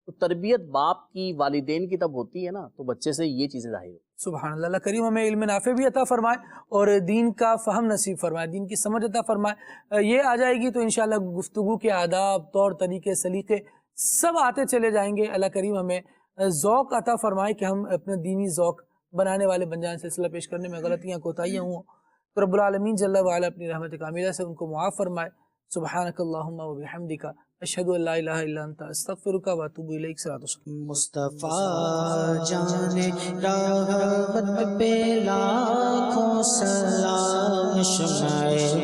تو تربیت باپ کی والدین کی تب ہوتی ہے نا تو بچے سے یہ چیزیں ظاہر ہوتی. سبحان اللہ. اللہ کریم ہمیں علم نافع بھی عطا فرمائے اور دین کا فہم نصیب فرمائے، دین کی سمجھ عطا فرمائے. یہ آ جائے گی تو انشاءاللہ گفتگو کے آداب، طور طریقے، سلیقے سب آتے چلے جائیں گے. اللہ کریم ہمیں ذوق عطا فرمائے کہ ہم اپنے دینی ذوق بنانے والے بن جائیں. سلسلہ پیش کرنے میں غلطیاں کوتاہیاں ہوں تو رب العالمین جل وعلا اپنی رحمت کاملہ سے ان کو معاف فرمائے. سبحانک اللہم و بحمدک اشہد ان لا الہ الا انت استغفرک و اتوب الیک. مصطفیٰ جان رحمت پہ لاکھوں سلام، شمع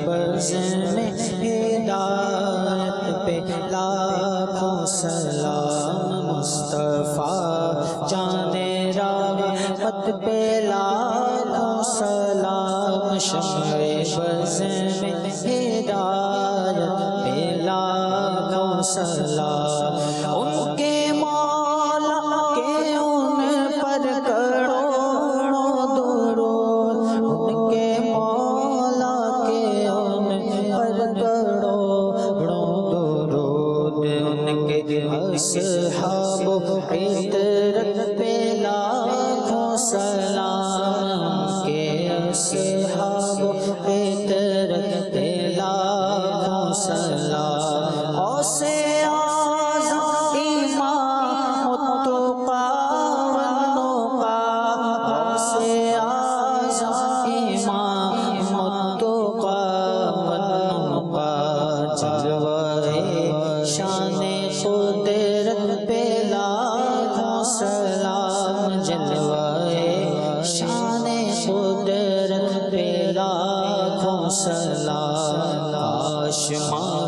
بز میں ہدایت پہ لاکھوں سلام. مصطفیٰ جان رحمت پہ لاکھوں سلام، شمع بز میں ہدایت پہ لاکھوں سلام. ان کے مولا کے ان پر کروڑوں درود، ان کے مولا کے ان پر کروڑوں درود. ان کے اصحاب عطرت پہ لاکھوں سلام، ان کے اصحاب عطرت پہ لاکھوں سلام. اوسے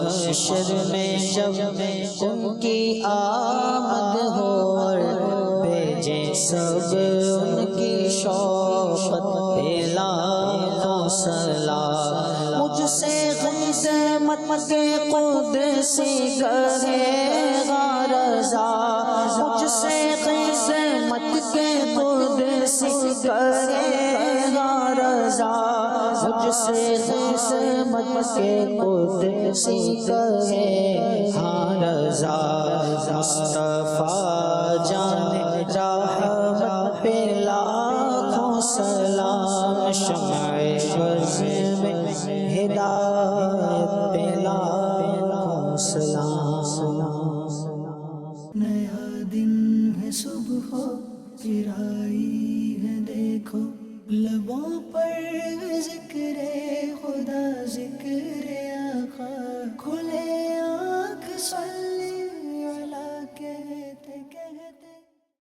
محشر میں جب ان کی آمد ہو اور بھیجے سب ان کی شوقت پہ لاکھوں سلام. مجھ سے غیظمت کے قدسی کہے گا رضا، مجھ سے غیظمت کے قدسی کہے گا رضا، مجھ سے غیظمت کے قدسی کہے ہاں رضا. مصطفیٰ جان رحمت پہ لاکھوں سلام، شمع بز میں ہدایت پہ لاکھوں سلام. نیا دن ہے صبح پھر آئی ہے دیکھو، لبوں پر